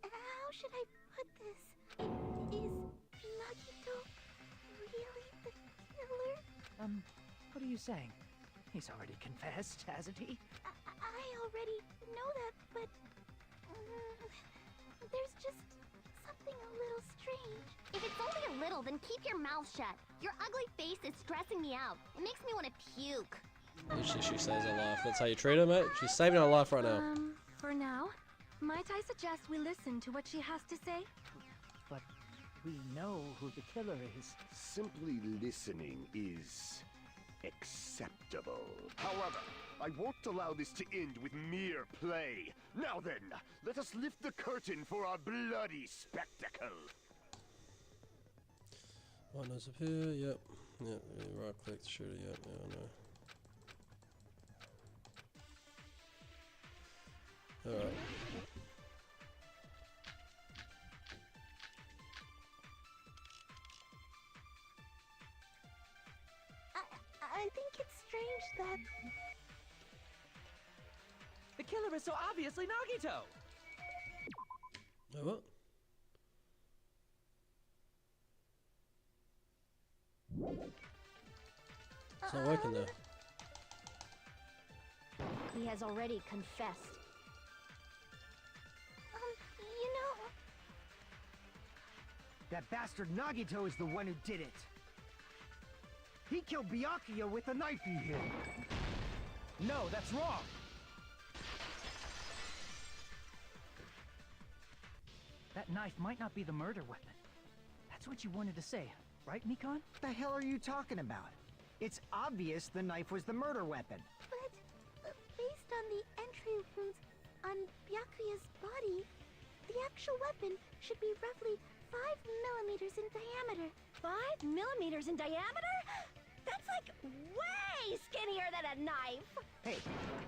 How should I put this? Is Nagito really the killer? What are you saying? He's already confessed, hasn't he? I already know that, but there's just something a little strange. If it's only a little, then keep your mouth shut. Your ugly face is stressing me out. It makes me want to puke. Usually she saves her life. That's how you treat her, mate? She's saving her life right now. For now, might I suggest we listen to what she has to say? But we know who the killer is. Simply listening is acceptable. However, I won't allow this to end with mere play. Now then, let us lift the curtain for our bloody spectacle. One nose up here, yep. Yep, right click to shoot it, yep, yeah, I know. Alright. I think it's strange that... The killer is so obviously Nagito! Oh, what? It's not working there. He has already confessed. You know... That bastard Nagito is the one who did it. He killed Byakuya with the knife he hid. No, that's wrong! That knife might not be the murder weapon. That's what you wanted to say, right, Mikon? The hell are you talking about? It's obvious the knife was the murder weapon. But, based on the entry wounds on Byakuya's body, the actual weapon should be roughly 5 millimeters in diameter. 5 millimeters in diameter? That's like way skinnier than a knife! Hey,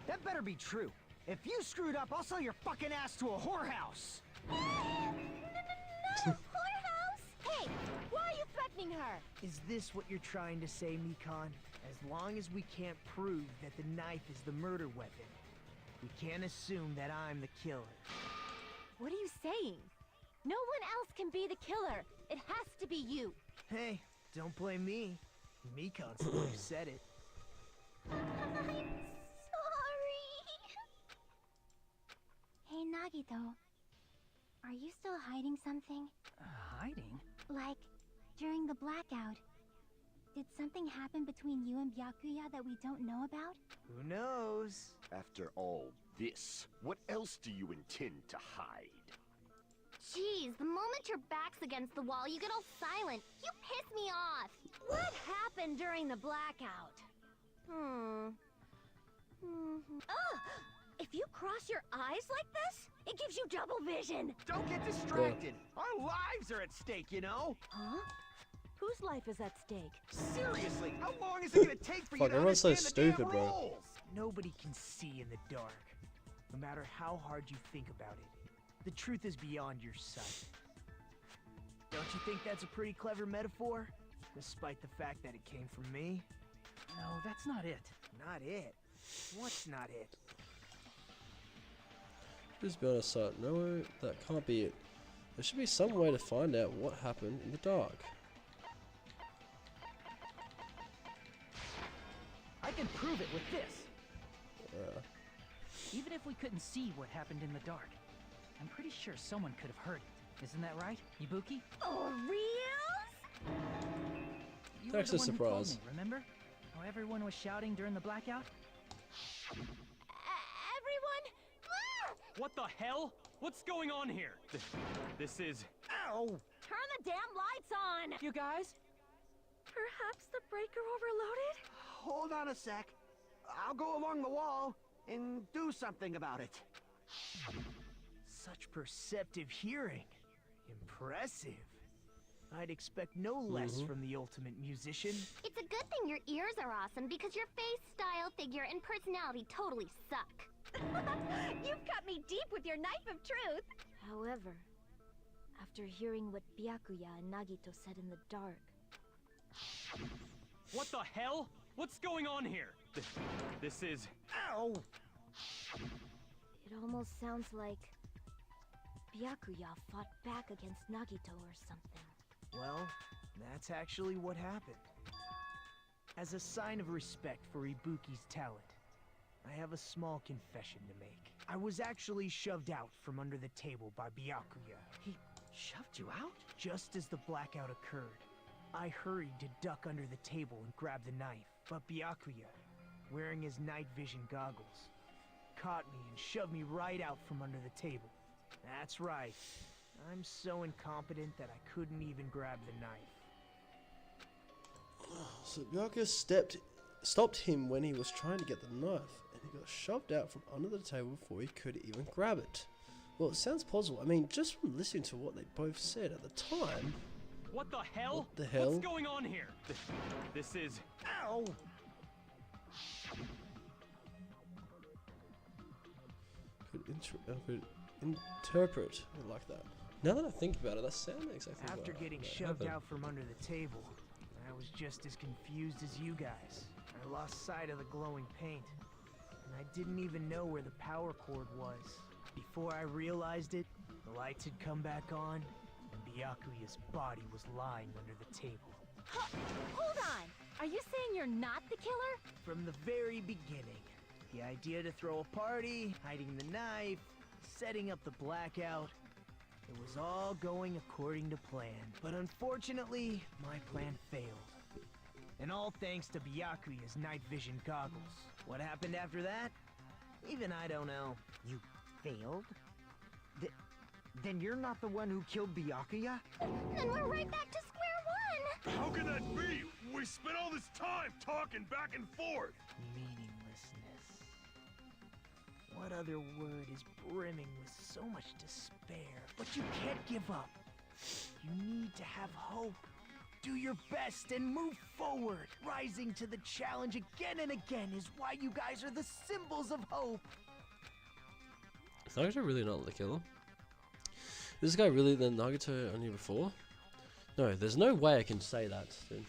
that better be true. If you screwed up, I'll sell your fucking ass to a whorehouse! Not a whorehouse! Hey, why are you threatening her? Is this what you're trying to say, Mikon? As long as we can't prove that the knife is the murder weapon, we can't assume that I'm the killer. What are you saying? No one else can be the killer. It has to be you. Hey, don't blame me. Mikon's the one who said it. I'm sorry. Hey, Nagito. Are you still hiding something? Hiding? Like, during the blackout, did something happen between you and Byakuya that we don't know about? Who knows? After all this, what else do you intend to hide? Jeez, the moment your back's against the wall, you get all silent. You piss me off. What happened during the blackout? If you cross your eyes like this, it gives you double vision. Don't get distracted. Our lives are at stake, you know? Huh? Whose life is at stake? Seriously, how long is it gonna take for you Fuck, to everyone's so understand the damn stupid, bro. rules? Nobody can see in the dark, no matter how hard you think about it. The truth is beyond your sight. Don't you think that's a pretty clever metaphor? Despite the fact that it came from me? No, that's not it. Not it? What's not it? Just be honest, so no, that can't be it. There should be some way to find out what happened in the dark. I can prove it with this. Even if we couldn't see what happened in the dark, I'm pretty sure someone could have heard it. Isn't that right, Ibuki? Oh, reals? You That's were a the one who told surprise. me, remember? How everyone was shouting during the blackout? Everyone? What the hell? What's going on here? This is... Ow! Turn the damn lights on! You guys? Perhaps the breaker overloaded? Hold on a sec. I'll go along the wall and do something about it. Such perceptive hearing. Impressive. I'd expect no less from the ultimate musician. It's a good thing your ears are awesome because your face, style, figure, and personality totally suck. You've cut me deep with your knife of truth. However, after hearing what Byakuya and Nagito said in the dark, What the hell? What's going on here? This is... Ow! it almost sounds like Byakuya fought back against Nagito or something. Well, that's actually what happened. As a sign of respect for Ibuki's talent, I have a small confession to make. I was actually shoved out from under the table by Byakuya. He shoved you out? Just as the blackout occurred, I hurried to duck under the table and grab the knife. But Byakuya, wearing his night vision goggles, caught me and shoved me right out from under the table. That's right. I'm so incompetent that I couldn't even grab the knife. So Byakuya stopped him when he was trying to get the knife, and he got shoved out from under the table before he could even grab it. Well, it sounds plausible. I mean, just from listening to what they both said at the time. What the hell? What the hell? What's going on here? This is... Ow! Could interpret it like that. Now that I think about it, that sounded exactly After what getting what shoved happened. out from under the table, I was just as confused as you guys. I lost sight of the glowing paint, and I didn't even know where the power cord was. Before I realized it, the lights had come back on, and Byakuya's body was lying under the table. Hold on! Are you saying you're not the killer? From the very beginning, the idea to throw a party, hiding the knife, setting up the blackout, it was all going according to plan. But unfortunately, my plan failed. And all thanks to Byakuya's night vision goggles. What happened after that? Even I don't know. You failed? Then you're not the one who killed Byakuya? Then we're right back to square one! How can that be? We spent all this time talking back and forth! Meaninglessness. What other word is brimming with so much despair? But you can't give up. You need to have hope. Do your best and move forward. Rising to the challenge again and again is why you guys are the symbols of hope. Is Nagito really not the killer? Is this guy really the Nagito I knew before? No, there's no way I can say that, dude.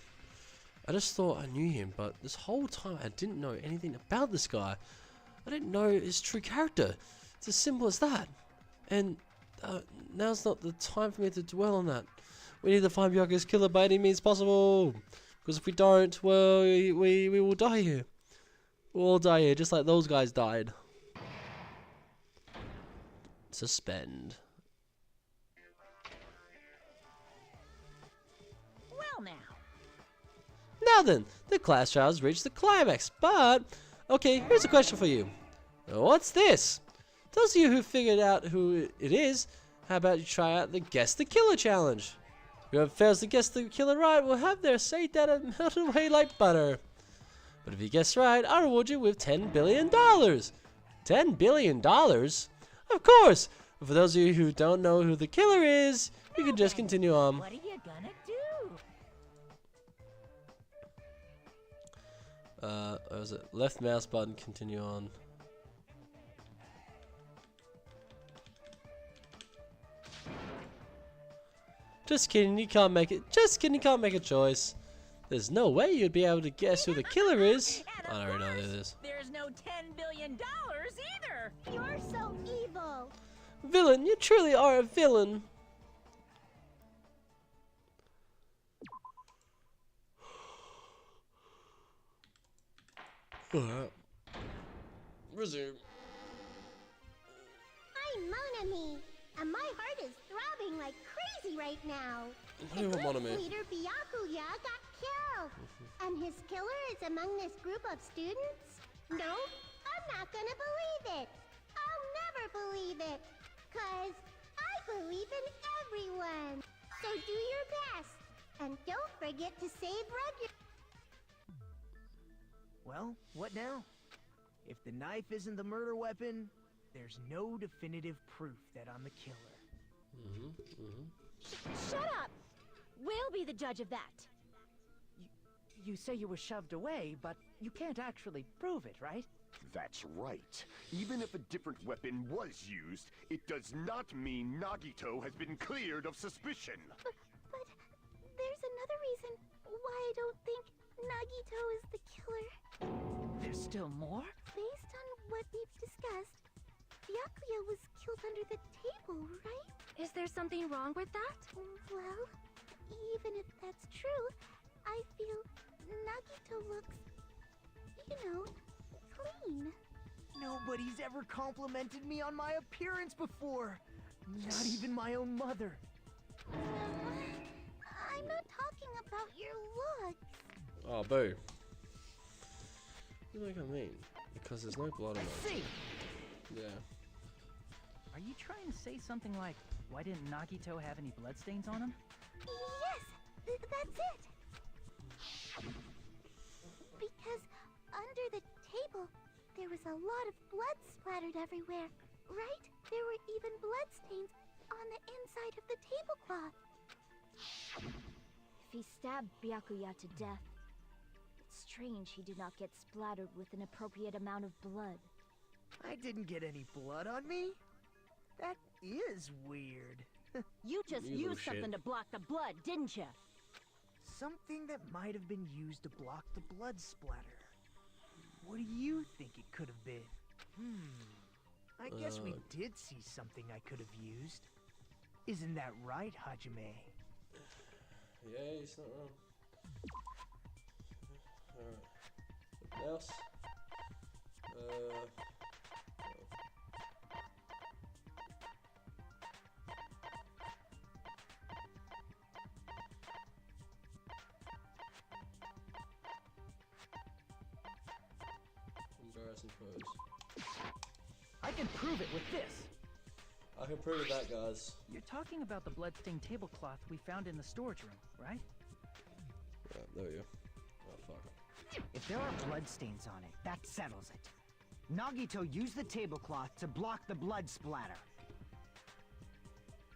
I just thought I knew him, but this whole time I didn't know anything about this guy. I didn't know his true character. It's as simple as that. And now's not the time for me to dwell on that. We need to find Byakuya's killer by any means possible. Because if we don't, well, we will die here. We'll all die here, just like those guys died. Suspend. Well now. Now then, the class trials reached the climax, but... Okay, here's a question for you. What's this? Those of you who figured out who it is, How about you try out the Guess the Killer challenge? Whoever fails to guess the killer right will have their say data melt away like butter. But if you guess right, I'll reward you with $10 billion. $10 billion? Of course! But for those of you who don't know who the killer is, you can just continue on. What are you gonna do? What was it? Left mouse button, continue on. Just kidding, you can't make it. Just kidding, you can't make a choice. There's no way you'd be able to guess who the killer is. I don't already know who it is. There's no $10 billion either. You're so evil. Villain, you truly are a villain. Resume. I'm Monami, and my heart is throbbing like crazy right now. Who The Monami? group leader Byakuya got killed, and his killer is among this group of students? No, I'm not gonna believe it. I'll never believe it, 'cause I believe in everyone. So do your best, and don't forget to save Rudyard. Well, what now? If the knife isn't the murder weapon, there's no definitive proof that I'm the killer. Shut up! We'll be the judge of that. You say you were shoved away, but you can't actually prove it, right? That's right. Even if a different weapon was used, it does not mean Nagito has been cleared of suspicion. But there's another reason why I don't think Nagito is the killer. There's still more? Based on what we've discussed, Byakuya was killed under the table, right? Is there something wrong with that? Well, even if that's true, I feel Nagito looks, clean. Nobody's ever complimented me on my appearance before. Not even my own mother. I'm not talking about your looks. Oh, boo. What do you think I mean? Because there's no blood on it. See! Yeah. Are you trying to say something like, why didn't Nagito have any bloodstains on him? Yes, that's it. Because under the table, there was a lot of blood splattered everywhere, right? There were even bloodstains on the inside of the tablecloth. If he stabbed Byakuya to death, it's strange he did not get splattered with an appropriate amount of blood. I didn't get any blood on me? That is weird. You just You little used something shit. to block the blood, didn't you? Something that might have been used to block the blood splatter. What do you think it could have been? I guess we did see something I could have used. Isn't that right, Hajime? Yeah, he's not wrong. Alright. What else? Embarrassing pose. I can prove it with this. I can prove that, guys. You're talking about the bloodstained tablecloth we found in the storage room, right? Right, there we go. Oh, fuck. If there are bloodstains on it, that settles it. Nagito used the tablecloth to block the blood splatter.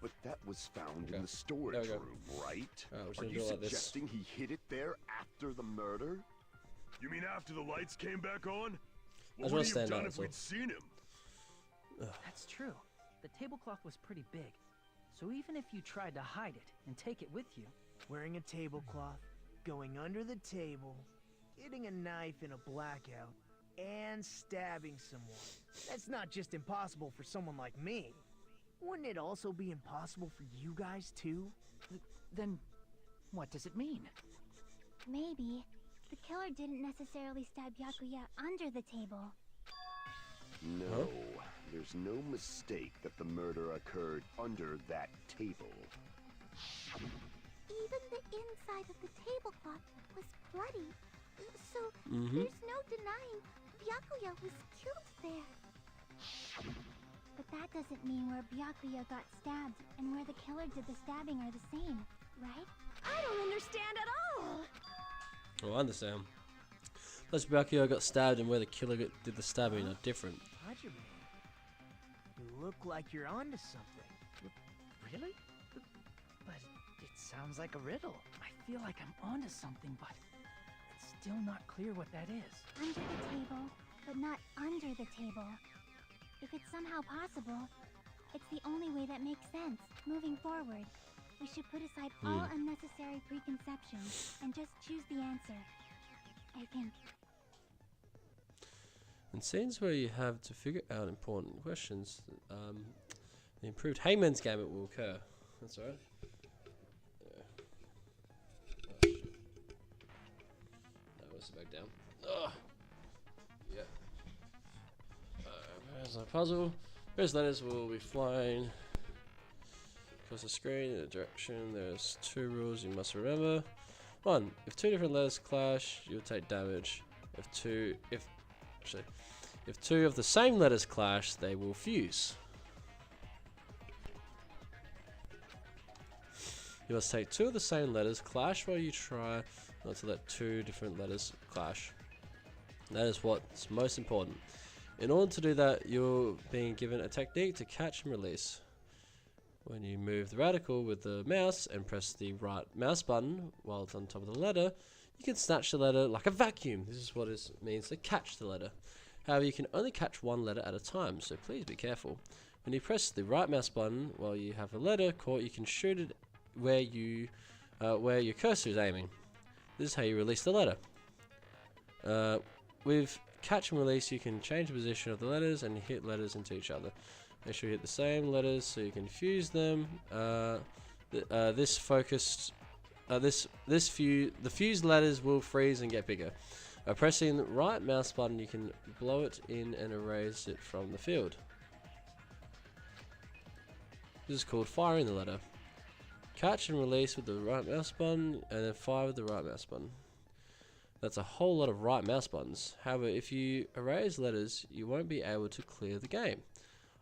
But that was found Okay. in the storage There we go. room, right? Alright, we're just Are gonna you do it like this. suggesting he hid it there after the murder? You mean after the lights came back on? I What just wanna would he have stand done out, if so- we'd seen him? That's true. The tablecloth was pretty big. So even if you tried to hide it and take it with you, Wearing a tablecloth, going under the table, getting a knife in a blackout, and stabbing someone. That's not just impossible for someone like me. Wouldn't it also be impossible for you guys too? then what does it mean? Maybe the killer didn't necessarily stab Byakuya under the table. No, there's no mistake that the murder occurred under that table. Even the inside of the tablecloth was bloody. So Mhm. there's no denying Byakuya was killed there. But that doesn't mean where Byakuya got stabbed and where the killer did the stabbing are the same, right? I don't understand at all! Oh, I understand. Plus Byakuya got stabbed and where the killer did the stabbing are different. Hajime, you look like you're onto something. Really? But it sounds like a riddle. I feel like I'm onto something, but it's still not clear what that is. Under the table, but not under the table. If it's somehow possible, it's the only way that makes sense. Moving forward, we should put aside all unnecessary preconceptions and just choose the answer. I think. In scenes where you have to figure out important questions, the improved Hangman's Gambit will occur. That's alright. Yeah. Oh, shit. That was back down. Oh. Yeah. There's our puzzle. Various letters will be flying across the screen in a direction. There's 2 rules you must remember. 1. If 2 different letters clash, you'll take damage. If 2 of the same letters clash, they will fuse. You must take 2 of the same letters clash while you try not to let 2 different letters clash. That is what's most important. In order to do that, you're being given a technique to catch and release. When you move the radical with the mouse and press the right mouse button while it's on top of the letter, you can snatch the letter like a vacuum. This is what it means to catch the letter. However, you can only catch one letter at a time, so please be careful. When you press the right mouse button while you have a letter caught, you can shoot it where your cursor is aiming. This is how you release the letter. With catch and release, you can change the position of the letters and hit letters into each other. Make sure you hit the same letters so you can fuse them. The fused letters will freeze and get bigger. By pressing the right mouse button, you can blow it in and erase it from the field. This is called firing the letter. Catch and release with the right mouse button, and then fire with the right mouse button. That's a whole lot of right mouse buttons. However, if you erase letters, you won't be able to clear the game.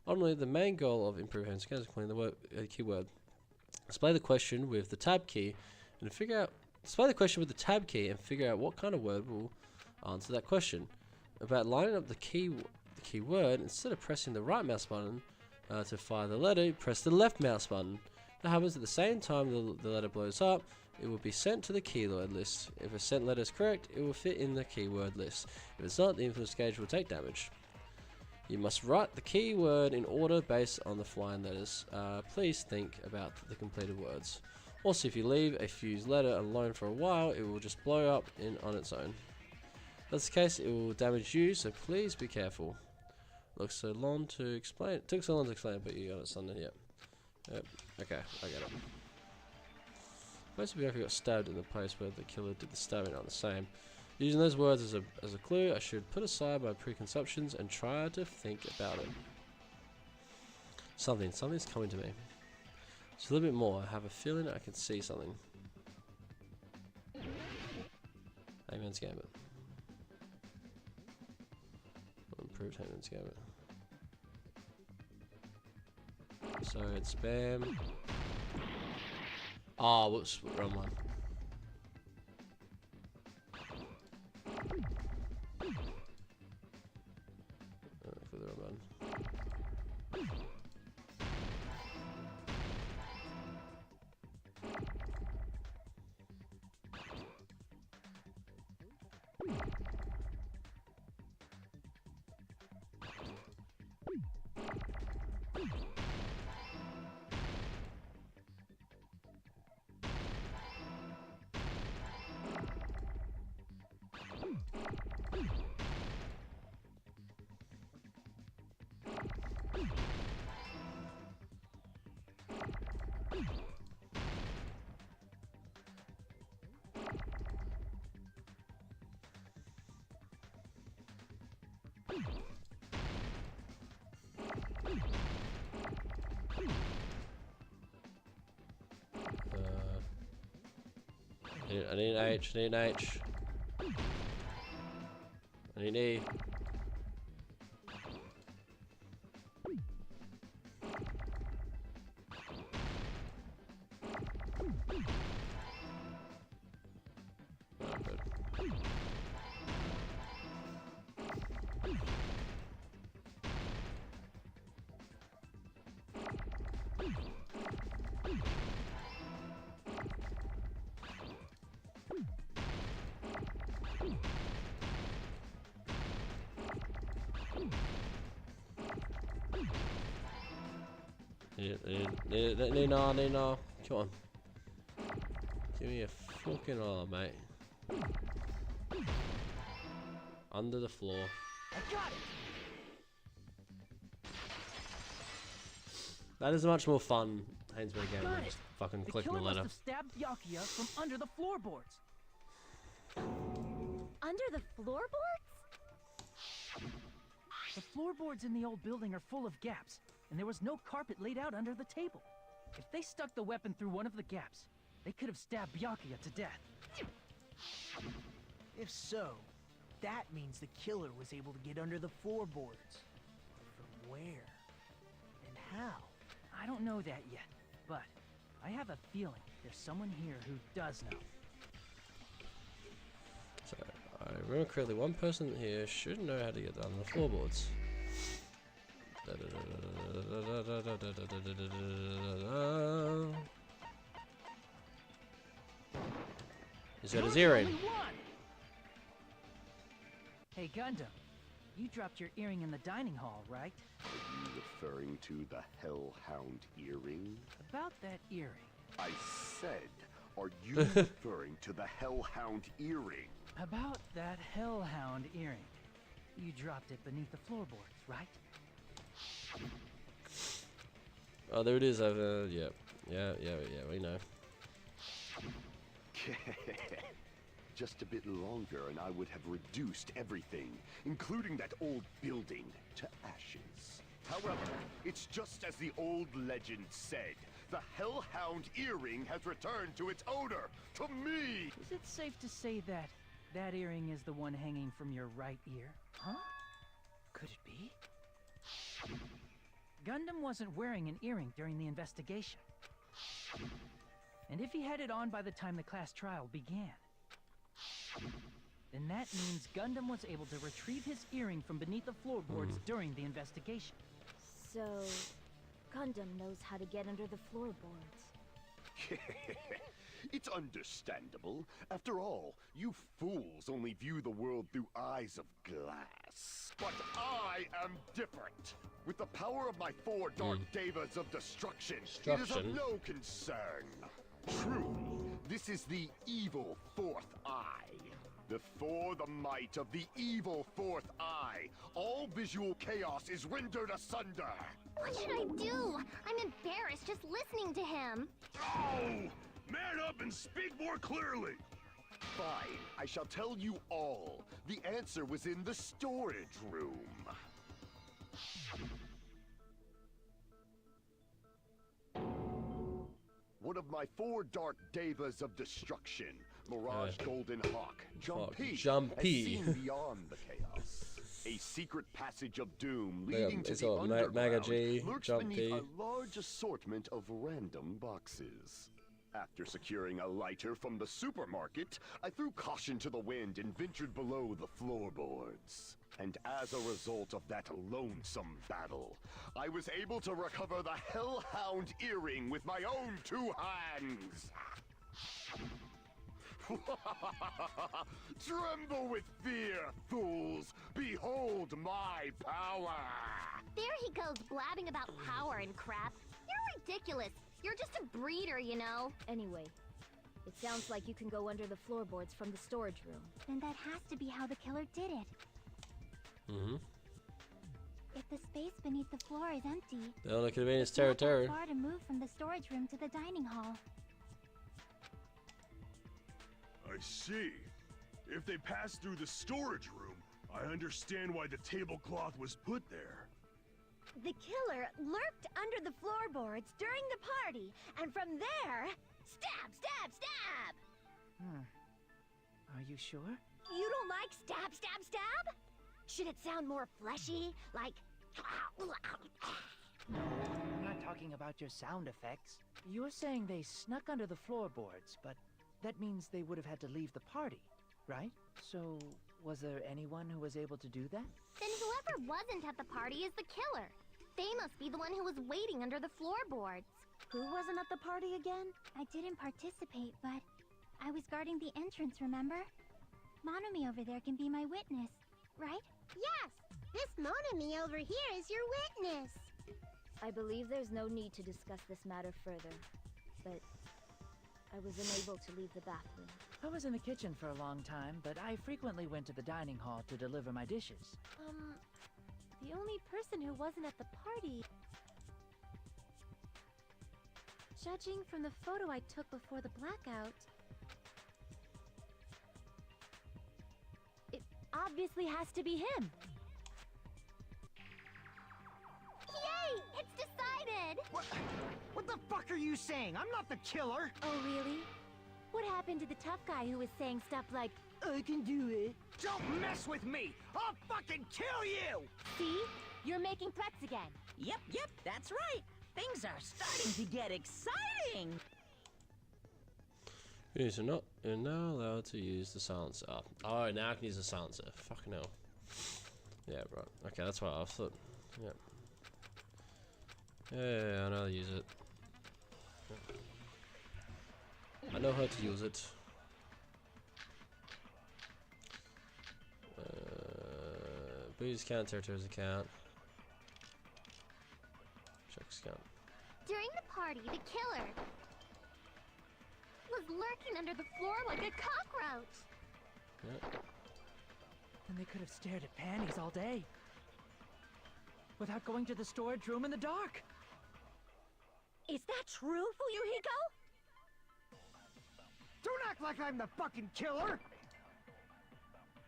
Ultimately, the main goal of improved hands is clearing the keyword. Display the question with the tab key and figure out what kind of word will answer that question. About lining up the keyword, instead of pressing the right mouse button to fire the letter, press the left mouse button. That happens at the same time the letter blows up. It will be sent to the keyword list. If a sent letter is correct, it will fit in the keyword list. If it's not, the influence gauge will take damage. You must write the keyword in order based on the flying letters. Please think about the completed words. Also, if you leave a fused letter alone for a while, it will just blow up on its own. If that's the case, it will damage you, so please be careful. Looks so long to explain. It took so long to explain, but you got it, son. Yep. Okay, I get it. Most of you got stabbed in the place where the killer did the stabbing are the same. Using those words as a clue, I should put aside my preconceptions and try to think about it. Something's coming to me. Just a little bit more. I have a feeling I can see something. Hangman's Gambit. Improved Hangman's Gambit. So it's spam. Oh, whoops, wrong one. For the wrong one. I need an H, I need an H. I need an E. stupid. No. Come on. Give me a fucking arm, mate. Under the floor. I got it. That is a much more fun Hainsbury game than just fucking The clicking the killer must letter. have stabbed Byakuya from under the floorboards. Under the floorboards? The floorboards in the old building are full of gaps, and there was no carpet laid out under the table. If they stuck the weapon through one of the gaps, they could have stabbed Byakuya to death. If so, that means the killer was able to get under the floorboards. From where? And how? I don't know that yet, but I have a feeling there's someone here who does know. So, I remember correctly, one person here should know how to get down the floorboards. He's got his earring. Hey Gundam, you dropped your earring in the dining hall, right? Are you referring to the Hellhound earring? About that earring. I said, are you referring to the Hellhound earring? About that Hellhound earring. You dropped it beneath the floorboards, right? Oh, there it is over. Yeah, we know. Just a bit longer and I would have reduced everything, including that old building, to ashes. However, it's just as the old legend said. The Hellhound earring has returned to its owner, to me! Is it safe to say that that earring is the one hanging from your right ear? Huh? Could it be? Gundam wasn't wearing an earring during the investigation. And if he had it on by the time the class trial began, then that means Gundam was able to retrieve his earring from beneath the floorboards during the investigation. So, Gundam knows how to get under the floorboards. It's understandable. After all, you fools only view the world through eyes of glass. But I am different. With the power of my 4 Dark Devas of Destruction, it is of no concern. Truly, this is the evil 4th eye. Before the might of the evil 4th eye, all visual chaos is rendered asunder. What should I do? I'm embarrassed just listening to him. Oh! Man up and speak more clearly! Fine, I shall tell you all. The answer was in the storage room. One of my 4 Dark Devas of Destruction, Mirage Golden Hawk, Jumpy, has seen beyond the chaos. A secret passage of doom leading to the underground lurks beneath a large assortment of random boxes. After securing a lighter from the supermarket, I threw caution to the wind and ventured below the floorboards. And as a result of that lonesome battle, I was able to recover the Hellhound earring with my own 2 hands. Tremble with fear, fools! Behold my power! There he goes blabbing about power and crap. You're ridiculous. You're just a breeder, you know. Anyway, it sounds like you can go under the floorboards from the storage room. Then that has to be how the killer did it. If the space beneath the floor is empty, That only could have been his it's not that territory. far to move from the storage room to the dining hall. I see. If they passed through the storage room, I understand why the tablecloth was put there. The killer lurked under the floorboards during the party, and from there, stab, stab, stab! Are you sure? You don't like stab, stab, stab? Should it sound more fleshy, like... No, I'm not talking about your sound effects. You're saying they snuck under the floorboards, but that means they would have had to leave the party. right? So, was there anyone who was able to do that? Then whoever wasn't at the party is the killer. They must be the one who was waiting under the floorboards. Who wasn't at the party again? I didn't participate, but I was guarding the entrance, remember? Monomi over there can be my witness, right? Yes! This Monomi over here is your witness! I believe there's no need to discuss this matter further, but I was unable to leave the bathroom. I was in the kitchen for a long time, but I frequently went to the dining hall to deliver my dishes. The only person who wasn't at the party... Judging from the photo I took before the blackout... It obviously has to be him. Yay! It's decided! What the fuck are you saying? I'm not the killer! Oh, really? What happened to the tough guy who was saying stuff like, I can do it? Don't mess with me! I'll fucking kill you! See? You're making threats again. Yep, that's right. Things are starting to get exciting. You're now allowed to use the silencer. Oh, now I can use the silencer. Fucking hell. Yeah, right. Okay, that's what I thought. Yeah. Yeah, I know how to use it. I know how to use it. Booze count, territories account. Checks count. During the party, the killer was lurking under the floor like a cockroach. Yeah. Then they could have stared at panties all day. Without going to the storage room in the dark. Is that true, Fuyuhiko? Don't act like I'm the fucking killer!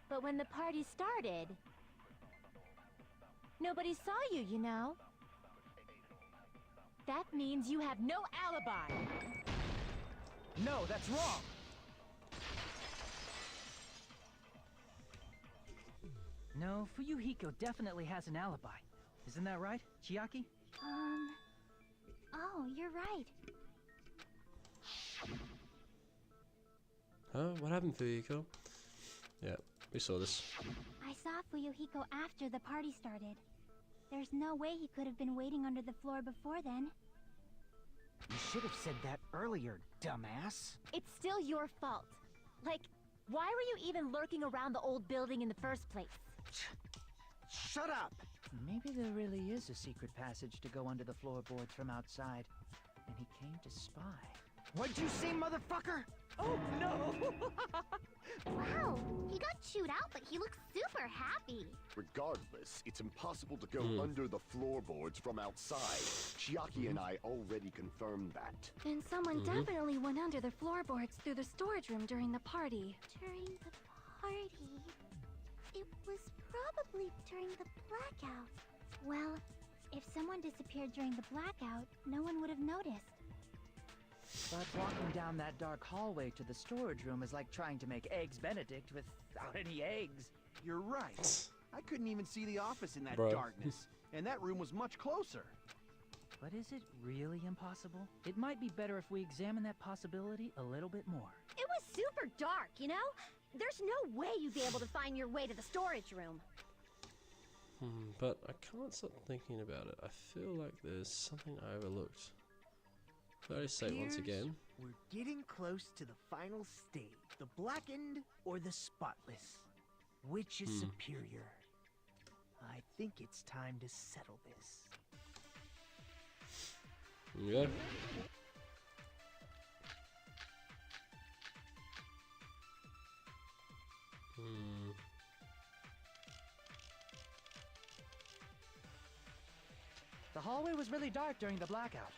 But when the party started, nobody saw you, you know? That means you have no alibi. No, that's wrong! No, Fuyuhiko definitely has an alibi. Isn't that right, Chiaki? Oh, you're right. Huh? What happened, Fuyuhiko? Yeah, we saw this. I saw Fuyuhiko after the party started. There's no way he could have been waiting under the floor before then. You should have said that earlier, dumbass. It's still your fault. Like, why were you even lurking around the old building in the first place? Shut up! Maybe there really is a secret passage to go under the floorboards from outside, and he came to spy. What'd you say, motherfucker? Oh no! Wow, he got chewed out, but he looks super happy. Regardless, it's impossible to go under the floorboards from outside. Chiaki and I already confirmed that. Then someone definitely went under the floorboards through the storage room during the party. During the party? It was probably during the blackout. Well, if someone disappeared during the blackout, no one would have noticed. But walking down that dark hallway to the storage room is like trying to make Eggs Benedict without any eggs. You're right. I couldn't even see the office in that Bro. darkness, and that room was much closer. But is it really impossible? It might be better if we examine that possibility a little bit more. It was super dark, you know? There's no way you'd be able to find your way to the storage room. But I can't stop thinking about it. I feel like there's something I overlooked. Let me say it once again. We're getting close to the final stage. The blackened or the spotless? Which is superior? I think it's time to settle this. Yeah. The hallway was really dark during the blackout.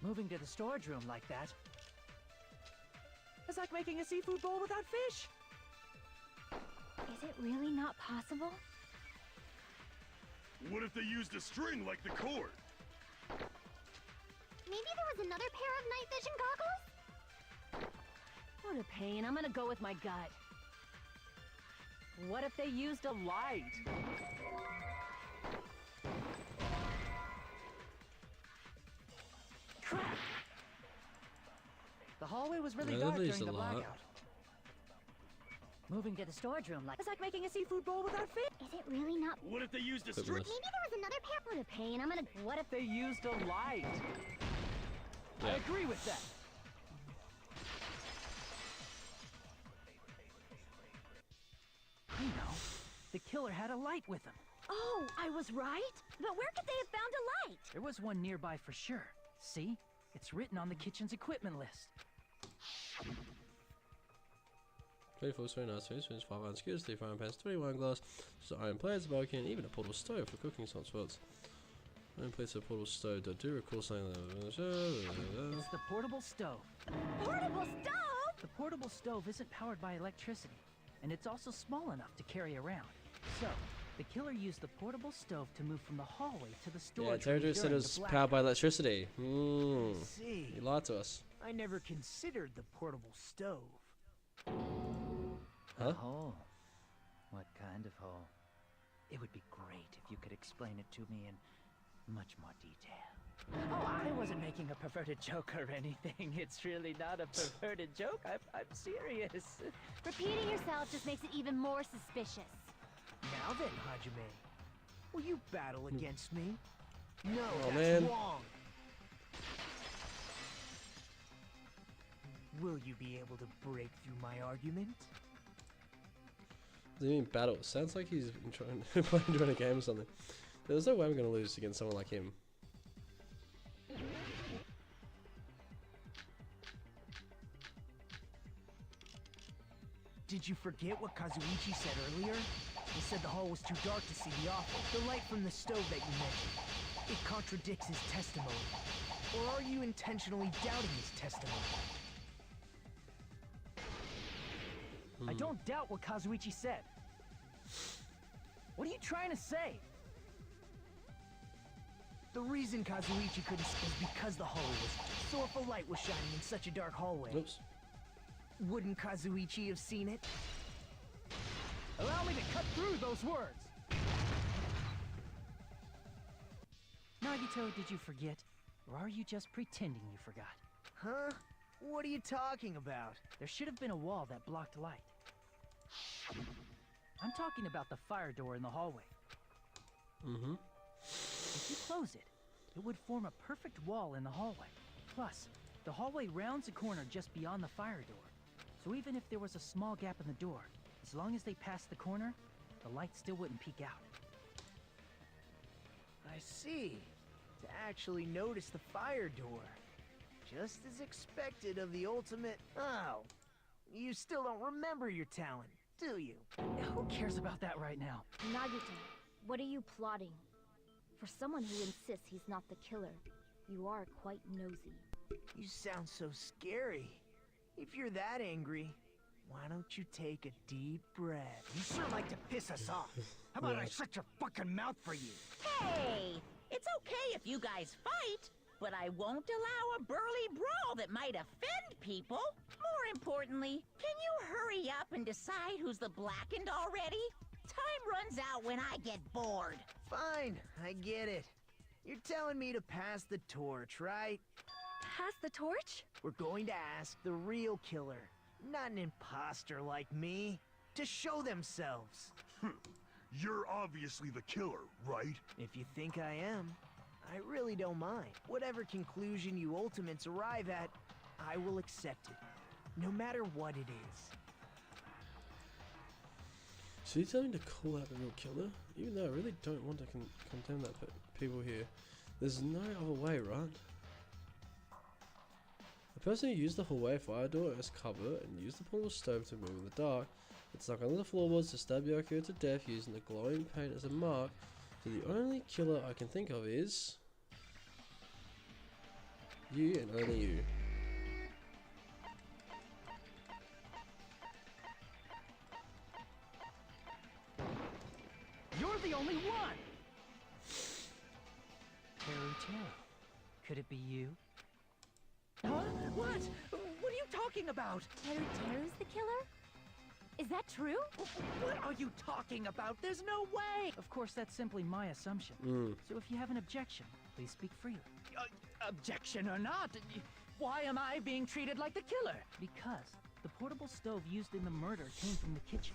Moving to the storage room like that is like making a seafood bowl without fish. Is it really not possible? What if they used a string like the cord? Maybe there was another pair of night vision goggles? What a pain. I'm gonna go with my gut. What if they used a light? Crap! The hallway was really Yeah, dark they've during used the a lot. blackout. Moving to the storage room it's like making a seafood bowl without fish. Is it really not? What if they used a Maybe Maybe there was another pair. What a pain. I'm gonna. What if they used a light? I Yeah. agree with that. I know. The killer had a light with him. Oh, I was right? But where could they have found a light? There was one nearby for sure. See? It's written on the kitchen's equipment list. 24 spoon, 5 iron skewers, 3 frying pans, 20 wine glass, just iron plates, a barbecue, and even a portable stove for cooking some spots. Iron plates, a portable stove. I do recall saying that. It's the portable stove. Portable stove? The portable stove isn't powered by electricity, and it's also small enough to carry around. So, the killer used the portable stove to move from the hallway to the Yeah, storage Territory room said it during was the powered by blackout. electricity. See. He lied to us. I never considered the portable stove. Huh? A hole. What kind of hole? It would be great if you could explain it to me in much more detail. Oh, I wasn't making a perverted joke or anything. It's really not a perverted joke. I'm serious. Repeating yourself just makes it even more suspicious. Now then, Hajime, will you battle against me? No, Oh, that's man. wrong. Will you be able to break through my argument? Does he mean battle? Sounds like he's been trying a game or something. There's no way I'm going to lose against someone like him. Did you forget what Kazuichi said earlier? He said the hall was too dark to see the office. The light from the stove that you mentioned. It contradicts his testimony. Or are you intentionally doubting his testimony? I don't doubt what Kazuichi said. What are you trying to say? The reason Kazuichi couldn't see is because the hallway was dark. So if a light was shining in such a dark hallway, Oops. wouldn't Kazuichi have seen it? Allow me to cut through those words. Nagito, did you forget? Or are you just pretending you forgot? Huh? What are you talking about? There should have been a wall that blocked light. I'm talking about the fire door in the hallway. Mm-hmm. If you close it, it would form a perfect wall in the hallway. Plus, the hallway rounds a corner just beyond the fire door. So even if there was a small gap in the door, as long as they passed the corner, the light still wouldn't peek out. I see. To actually notice the fire door. Just as expected of the ultimate... Oh. You still don't remember your talent, do you? Who cares about that right now? Nagito, what are you plotting? For someone who insists he's not the killer, you are quite nosy. You sound so scary. If you're that angry, why don't you take a deep breath? You sure like to piss us off. How about I shut your fucking mouth for you? Hey, it's okay if you guys fight, but I won't allow a burly brawl that might offend people. More importantly, can you hurry up and decide who's the blackened already? Time runs out when I get bored. Fine, I get it. You're telling me to pass the torch, right? Pass the torch? We're going to ask the real killer, not an imposter like me, to show themselves. You're obviously the killer, right? If you think I am, I really don't mind. Whatever conclusion you ultimates arrive at, I will accept it, no matter what it is. So you telling me to call out the real killer? Even though I really don't want to condemn that people here. There's no other way, right? The person who used the hallway fire door as cover and used the portable stove to move in the dark, it's stuck under the floorboards to stab Yoko to death using the glowing paint as a mark. So the only killer I can think of is you and only you. You're the only one! Teru. Could it be you? Huh? What? What are you talking about? Teru's the killer? Is that true? What are you talking about? There's no way! Of course, that's simply my assumption. So if you have an objection, please speak freely. Objection or not, why am I being treated like the killer? Because The portable stove used in the murder came from the kitchen.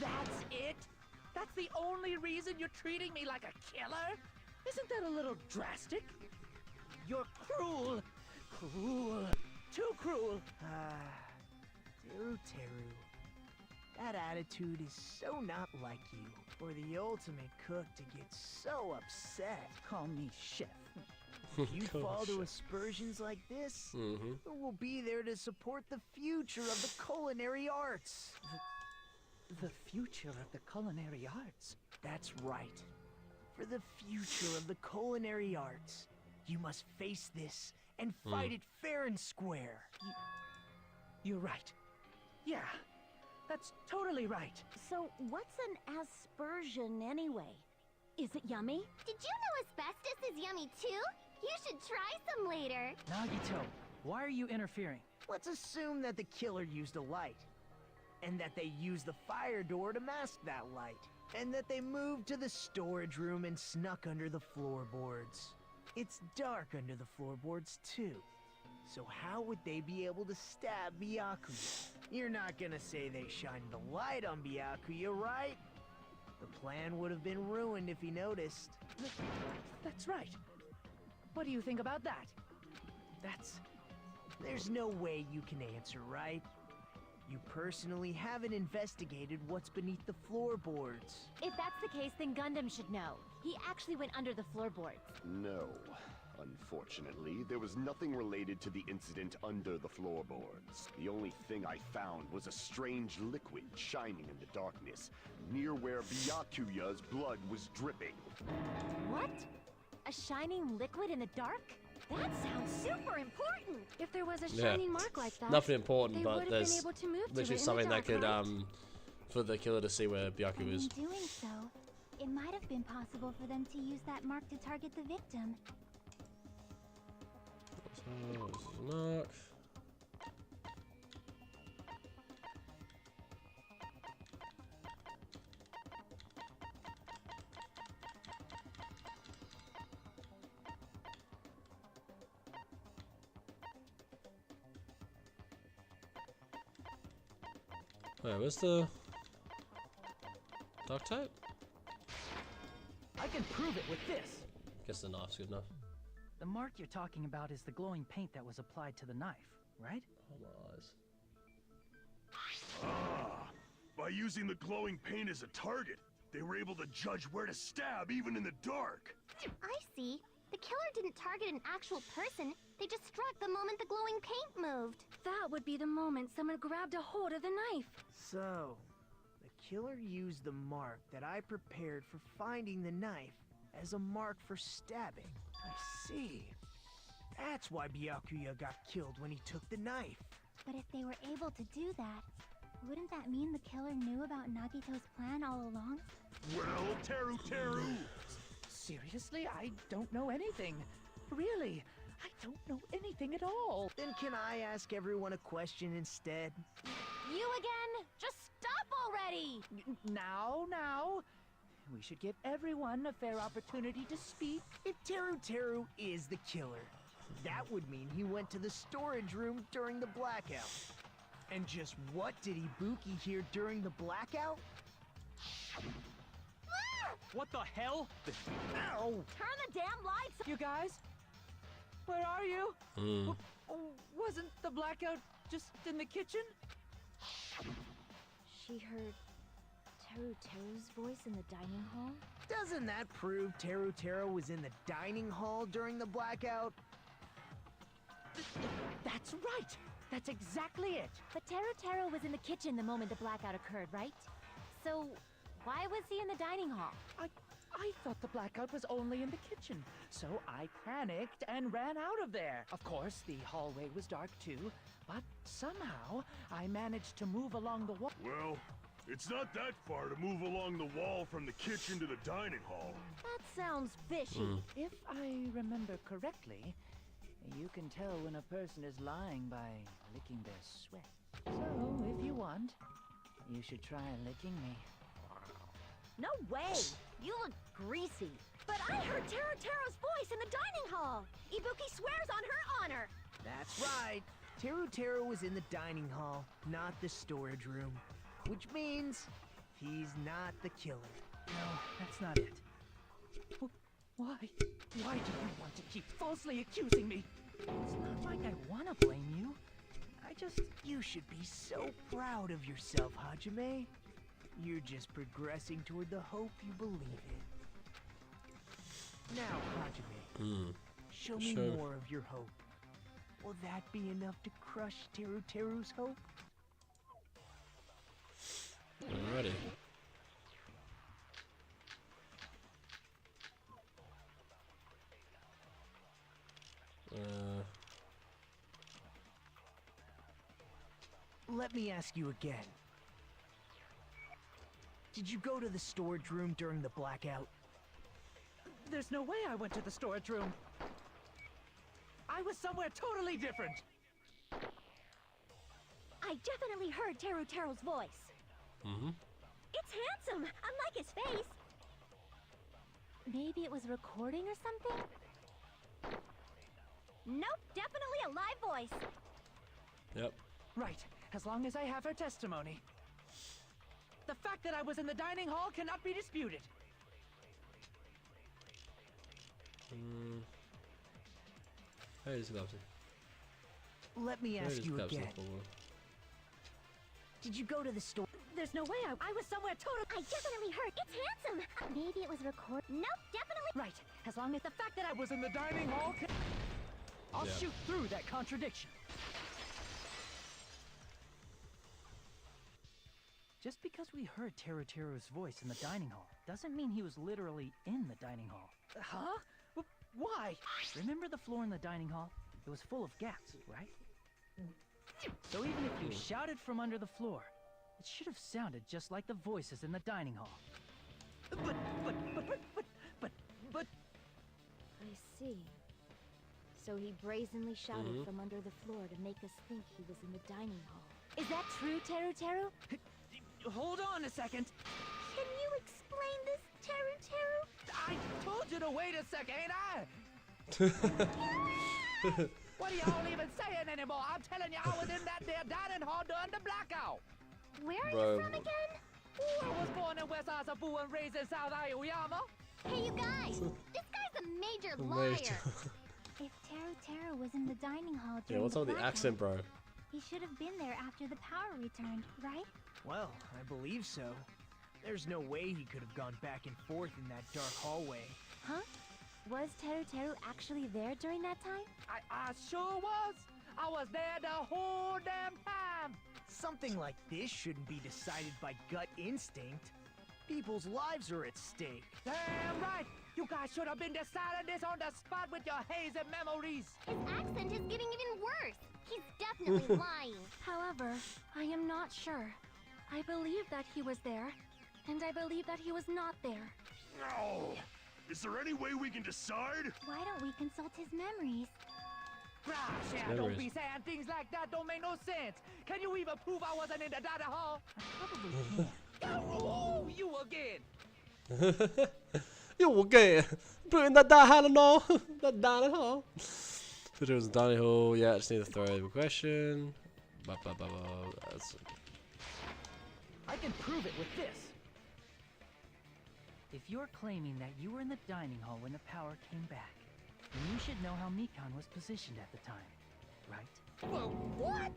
That's it? That's the only reason you're treating me like a killer? Isn't that a little drastic? You're cruel. Cruel. Too cruel. Teru. That attitude is so not like you. For the ultimate cook to get so upset. Call me chef. If you fall to aspersions like this, who will be there to support the future of the culinary arts? The future of the culinary arts? That's right. For the future of the culinary arts, you must face this and fight it fair and square. You're right. Yeah, that's totally right. So, what's an aspersion anyway? Is it yummy? Did you know asbestos is yummy too? You should try some later. Nagito, why are you interfering? Let's assume that the killer used a light, and that they used the fire door to mask that light, and that they moved to the storage room and snuck under the floorboards. It's dark under the floorboards too. So how would they be able to stab Byakuya? You're not gonna say they shined the light on Byakuya, right? The plan would have been ruined if he noticed. That's right. What do you think about that? There's no way you can answer, right? You personally haven't investigated what's beneath the floorboards. If that's the case, then Gundam should know. He actually went under the floorboards. No. Unfortunately, there was nothing related to the incident under the floorboards. The only thing I found was a strange liquid shining in the darkness, near where Byakuya's blood was dripping. What? A shining liquid in the dark? That sounds super important! If there was a shining mark like that, nothing important, they but would have there's been able to move literally to it something in the that dark, could right? for the killer to see where Byakuya And is. in doing so, it might have been possible for them to use that mark to target the victim. So, this is not. Wait, where's the duct tape? I can prove it with this. Guess the knife's good enough. The mark you're talking about is the glowing paint that was applied to the knife, right? Oh my eyes. Ah, by using the glowing paint as a target, they were able to judge where to stab even in the dark. I see. The killer didn't target an actual person. They just struck the moment the glowing paint moved. That would be the moment someone grabbed a hold of the knife. So, the killer used the mark that I prepared for finding the knife as a mark for stabbing. I see. That's why Byakuya got killed when he took the knife. But if they were able to do that, wouldn't that mean the killer knew about Nagito's plan all along? Well, Teru! Seriously, I don't know anything. Really, I don't know anything at all. Then can I ask everyone a question instead? You again? Just stop already! Now. We should give everyone a fair opportunity to speak. If Teru is the killer, that would mean he went to the storage room during the blackout. And just what did Ibuki hear during the blackout? What the hell? Ow! Turn the damn lights on! You guys? Where are you? Wasn't the blackout just in the kitchen? She heard Teru's voice in the dining hall? Doesn't that prove Teru was in the dining hall during the blackout? That's right! That's exactly it! But Teru was in the kitchen the moment the blackout occurred, right? So, why was he in the dining hall? I thought the blackout was only in the kitchen, so I panicked and ran out of there. Of course, the hallway was dark too, but somehow I managed to move along the wall. Well, it's not that far to move along the wall from the kitchen to the dining hall. That sounds fishy. If I remember correctly, you can tell when a person is lying by licking their sweat. So, if you want, you should try licking me. No way! You look greasy. But I heard Teru's voice in the dining hall! Ibuki swears on her honor! That's right. Teru was in the dining hall, not the storage room. Which means he's not the killer. No, that's not it. Why? Why do you want to keep falsely accusing me? It's not like I want to blame you. You should be so proud of yourself, Hajime. You're just progressing toward the hope you believe in. Now, Hajime, show me more of your hope. Will that be enough to crush Teru's hope? Alrighty. Let me ask you again. Did you go to the storage room during the blackout? There's no way I went to the storage room. I was somewhere totally different. I definitely heard Teru's voice. Mm-hmm. It's handsome, unlike his face. Maybe it was recording or something? Nope, definitely a live voice. Yep. Right, as long as I have her testimony. The fact that I was in the dining hall cannot be disputed. Hey, this is lovely. Let me ask you again. Did you go to the store? There's no way I was somewhere totally. I definitely heard. It's handsome. Maybe it was record. Nope, definitely. Right, as long as the fact that I was in the dining hall can... I'll shoot through that contradiction. Just because we heard Teru's voice in the dining hall doesn't mean he was literally in the dining hall. Huh? Why? Remember the floor in the dining hall? It was full of gaps, right? So even if you shouted from under the floor, it should have sounded just like the voices in the dining hall. But... I see. So he brazenly shouted from under the floor to make us think he was in the dining hall. Is that true, Teru? Hold on a second. Can you explain this, Teru? I told you to wait a second, ain't I? What are y'all even saying anymore? I'm telling you, I was in that there dining hall during the blackout. Where are you from again? Ooh, I was born in West Asabu and raised in South Aoyama. Hey, you guys! This guy's a major liar. If Teru was in the dining hall during what's all the accent, bro? He should have been there after the power returned, right? Well, I believe so. There's no way he could have gone back and forth in that dark hallway. Huh? Was Teru actually there during that time? I sure was. I was there the whole damn time. Something like this shouldn't be decided by gut instinct. People's lives are at stake. Damn right. You guys should have been deciding this on the spot with your hazy memories. His accent is getting even worse. He's definitely lying. However, I am not sure. I believe that he was there, and I believe that he was not there. Oh, is there any way we can decide? Why don't we consult his memories? Gosh, yeah, don't be saying things like that. Don't make no sense. Can you even prove I wasn't in the dining hall? I probably can't. Oh, you again. You again. Put in that dining hall. That dining hall. Put it was the dining hall. Yeah, I just need to throw a question. That's... I can prove it with this. If you're claiming that you were in the dining hall when the power came back, then you should know how Mikan was positioned at the time, right? Well, what?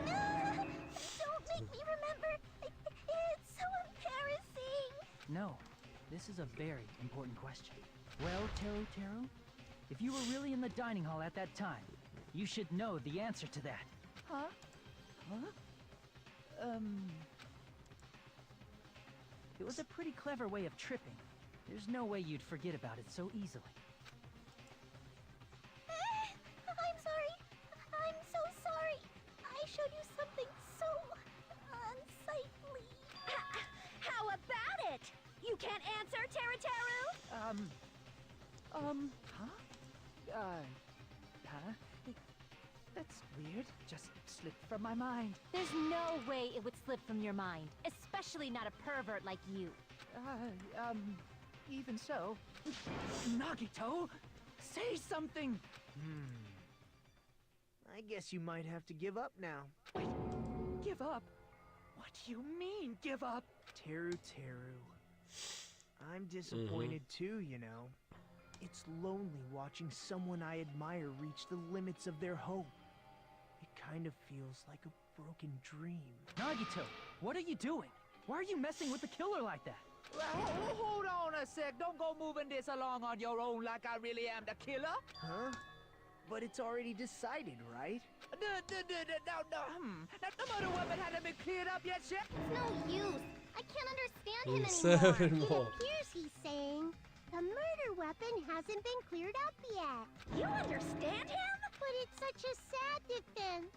Don't make me remember. It's so embarrassing. No, this is a very important question. Well, Teru, if you were really in the dining hall at that time, you should know the answer to that. Huh? It was a pretty clever way of tripping. There's no way you'd forget about it so easily. I'm sorry. I'm so sorry. I showed you something so unsightly. How about it? You can't answer, Teru? That's weird. Just slipped from my mind. There's no way it would slip from your mind, especially not a pervert like you. Even so. Nagito, say something. I guess you might have to give up now. Wait, give up? What do you mean, give up? Teru. I'm disappointed too, you know. It's lonely watching someone I admire reach the limits of their hope. It kind of feels like a broken dream. Nagito, what are you doing? Why are you messing with the killer like that? Hold on a sec. Don't go moving this along on your own like I really am the killer. Huh? But it's already decided, right? No. That the murder weapon hadn't been cleared up yet, shit. It's no use. I can't understand him Seven anymore. more. It appears he's saying the murder weapon hasn't been cleared up yet. You understand him? But it's such a sad defense.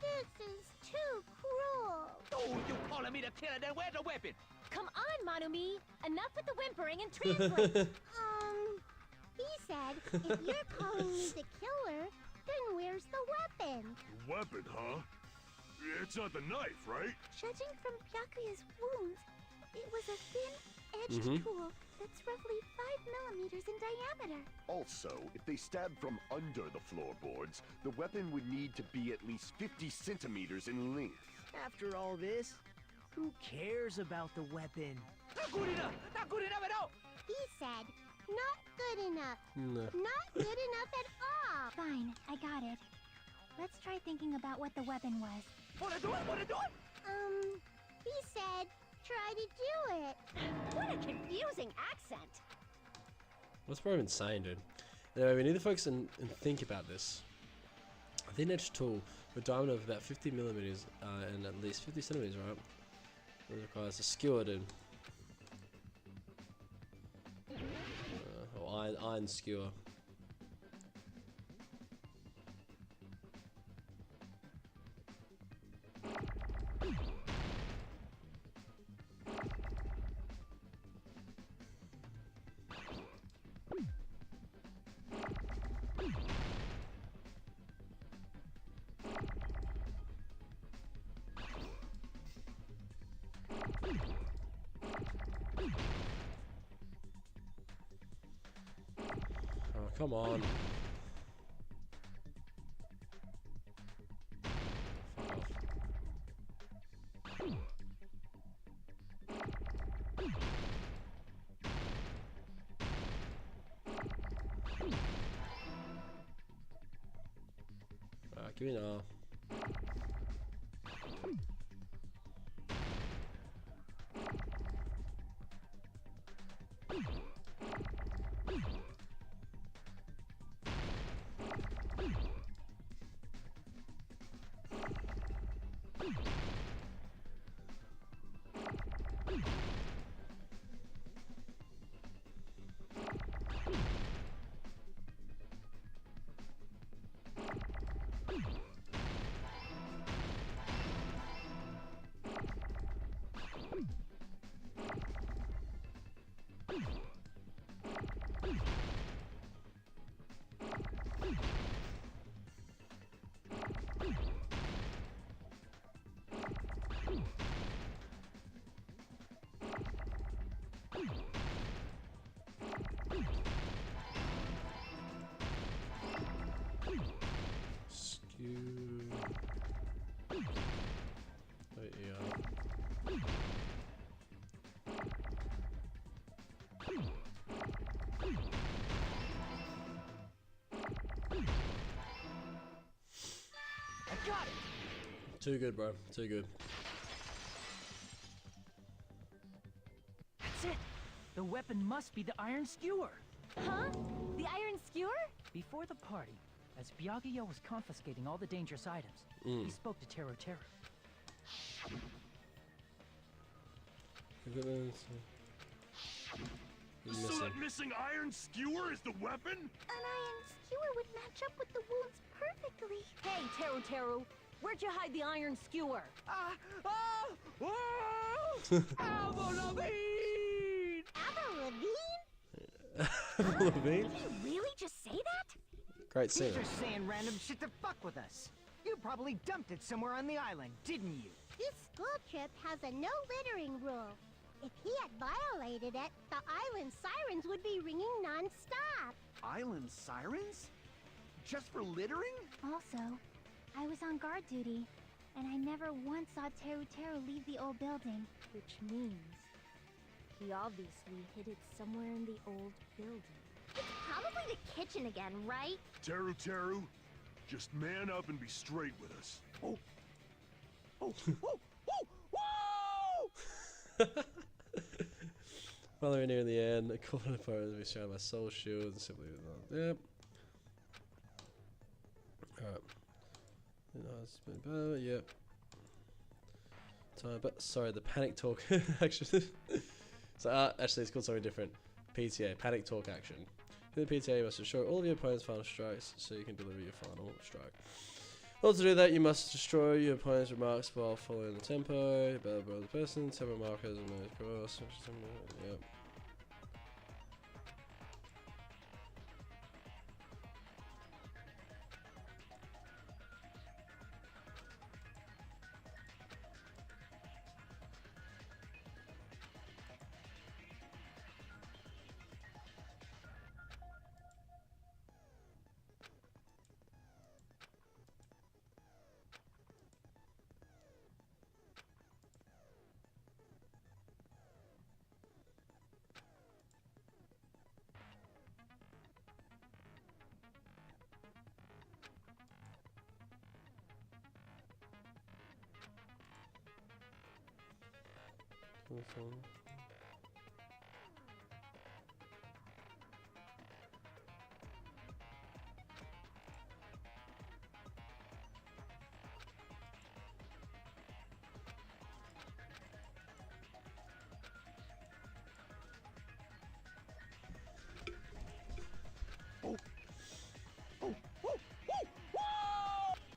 This is too cruel. Oh, you calling me the killer? Then where's the weapon? Come on, Manumi. Enough with the whimpering and translate. He said, if you're calling me the killer, then where's the weapon? The weapon, huh? It's not the knife, right? Judging from Byakuya's wounds, it was a thin-edged tool that's roughly 5 millimeters in diameter. Also, if they stabbed from under the floorboards, the weapon would need to be at least 50 centimeters in length. After all this, who cares about the weapon? Not good enough! Not good enough at all! He said, not good enough. No. Not good enough at all. Fine, I got it. Let's try thinking about what the weapon was. Wanna do it? He said, try to do it. What a confusing accent. What's Bro even saying, dude? Anyway, we need to focus and think about this. A thin-edged tool with a diameter of about 50 millimeters and at least 50 centimeters, right? It requires a skewer, dude. Or iron skewer. Oh, come on. Fuck off. Give me an R. I got it! Too good, bro. Too good. That's it! The weapon must be the iron skewer! Huh? The iron skewer? Before the party, as Byakuya was confiscating all the dangerous items, he spoke to Teru. So that missing iron skewer is the weapon? An iron skewer would match up with the wounds perfectly. Hey, Teru, where'd you hide the iron skewer? Avril Lavigne! Avril Lavigne? Levine? Did he really just say that? Great You're scene. just saying random shit to fuck with us. You probably dumped it somewhere on the island, didn't you? This school trip has a no littering rule. If he had violated it, the island sirens would be ringing non-stop. Island sirens? just for littering? Also, I was on guard duty, and I never once saw Teru leave the old building. Which means he obviously hid it somewhere in the old building. It's probably the kitchen again, right? Teru, just man up and be straight with us. Oh, oh, whoa! While they're near the end, a couple of photos will be shown by Soul Shield and simply yep. Alright. Yep. But sorry, the panic talk action. So actually it's called something different. PTA, panic talk action. In the PTA, you must destroy all of your opponent's final strikes so you can deliver your final strike. Also, to do that, you must destroy your opponent's remarks while following the tempo. Better the person, tempo markers, and of course. Yep.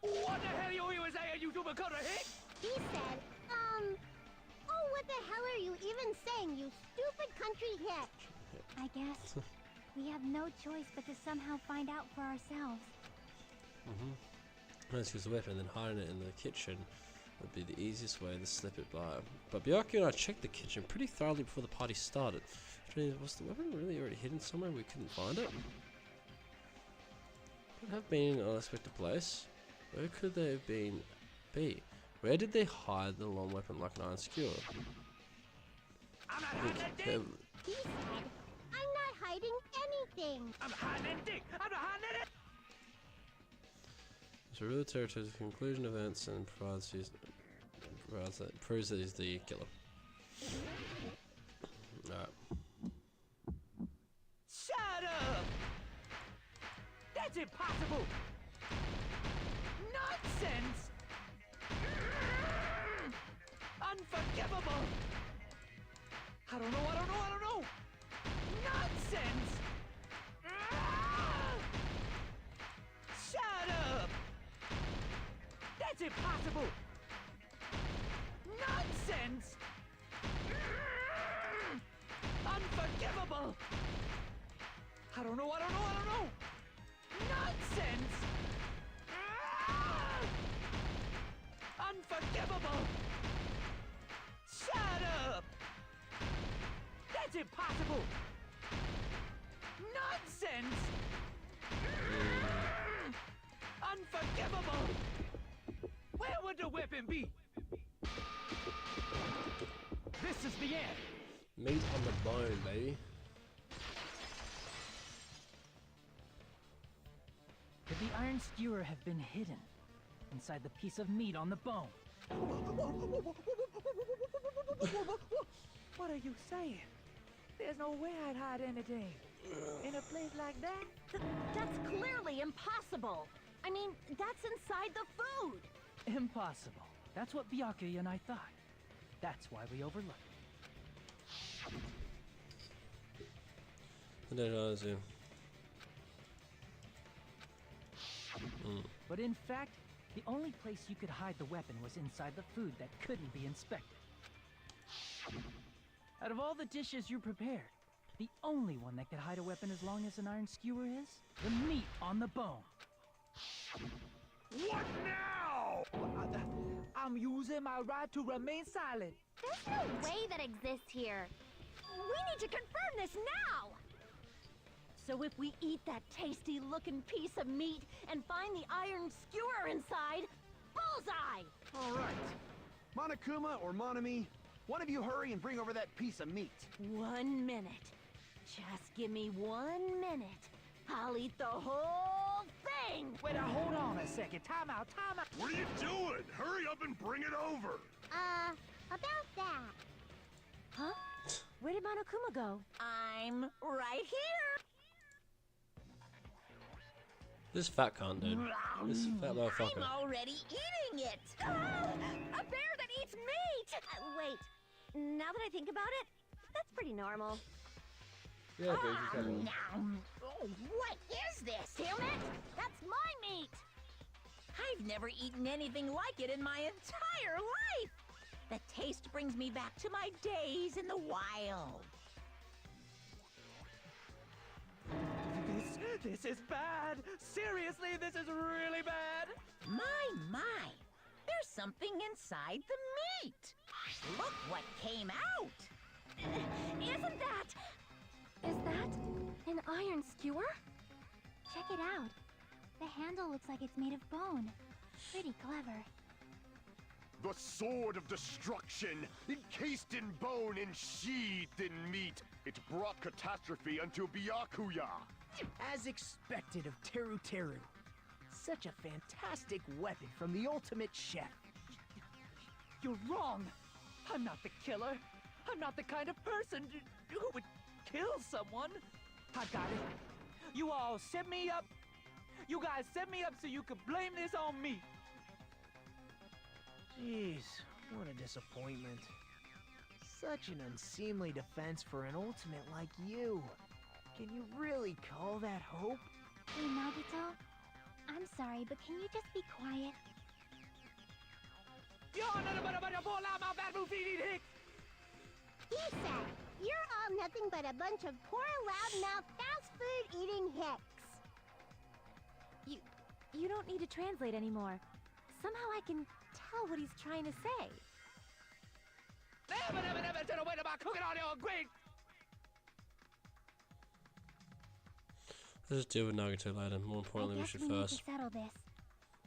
What the hell you even say, you YouTuber cutter hit? He said, oh, what the hell are you even saying, you stupid country hick? I guess we have no choice but to somehow find out for ourselves. Let's use the weapon, then hiding it in the kitchen would be the easiest way to slip it by. But Byakuya and I checked the kitchen pretty thoroughly before the party started. Was the weapon really already hidden somewhere we couldn't find it? Could have been in an unexpected place. Where could they have been? Where did they hide the long weapon like an iron skewer? I'm not hiding a dick! He said, I'm not hiding anything! I'm hiding a dick! I'm not hiding it! So reveal the territory's conclusion events and proves that he's the killer. Alright. Shut up! That's impossible! Nonsense! Unforgivable! I don't know! Nonsense! Shut up! That's impossible! Nonsense! Unforgivable! I don't know! Nonsense! Unforgivable! Shut up! That's impossible! Nonsense! Unforgivable! Where would the weapon be? This is the end! Meat on the bone, baby. Could the iron skewer have been hidden inside the piece of meat on the bone? What are you saying? There's no way I'd hide anything in a place like that. That's clearly impossible. I mean, that's inside the food. Impossible. That's what Byakuya and I thought. That's why we overlooked it. But in fact, the only place you could hide the weapon was inside the food that couldn't be inspected. Out of all the dishes you prepared, the only one that could hide a weapon as long as an iron skewer is the meat on the bone. What now? I'm using my right to remain silent. There's no way that exists here. We need to confirm this now! So if we eat that tasty-looking piece of meat and find the iron skewer inside, bullseye! All right. Monokuma or Monami, one of you hurry and bring over that piece of meat. 1 minute. Just give me 1 minute. I'll eat the whole thing! Wait, hold on a second. Time out, time out. What are you doing? Hurry up and bring it over! About that. Huh? Where did Monokuma go? I'm right here! This fat cunt, dude. This fat motherfucker. I'm already eating it! A bear that eats meat! Wait, now that I think about it, that's pretty normal. Yeah, dude, you can. Nom. Oh, what is this? Damn it! That's my meat! I've never eaten anything like it in my entire life! The taste brings me back to my days in the wild. This is bad! Seriously, this is really bad! My! There's something inside the meat! Look what came out! Isn't that... Is that an iron skewer? Check it out. The handle looks like it's made of bone. Pretty clever. The sword of destruction, encased in bone and sheathed in meat. It brought catastrophe unto Byakuya. As expected of Teru Teru. Such a fantastic weapon from the ultimate chef. You're wrong! I'm not the killer! I'm not the kind of person who would kill someone! I got it! You all set me up! You guys set me up so you could blame this on me! Jeez, what a disappointment. Such an unseemly defense for an ultimate like you. Can you really call that hope? Hey, Nagito. I'm sorry, but can you just be quiet? He said, you're all nothing but a bunch of poor, loudmouth, fast food eating hicks. You don't need to translate anymore. Somehow I can tell what he's trying to say. Never turn away about cooking on your grate! Let's just deal with Nagato later. More importantly, I we guess should we need first. to settle this.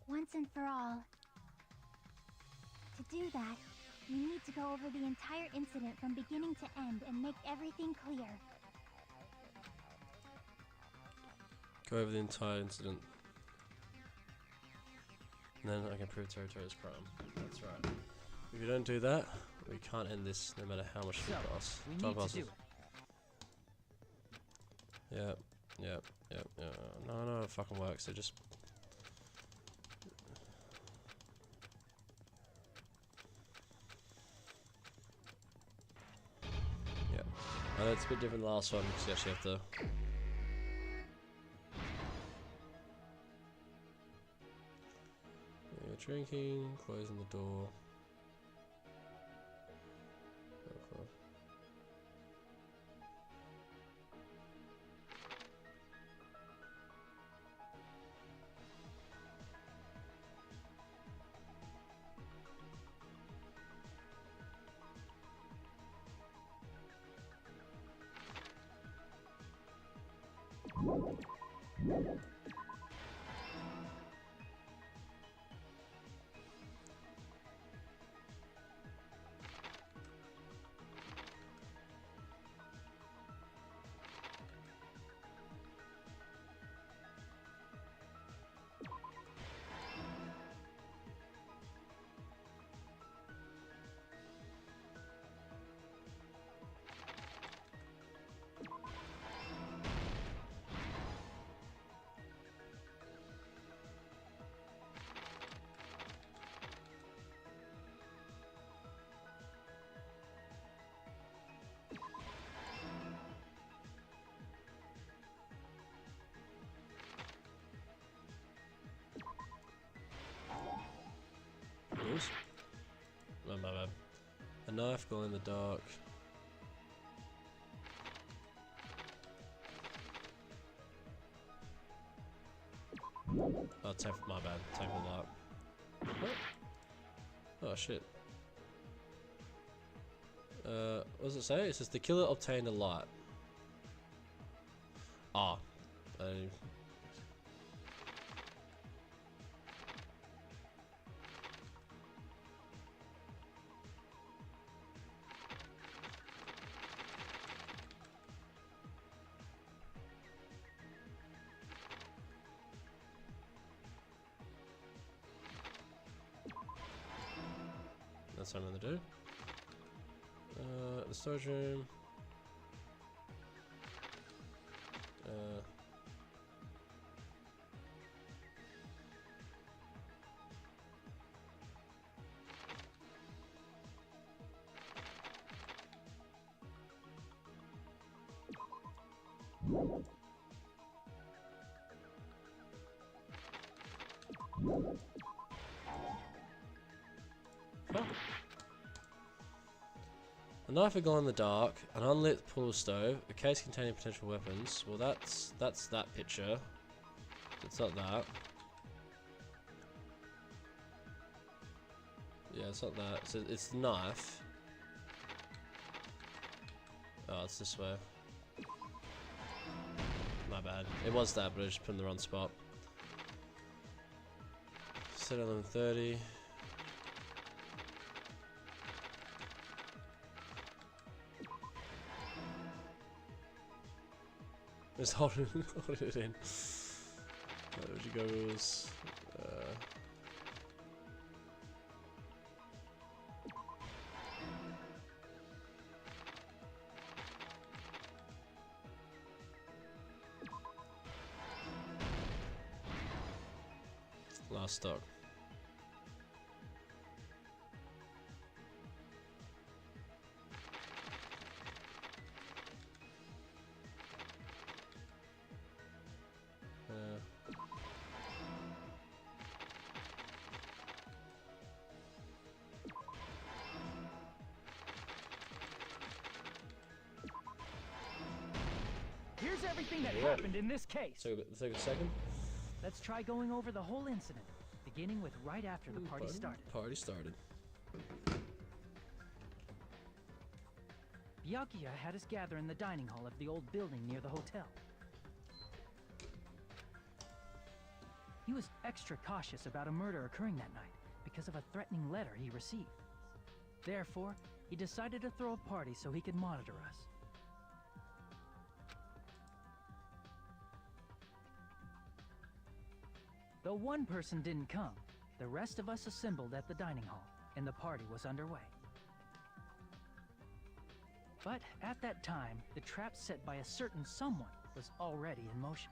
Once and for all. To do that, we need to go over the entire incident from beginning to end and make everything clear. Go over the entire incident. And then I can prove Teruto's crime. That's right. If you don't do that, we can't end this no matter how much it costs. We need to do it. Yep. No, it fucking works. It just... Yeah. I know it's a bit different than the last one because you actually have to... You're drinking, closing the door. Okay. Oops. Oh, my bad. A knife glow in the dark. Oh, take my bad. Take a lot. What? Oh shit. What does it say? It says the killer obtained a lot. Ah, That's what I'm gonna do. The storage room. Oh. A knife would glow in the dark, an unlit pool stove, a case containing potential weapons. Well, that's that picture. It's not that. Yeah, it's not that. It's the knife. Oh, it's this way. My bad. It was that, but I just put it in the wrong spot. Set 11:30. Just hold it in. There you go, rules. Last stock. Here's everything that happened in this case. Take a second. Let's try going over the whole incident, beginning with right after the party started. Party started. Byakuya had us gather in the dining hall of the old building near the hotel. He was extra cautious about a murder occurring that night because of a threatening letter he received. Therefore, he decided to throw a party so he could monitor us. Though one person didn't come, the rest of us assembled at the dining hall, and the party was underway. But at that time, the trap set by a certain someone was already in motion.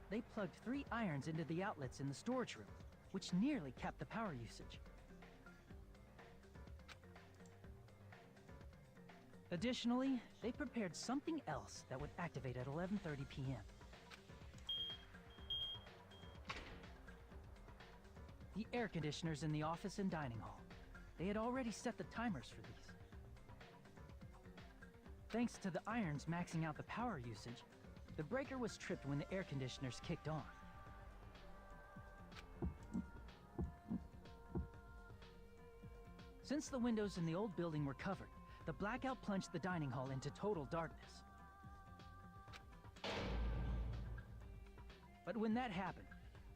They plugged 3 irons into the outlets in the storage room, which nearly capped the power usage. Additionally, they prepared something else that would activate at 11:30 p.m. The air conditioners in the office and dining hall. They had already set the timers for these. Thanks to the irons maxing out the power usage, the breaker was tripped when the air conditioners kicked on. Since the windows in the old building were covered, the blackout plunged the dining hall into total darkness. But when that happened,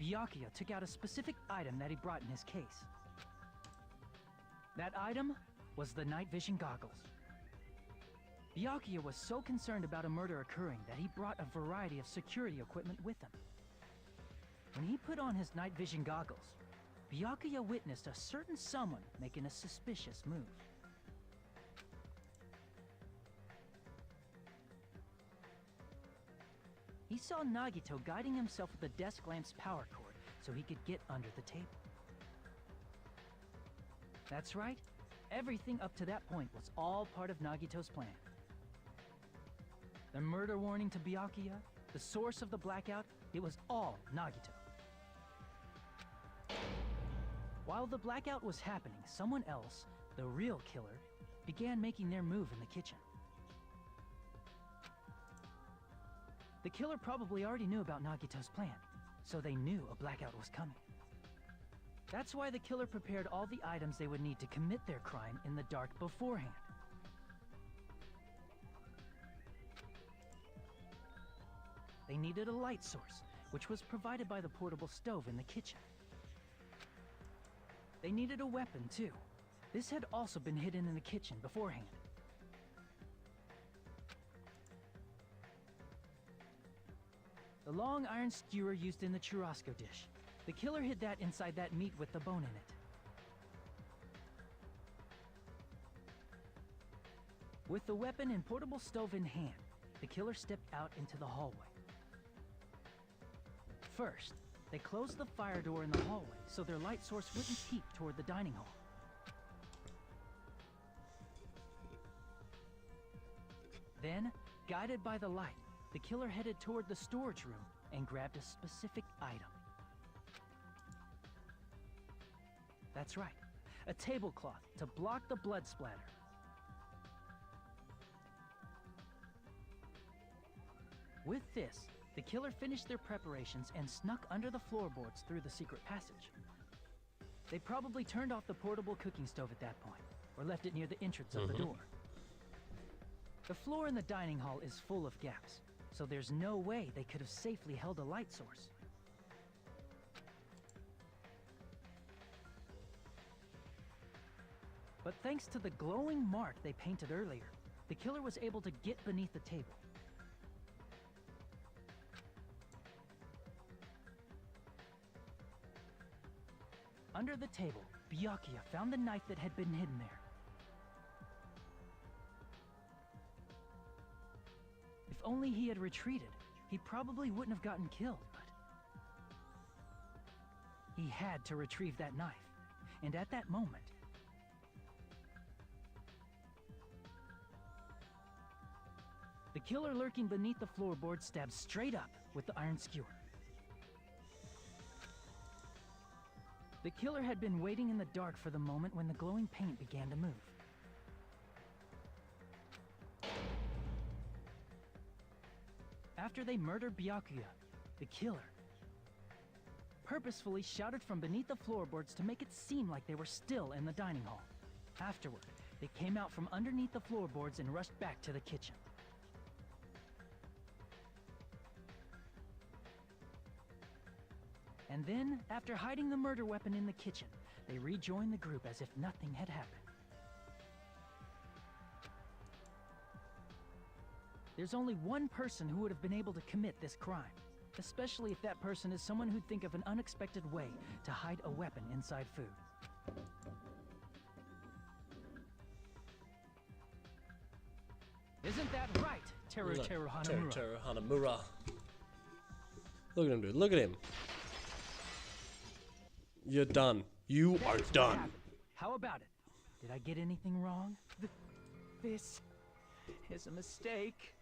Byakuya took out a specific item that he brought in his case. That item was the night vision goggles. Byakuya was so concerned about a murder occurring that he brought a variety of security equipment with him. When he put on his night vision goggles, Byakuya witnessed a certain someone making a suspicious move. He saw Nagito guiding himself with the desk lamp's power cord so he could get under the table. That's right, everything up to that point was all part of Nagito's plan. The murder warning to Byakuya, the source of the blackout, it was all Nagito. While the blackout was happening, someone else, the real killer, began making their move in the kitchen. The killer probably already knew about Nagito's plan, so they knew a blackout was coming. That's why the killer prepared all the items they would need to commit their crime in the dark beforehand. they needed a light source, which was provided by the portable stove in the kitchen. They needed a weapon, too. This had also been hidden in the kitchen beforehand. The long iron skewer used in the churrasco dish. The killer hid that inside that meat with the bone in it. With the weapon and portable stove in hand, the killer stepped out into the hallway. First, they closed the fire door in the hallway so their light source wouldn't peek toward the dining hall. Then, guided by the light, the killer headed toward the storage room and grabbed a specific item. That's right, a tablecloth to block the blood splatter. With this, the killer finished their preparations and snuck under the floorboards through the secret passage. They probably turned off the portable cooking stove at that point, or left it near the entrance of the door. The floor in the dining hall is full of gaps, so there's no way they could have safely held a light source. But thanks to the glowing mark they painted earlier, the killer was able to get beneath the table. Under the table, Byakuya found the knife that had been hidden there. If only he had retreated, he probably wouldn't have gotten killed, but he had to retrieve that knife, and at that moment, the killer lurking beneath the floorboard stabbed straight up with the iron skewer. The killer had been waiting in the dark for the moment when the glowing paint began to move. After they murdered Byakuya, the killer purposefully shouted from beneath the floorboards to make it seem like they were still in the dining hall. Afterward, they came out from underneath the floorboards and rushed back to the kitchen. And then, after hiding the murder weapon in the kitchen, they rejoined the group as if nothing had happened. There's only one person who would have been able to commit this crime, especially if that person is someone who'd think of an unexpected way to hide a weapon inside food. Isn't that right, Teru Hanamura? Teru Hanamura. Look at him, dude. Look at him. You're done. You are done. How about it? Did I get anything wrong? This is a mistake.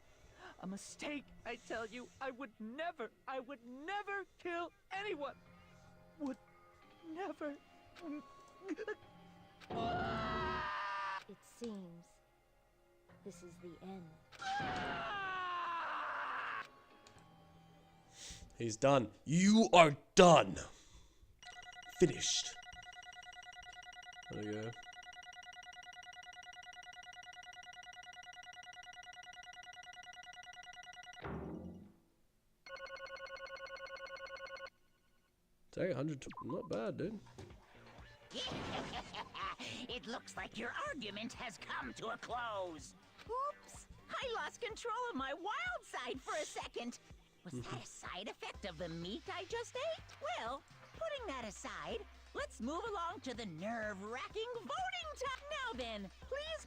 A mistake, I tell you. I would never kill anyone. Would never. It seems this is the end. He's done. You are done. Finished. There you go. Take 100. Not bad, dude. It looks like your argument has come to a close. Oops! I lost control of my wild side for a second. Was that a side effect of the meat I just ate? Well, putting that aside, let's move along to the nerve-wracking voting time. Now then, please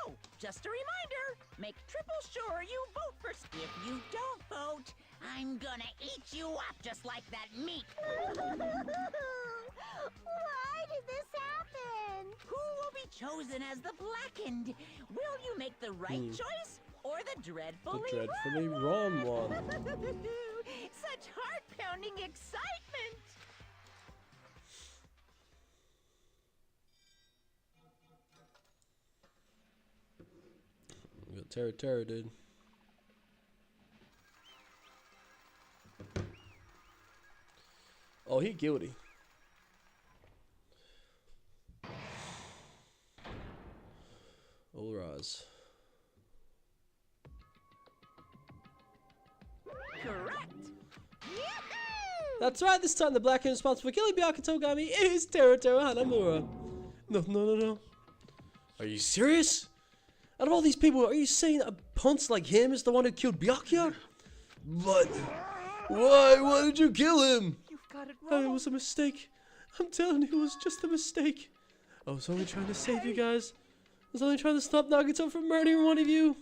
oh, just a reminder, make triple sure you vote for. If you don't vote, I'm gonna eat you up just like that meat. Why did this happen? Who will be chosen as the blackened? Will you make the right choice or the dreadfully wrong one? Such heart-pounding excitement! We got Terra, dude. Oh, he guilty. All rise. Correct! That's right, this time the black hand responsible for killing Byakuya Togami is Teruteru Hanamura. No. Are you serious? Out of all these people, are you saying a punce like him is the one who killed Byakuya? But why? Why did you kill him? You've got it wrong. It was a mistake. I'm telling you, it was just a mistake. I was only trying to save you guys. I was only trying to stop Nagato from murdering one of you.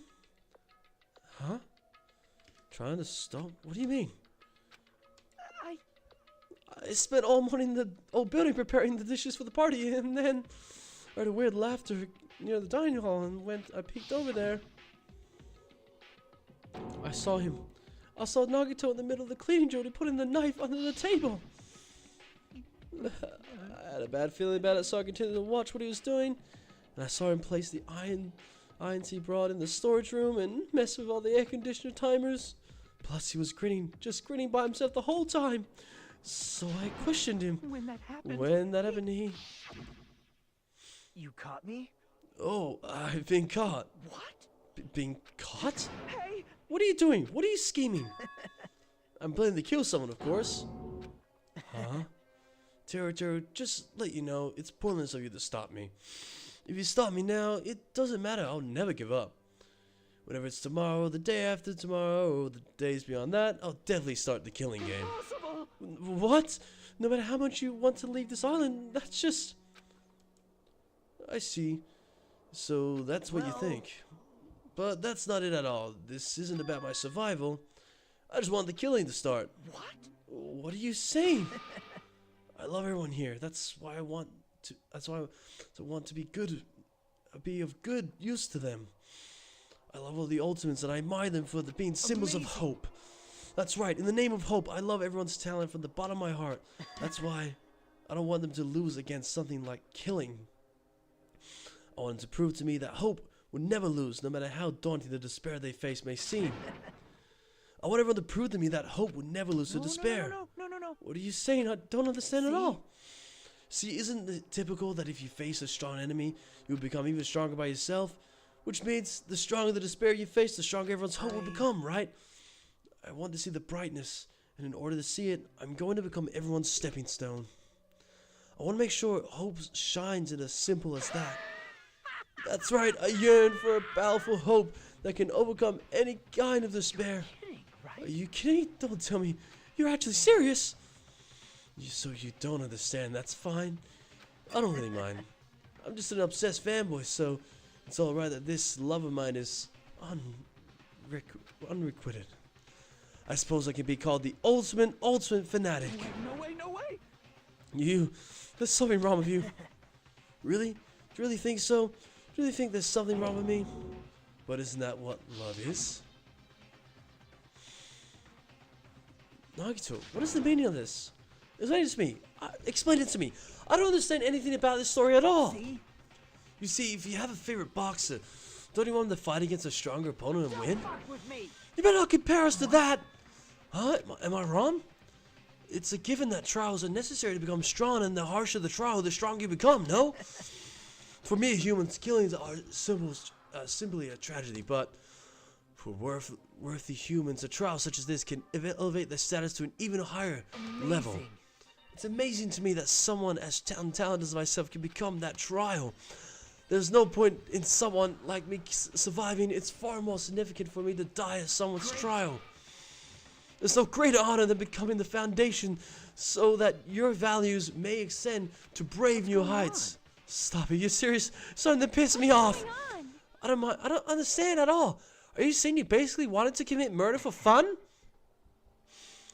Huh? Trying to stop? What do you mean? I spent all morning in the old building preparing the dishes for the party, and then I heard a weird laughter near the dining hall, and I peeked over there. I saw him. I saw Nagato in the middle of the cleaning joint putting the knife under the table. I had a bad feeling about it, so I continued to watch what he was doing. And I saw him place the irons he brought in the storage room and mess with all the air conditioner timers. Plus, he was just grinning by himself the whole time. So I questioned him. When that happened, he... You caught me? Oh, I've been caught. What? Being caught? Hey! What are you doing? What are you scheming? I'm planning to kill someone, of course. Huh? Teruteru, just let you know, it's pointless of you to stop me. If you stop me now, it doesn't matter. I'll never give up. Whether it's tomorrow, the day after tomorrow, or the days beyond that, I'll definitely start the killing game. Impossible. What? No matter how much you want to leave this island, that's just... I see. So that's what you think. But that's not it at all. This isn't about my survival. I just want the killing to start. What? What are you saying? I love everyone here. That's why I want to be good, be of good use to them. I love all the ultimates and I admire them for being symbols of hope. That's right. In the name of hope, I love everyone's talent from the bottom of my heart. That's why I don't want them to lose against something like killing. I want them to prove to me that hope would never lose, no matter how daunting the despair they face may seem. I want everyone to prove to me that hope would never lose to despair. No. What are you saying? I don't understand at all. See, isn't it typical that if you face a strong enemy, you will become even stronger by yourself? Which means the stronger the despair you face, the stronger everyone's hope will become, right? I want to see the brightness, and in order to see it, I'm going to become everyone's stepping stone. I want to make sure hope shines in as simple as that. That's right, I yearn for a powerful hope that can overcome any kind of despair. Are you kidding? Don't tell me. You're actually serious? So you don't understand, that's fine. I don't really mind. I'm just an obsessed fanboy, so it's alright that this love of mine is unrequited. I suppose I can be called the ultimate fanatic. No way! There's something wrong with you. Really? Do you really think so? Do you really think there's something wrong with me? But isn't that what love is? Nagito, what is the meaning of this? Explain it to me. Explain it to me. I don't understand anything about this story at all. You see, if you have a favorite boxer, don't you want him to fight against a stronger opponent and win? You better not compare us to that. Huh? Am I wrong? It's a given that trials are necessary to become strong, and the harsher the trial, the stronger you become, no? For me, humans, killings are simply a tragedy, but for worthy humans, a trial such as this can elevate their status to an even higher level. It's amazing to me that someone as talented as myself can become that trial. There's no point in someone like me surviving. It's far more significant for me to die as someone's trial. There's no greater honor than becoming the foundation so that your values may extend to brave new heights. Stop it, you're serious? It's starting to piss me off. I don't understand at all. Are you saying you basically wanted to commit murder for fun?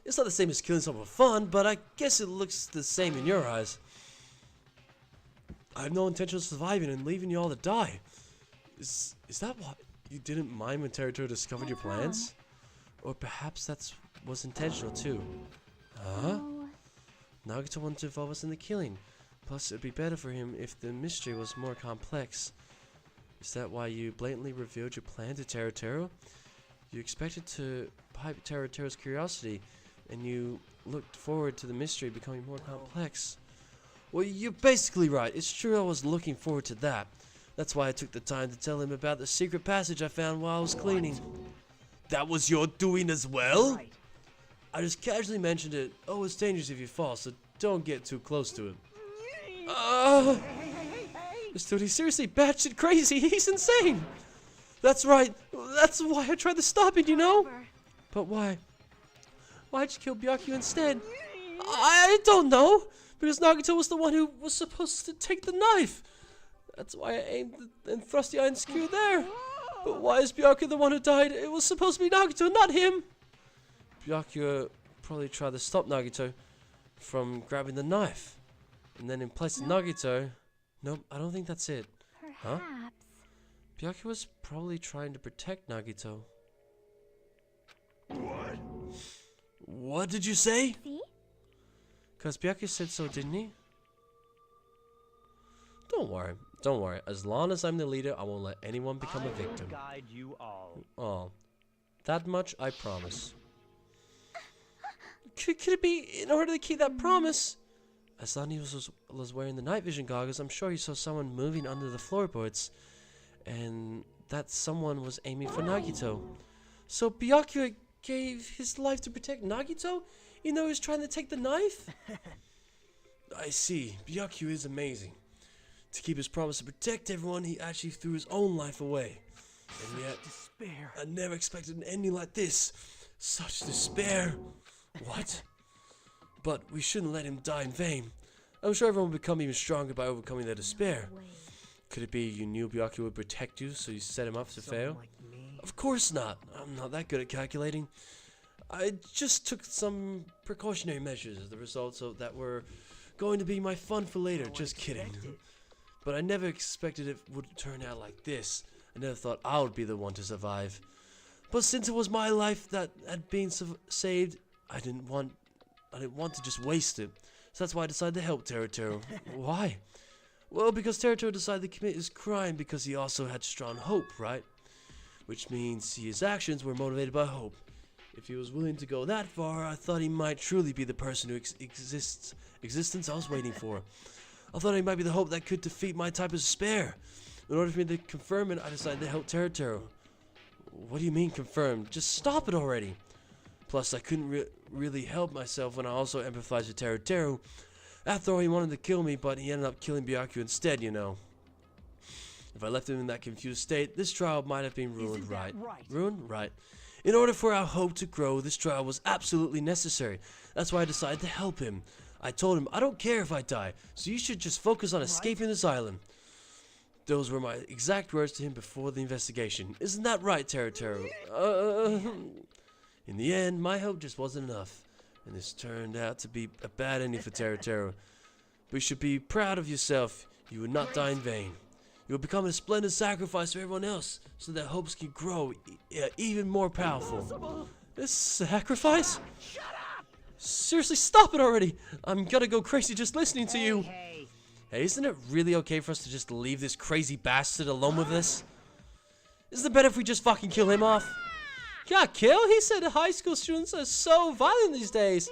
It's not the same as killing someone for fun, but I guess it looks the same in your eyes. I have no intention of surviving and leaving you all to die. Is that why you didn't mind when Teruteru discovered your plans? Or perhaps that was intentional too. Huh? Nagato wanted to involve us in the killing. Plus, it would be better for him if the mystery was more complex. Is that why you blatantly revealed your plan to Teruteru? You expected to pipe Teruteru's curiosity, and you looked forward to the mystery becoming more complex. Well, you're basically right. It's true I was looking forward to that. That's why I took the time to tell him about the secret passage I found while I was cleaning. That was your doing as well? I just casually mentioned it. Oh, it's dangerous if you fall, so don't get too close to it. This dude, he's seriously batshit crazy. He's insane. That's right. That's why I tried to stop it, you know? But why? Why'd you kill Byakuya instead? I don't know. Because Nagito was the one who was supposed to take the knife. That's why I aimed and thrust the iron skewer there. But why is Byakuya the one who died? It was supposed to be Nagito, not him. Byakuya probably tried to stop Nagito from grabbing the knife. And then in place of Nagito... Nope, I don't think that's it. Perhaps. Huh? Byakuya was probably trying to protect Nagito. What? What did you say? See? Because Byakuya said so, didn't he? Don't worry. Don't worry. As long as I'm the leader, I won't let anyone become a victim. I will guide you all. Oh. That much, I promise. Could it be in order to keep that promise? As long as he was wearing the night vision goggles, I'm sure he saw someone moving under the floorboards. And that someone was aiming for Nagito. So Byakuya gave his life to protect Nagito? Even though he was trying to take the knife? I see. Byakuya is amazing. To keep his promise to protect everyone, he actually threw his own life away. And yet, despair. I never expected an ending like this. Such despair. What? But we shouldn't let him die in vain. I'm sure everyone will become even stronger by overcoming their despair. Could it be you knew Byakuya would protect you, so you set him up to fail? Like me. Of course not. I'm not that good at calculating. I just took some precautionary measures. The results of that were going to be my fun for later. Just kidding. But I never expected it would turn out like this. I never thought I would be the one to survive. But since it was my life that had been saved, I didn't want to just waste it. So that's why I decided to help Teruteru. Why? Well, because Teruteru decided to commit his crime because he also had strong hope, right? Which means his actions were motivated by hope. If he was willing to go that far, I thought he might truly be the person who existence I was waiting for. I thought he might be the hope that could defeat my type of despair. In order for me to confirm it, I decided to help Teruteru. What do you mean confirmed? Just stop it already. Plus, I couldn't really help myself when I also empathized with Teruteru. After all, he wanted to kill me, but he ended up killing Byakuya instead, you know. If I left him in that confused state, this trial might have been ruined, right? Ruined? Right. In order for our hope to grow, this trial was absolutely necessary. That's why I decided to help him. I told him, I don't care if I die, so you should just focus on escaping this island. Those were my exact words to him before the investigation. Isn't that right, Teruteru? In the end, my hope just wasn't enough. And this turned out to be a bad ending for Teruteru. But you should be proud of yourself. You would not die in vain. You will become a splendid sacrifice for everyone else, so that hopes can grow even more powerful. This sacrifice? Shut up! Seriously, stop it already! I'm gonna go crazy just listening to you. Hey. Hey, isn't it really okay for us to just leave this crazy bastard alone with this? Isn't it better if we just fucking kill him off? Got killed? He said high school students are so violent these days.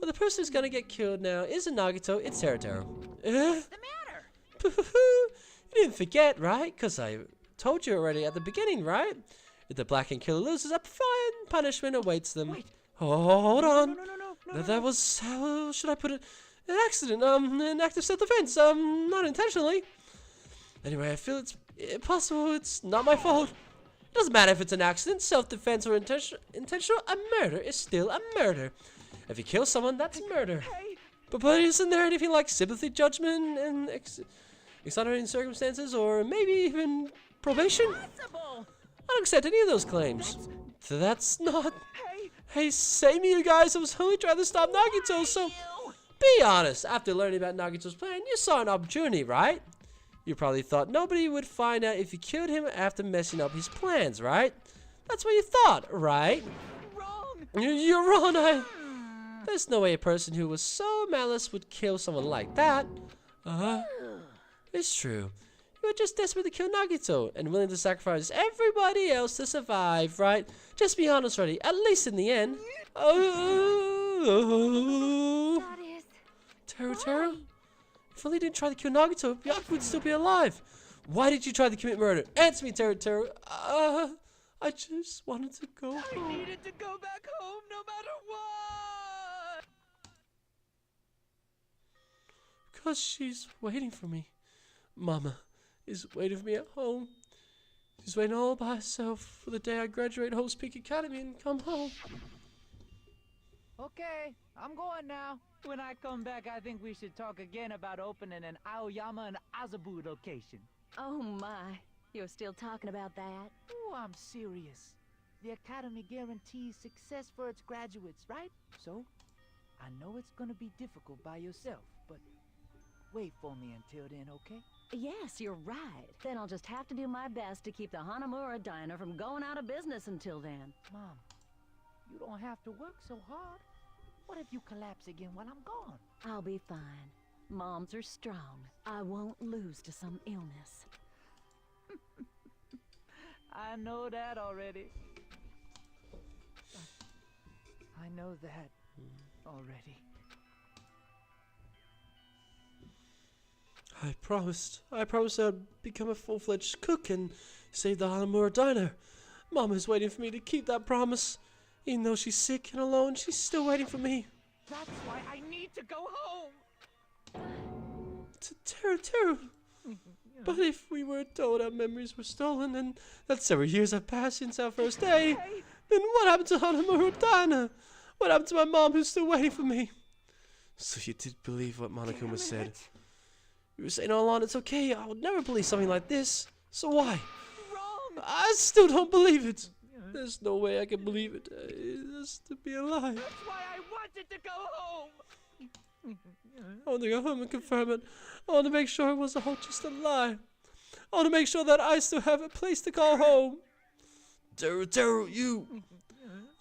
Well, the person who's gonna get killed now isn't Nagito, it's Teruteru. What's the matter? You didn't forget, right? Because I told you already at the beginning, right? If the black and killer loses, a fine punishment awaits them. Wait. Oh, hold on. No, That was, how should I put it? An accident, an act of self-defense, not intentionally. Anyway, I feel it's possible it's not my fault. It doesn't matter if it's an accident, self-defense, or intentional. A murder is still a murder. If you kill someone, that's murder. But isn't there anything like sympathy, judgment, and exonerating circumstances, or maybe even probation? Impossible. I don't accept any of those claims. That's not... Hey, same you guys. I was only trying to stop Nagito, so... Be honest. After learning about Nagito's plan, you saw an opportunity, right? You probably thought nobody would find out if you killed him after messing up his plans, right? That's what you thought, right? Wrong. You're wrong. There's no way a person who was so malice would kill someone like that. It's true. You were just desperate to kill Nagito and willing to sacrifice everybody else to survive, right? Just be honest, Reddy. At least in the end. That is... Teruteru? If only you didn't try to kill Nagito, Byakuya would still be alive. Why did you try to commit murder? Answer me, Teruteru. I just wanted to go home. I needed to go back home no matter what! Because she's waiting for me. Mama is waiting for me at home. She's waiting all by herself for the day I graduate Hope's Peak Academy and come home. Okay, I'm going now. When I come back, I think we should talk again about opening an Aoyama and Azabu location. Oh my, you're still talking about that? Oh, I'm serious. The Academy guarantees success for its graduates, right? So, I know it's gonna be difficult by yourself, but wait for me until then, okay? Yes, you're right. Then I'll just have to do my best to keep the Hanamura Diner from going out of business until then. Mom, you don't have to work so hard. What if you collapse again while I'm gone? I'll be fine. Moms are strong. I won't lose to some illness. I know that already. I know that already. I promised I'd become a full-fledged cook and save the Hanamura Diner. Mama's waiting for me to keep that promise. Even though she's sick and alone, she's still waiting for me. That's why I need to go home! Teru. But if we were told our memories were stolen and that several years have passed since our first day, then what happened to Hanamura Diner? What happened to my mom who's still waiting for me? So you did believe what Monokuma said. You were saying all along it's okay, I would never believe something like this. So why? Wrong! I still don't believe it. There's no way I can believe it. It has to be a lie. That's why I wanted to go home! I want to go home and confirm it. I want to make sure it wasn't all just a lie. I want to make sure that I still have a place to call home. Teru, you.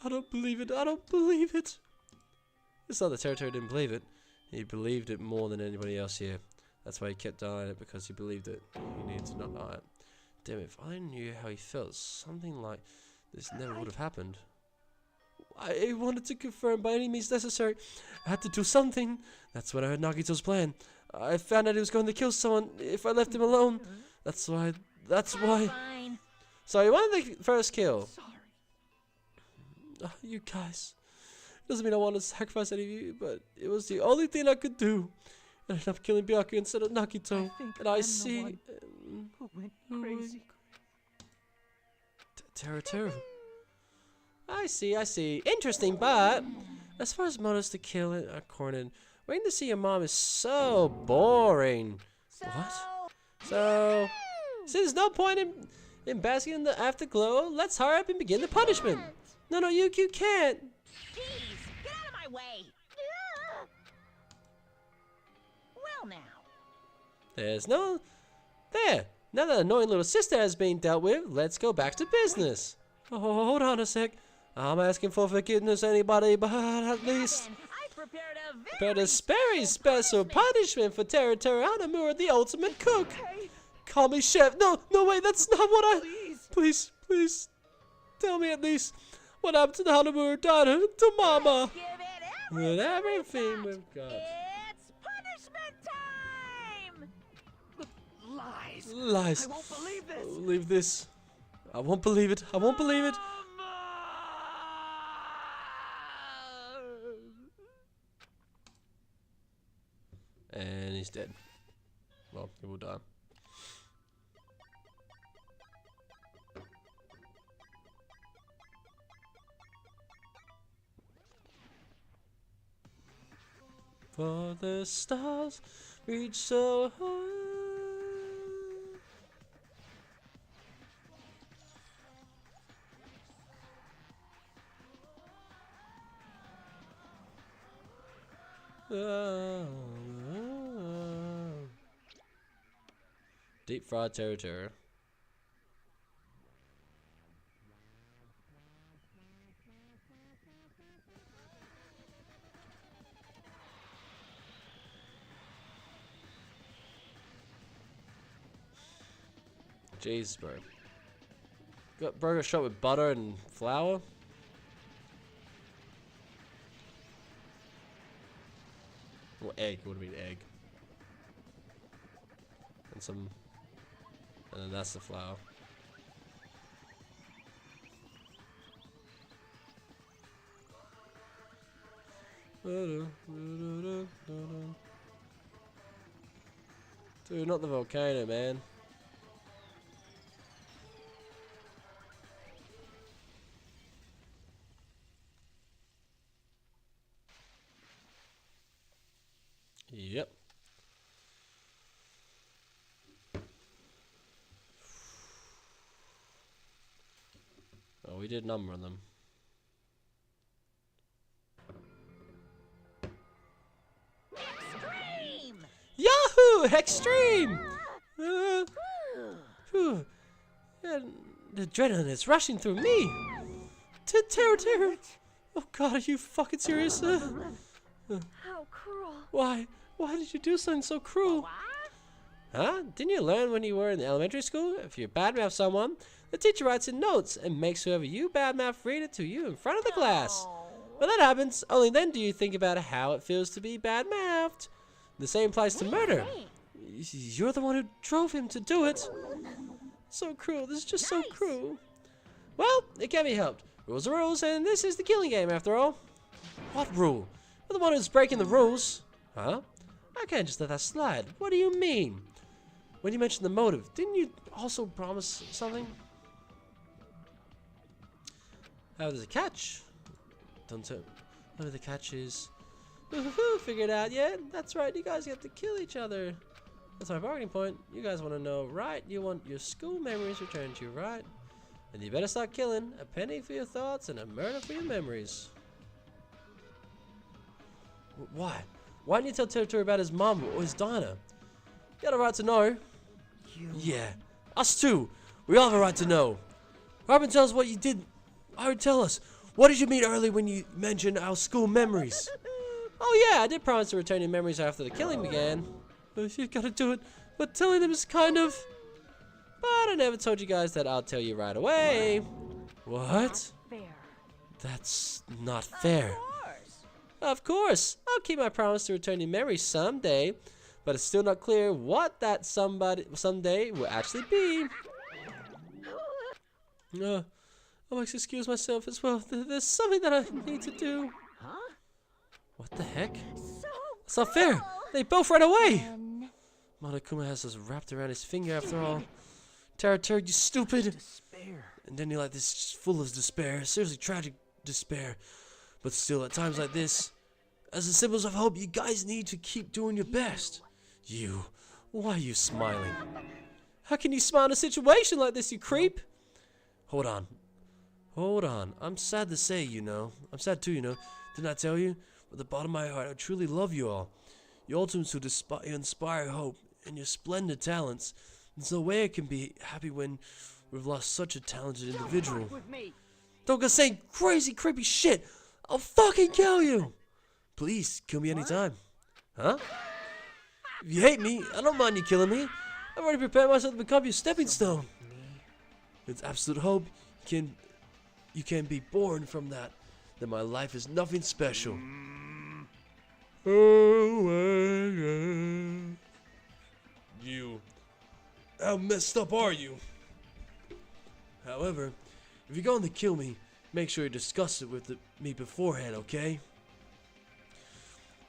I don't believe it. I don't believe it. It's not that Teru didn't believe it. He believed it more than anybody else here. That's why he kept denying it, because he believed it. He needed to not deny it. Damn it, if I knew how he felt, something like this never would have happened. I wanted to confirm by any means necessary. I had to do something. That's when I heard Nagito's plan. I found out he was going to kill someone if I left him alone. That's why. Fine. So he wanted the first kill. Sorry. You guys. Doesn't mean I want to sacrifice any of you, but it was the only thing I could do. I ended up killing Byakuya instead of Nagito. And I see. Who went crazy? Teru. I see. Interesting, but as far as motives to kill it, Cornin, waiting to see your mom is so boring. What? So, since there's no point in basking in the afterglow, let's hurry up and begin the punishment. No, you can't. Jeez, get out of my way! Well now. There. Now that annoying little sister has been dealt with, let's go back to business. Oh, hold on a sec. I'm asking for forgiveness, anybody, but at least I prepared a very special punishment for Teru Hanamura, the ultimate cook. Call me chef. No, wait, that's not what I. Please, tell me at least what happened to the Hanamura Diner, to Mama. With everything we've got. It's punishment time! Lies. I won't believe this! Believe this. I won't believe it. And he's dead. Well, he will die. For the stars reach so high. Deep fried Terror. Jeez, bro. Got burger shot with butter and flour. Well, egg would have been egg. And then that's the flour. Dude, not the volcano, man. Yep. Oh, we did number them. Extreme! Yahoo! Extreme! Phew. And the adrenaline is rushing through me. Terror. Oh god, are you fucking serious? How cruel. Why? Why did you do something so cruel? Huh? Didn't you learn when you were in elementary school? If you badmouth someone, the teacher writes in notes and makes whoever you badmouth read it to you in front of the class. When that happens, only then do you think about how it feels to be badmouthed. The same applies to murder. You're the one who drove him to do it. So cruel. This is just so cruel. Well, it can be helped. Rules are rules, and this is the killing game after all. What rule? You're the one who's breaking the rules. Huh? I can't just let that slide. What do you mean? When you mentioned the motive, didn't you also promise something? Oh, there's a catch. Don't tell. Whatever the catch is. Figured out, yeah? That's right, you guys get to kill each other. That's my bargaining point. You guys want to know, right? You want your school memories returned to you, right? And you better start killing. A penny for your thoughts and a murder for your memories. Why? Why didn't you tell Territory about his mom or his diner? You got a right to know. Yeah, us too. We all have a right to know. Robin, tell us what you did. Tell us. What did you mean earlier when you mentioned our school memories? Oh yeah, I did promise to return your memories after the killing began. You gotta do it, but telling them is kind of... But I never told you guys that I'll tell you right away. What? That's not fair. Of course. I'll keep my promise to return your memories someday, but it's still not clear what that someday will actually be. I must excuse myself as well. There's something that I need to do. Huh? What the heck? It's not fair. They both ran away. Monokuma has us wrapped around his finger after all. Taraturg, you stupid. Despair. And then you're like this, just full of despair. Seriously, tragic despair. But still, at times like this, as the symbols of hope, you guys need to keep doing your best. You, why are you smiling? How can you smile in a situation like this, you creep? Hold on. I'm sad to say, you know. I'm sad too, you know. Didn't I tell you? At the bottom of my heart, I truly love you all. You ultimates who inspire hope and your splendid talents. There's no way I can be happy when we've lost such a talented individual. Don't go saying crazy, creepy shit. I'll fucking kill you. Please, kill me anytime. Huh? If you hate me, I don't mind you killing me. I've already prepared myself to become your stepping stone. With absolute hope, you can be born from that. Then my life is nothing special. You. How messed up are you? However, if you're going to kill me, make sure you discuss it with me beforehand, okay?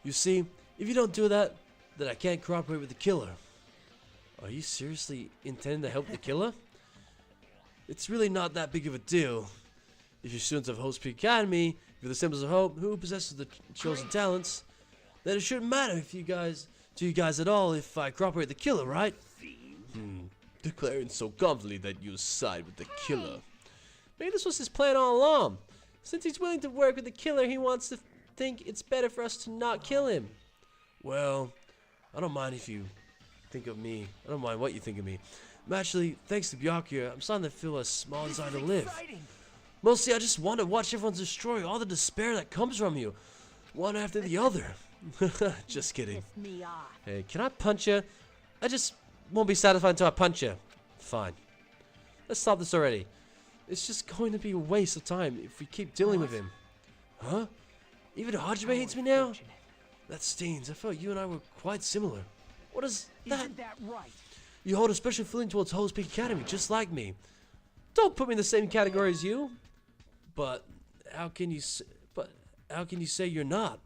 You see, if you don't do that, then I can't cooperate with the killer. Are you seriously intending to help the killer? It's really not that big of a deal. If you're students of Hope's Peak Academy, if you're the symbols of hope, who possesses the chosen talents, then it shouldn't matter if you guys at all if I cooperate with the killer, right? Declaring so confidently that you side with the killer. Maybe this was his plan all along. Since he's willing to work with the killer, he wants to think it's better for us to not kill him. Well, I don't mind if you think of me. I don't mind what you think of me. Actually, thanks to Byakuya, I'm starting to feel a small desire to live. Mostly, I just want to watch everyone destroy all the despair that comes from you, one after the other. Just kidding. Hey, can I punch you? I just won't be satisfied until I punch you. Fine. Let's stop this already. It's just going to be a waste of time if we keep dealing with him. Huh? Even Hajime hates me now? That stings. I felt you and I were quite similar. What is that? Isn't that right? You hold a special feeling towards Hope's Peak Academy, just like me. Don't put me in the same category as you. But how can you say you're not?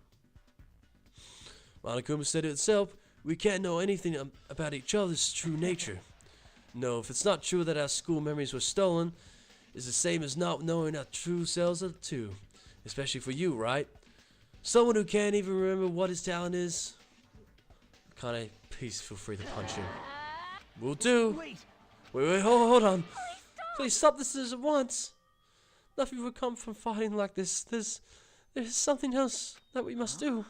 Monokuma said it itself, we can't know anything about each other's true nature. No, if it's not true that our school memories were stolen, it's the same as not knowing our true selves are too. Especially for you, right? Someone who can't even remember what his talent is. Kane, please feel free to punch him. Will do. Wait, hold on. Please stop this at once. Nothing will come from fighting like this. There's something else that we must do.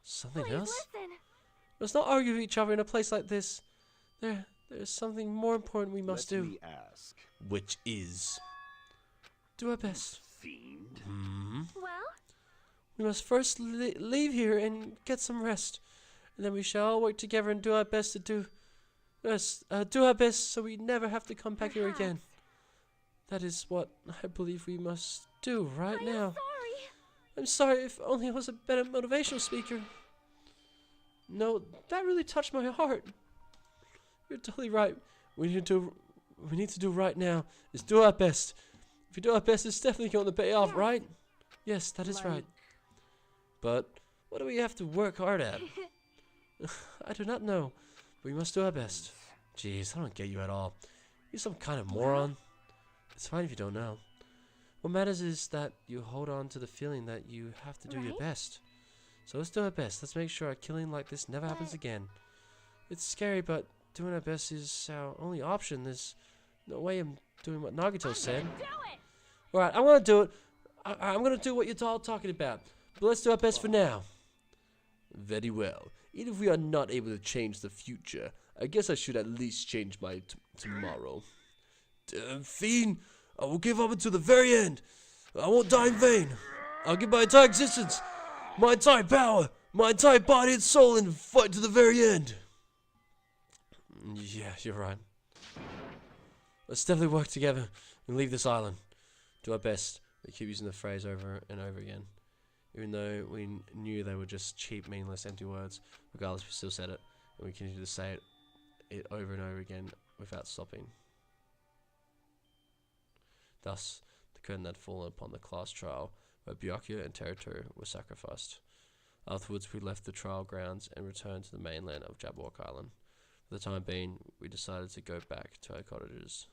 Something else? Listen. We must not argue with each other in a place like this. There's something more important we must do. Let me ask. Which is do our best. Fiend? Well? We must first leave here and get some rest. And then we shall all work together and do our best to do our best so we never have to come back here again. That is what I believe we must do right now. I'm sorry, if only I was a better motivational speaker. No, that really touched my heart. You're totally right. We need to do right now is do our best. If we do our best, it's definitely going to pay off, right? Yes, that is right. But what do we have to work hard at? I do not know, but we must do our best. Jeez, I don't get you at all. You're some kind of moron. It's fine if you don't know. What matters is that you hold on to the feeling that you have to do your best. So let's do our best. Let's make sure a killing like this never happens again. It's scary, but doing our best is our only option. There's no way I'm doing what Nagito said. Alright, I'm gonna do it. I'm gonna do what you're all talking about. But let's do our best for now. Very well. Even if we are not able to change the future, I guess I should at least change my tomorrow. Damn fiend! I will give up until the very end. I won't die in vain. I'll give my entire existence, my entire power, my entire body and soul, and fight to the very end. Yeah, you're right. Let's definitely work together and leave this island. Do our best. We keep using the phrase over and over again. Even though we knew they were just cheap, meaningless, empty words, regardless, we still said it, and we continued to say it over and over again without stopping. Thus, the curtain had fallen upon the class trial, where Byakuya and Teruto were sacrificed. Afterwards, we left the trial grounds and returned to the mainland of Jabberwock Island. For the time being, we decided to go back to our cottages.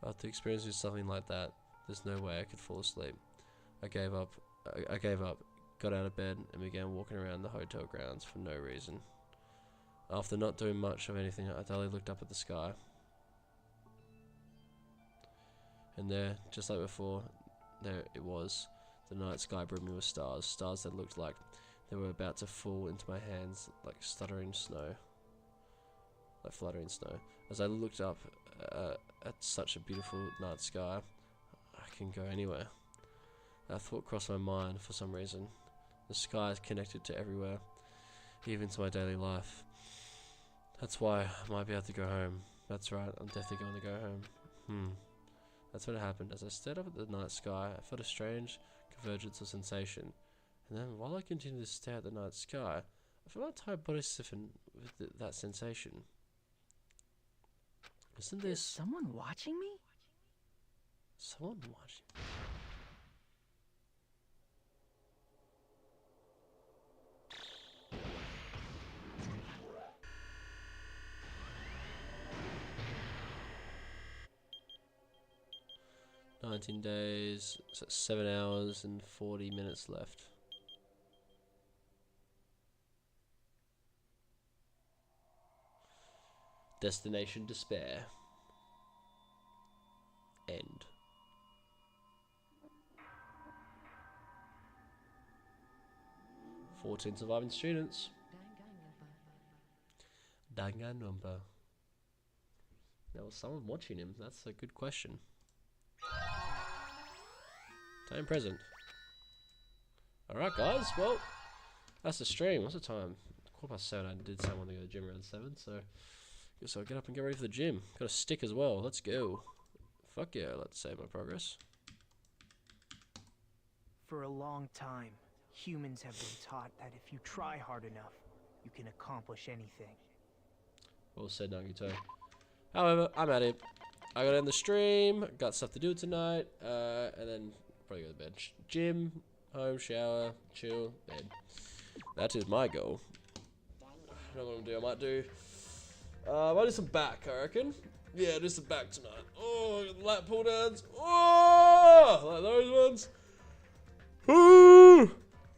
After experiencing something like that, there's no way I could fall asleep. I gave up, got out of bed, and began walking around the hotel grounds for no reason. After not doing much of anything, I dully looked up at the sky. And there, just like before, there it was. The night sky brimming with stars. Stars that looked like they were about to fall into my hands like stuttering snow. Like fluttering snow. As I looked up at such a beautiful night sky, I can go anywhere. That thought crossed my mind for some reason. The sky is connected to everywhere, even to my daily life. That's why I might be able to go home. That's right, I'm definitely going to go home. That's what happened. As I stared up at the night sky, I felt a strange convergence of sensation. And then, while I continued to stare at the night sky, I felt my entire body stiffen with that sensation. Isn't this... Is someone watching me? Someone watching? 19 days, so 7 hours and 40 minutes left. Destination Despair. End. "14 surviving students." Danganronpa. Now, was someone watching him? That's a good question. Time present. Alright guys, well, that's the stream. What's the time? 7:15. I did say I wanted to go to the gym around 7, so guess I'll get up and get ready for the gym. Got a stick as well, let's go. Fuck yeah, let's save my progress. For a long time, humans have been taught that if you try hard enough, you can accomplish anything. Well said, Nagito. However, I'm at it. I gotta end the stream, got stuff to do tonight, and then probably go to bed. Gym, home, shower, chill, bed. That is my goal. I don't know what I'm gonna do. I might do some back, I reckon. Yeah, do some back tonight. Oh, lat pull downs. Oh, like those ones. Ooh,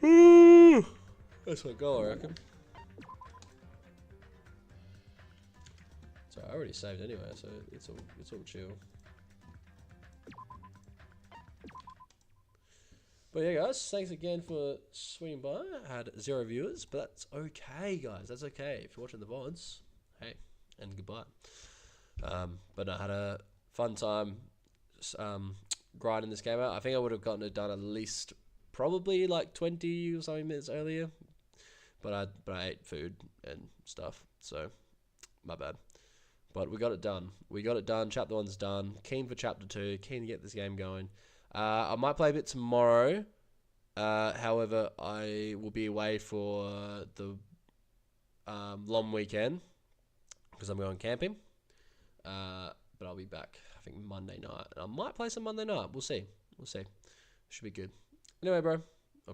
ooh. That's my goal, I reckon. So I already saved anyway, so it's all chill. But yeah, guys, thanks again for swinging by. I had 0 viewers, but that's okay, guys. That's okay. If you're watching the VODs, hey, and goodbye. But I had a fun time grinding this game out. I think I would have gotten it done at least probably like 20 or something minutes earlier. But I ate food and stuff, so my bad. But we got it done. We got it done. Chapter 1's done. Keen for Chapter 2. Keen to get this game going. I might play a bit tomorrow. However, I will be away for the long weekend because I'm going camping. But I'll be back, I think, Monday night. And I might play some Monday night. We'll see. We'll see. Should be good. Anyway,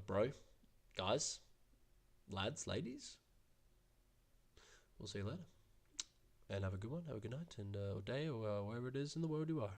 bro, guys, lads, ladies, we'll see you later. And have a good one. Have a good night and or day or wherever it is in the world you are.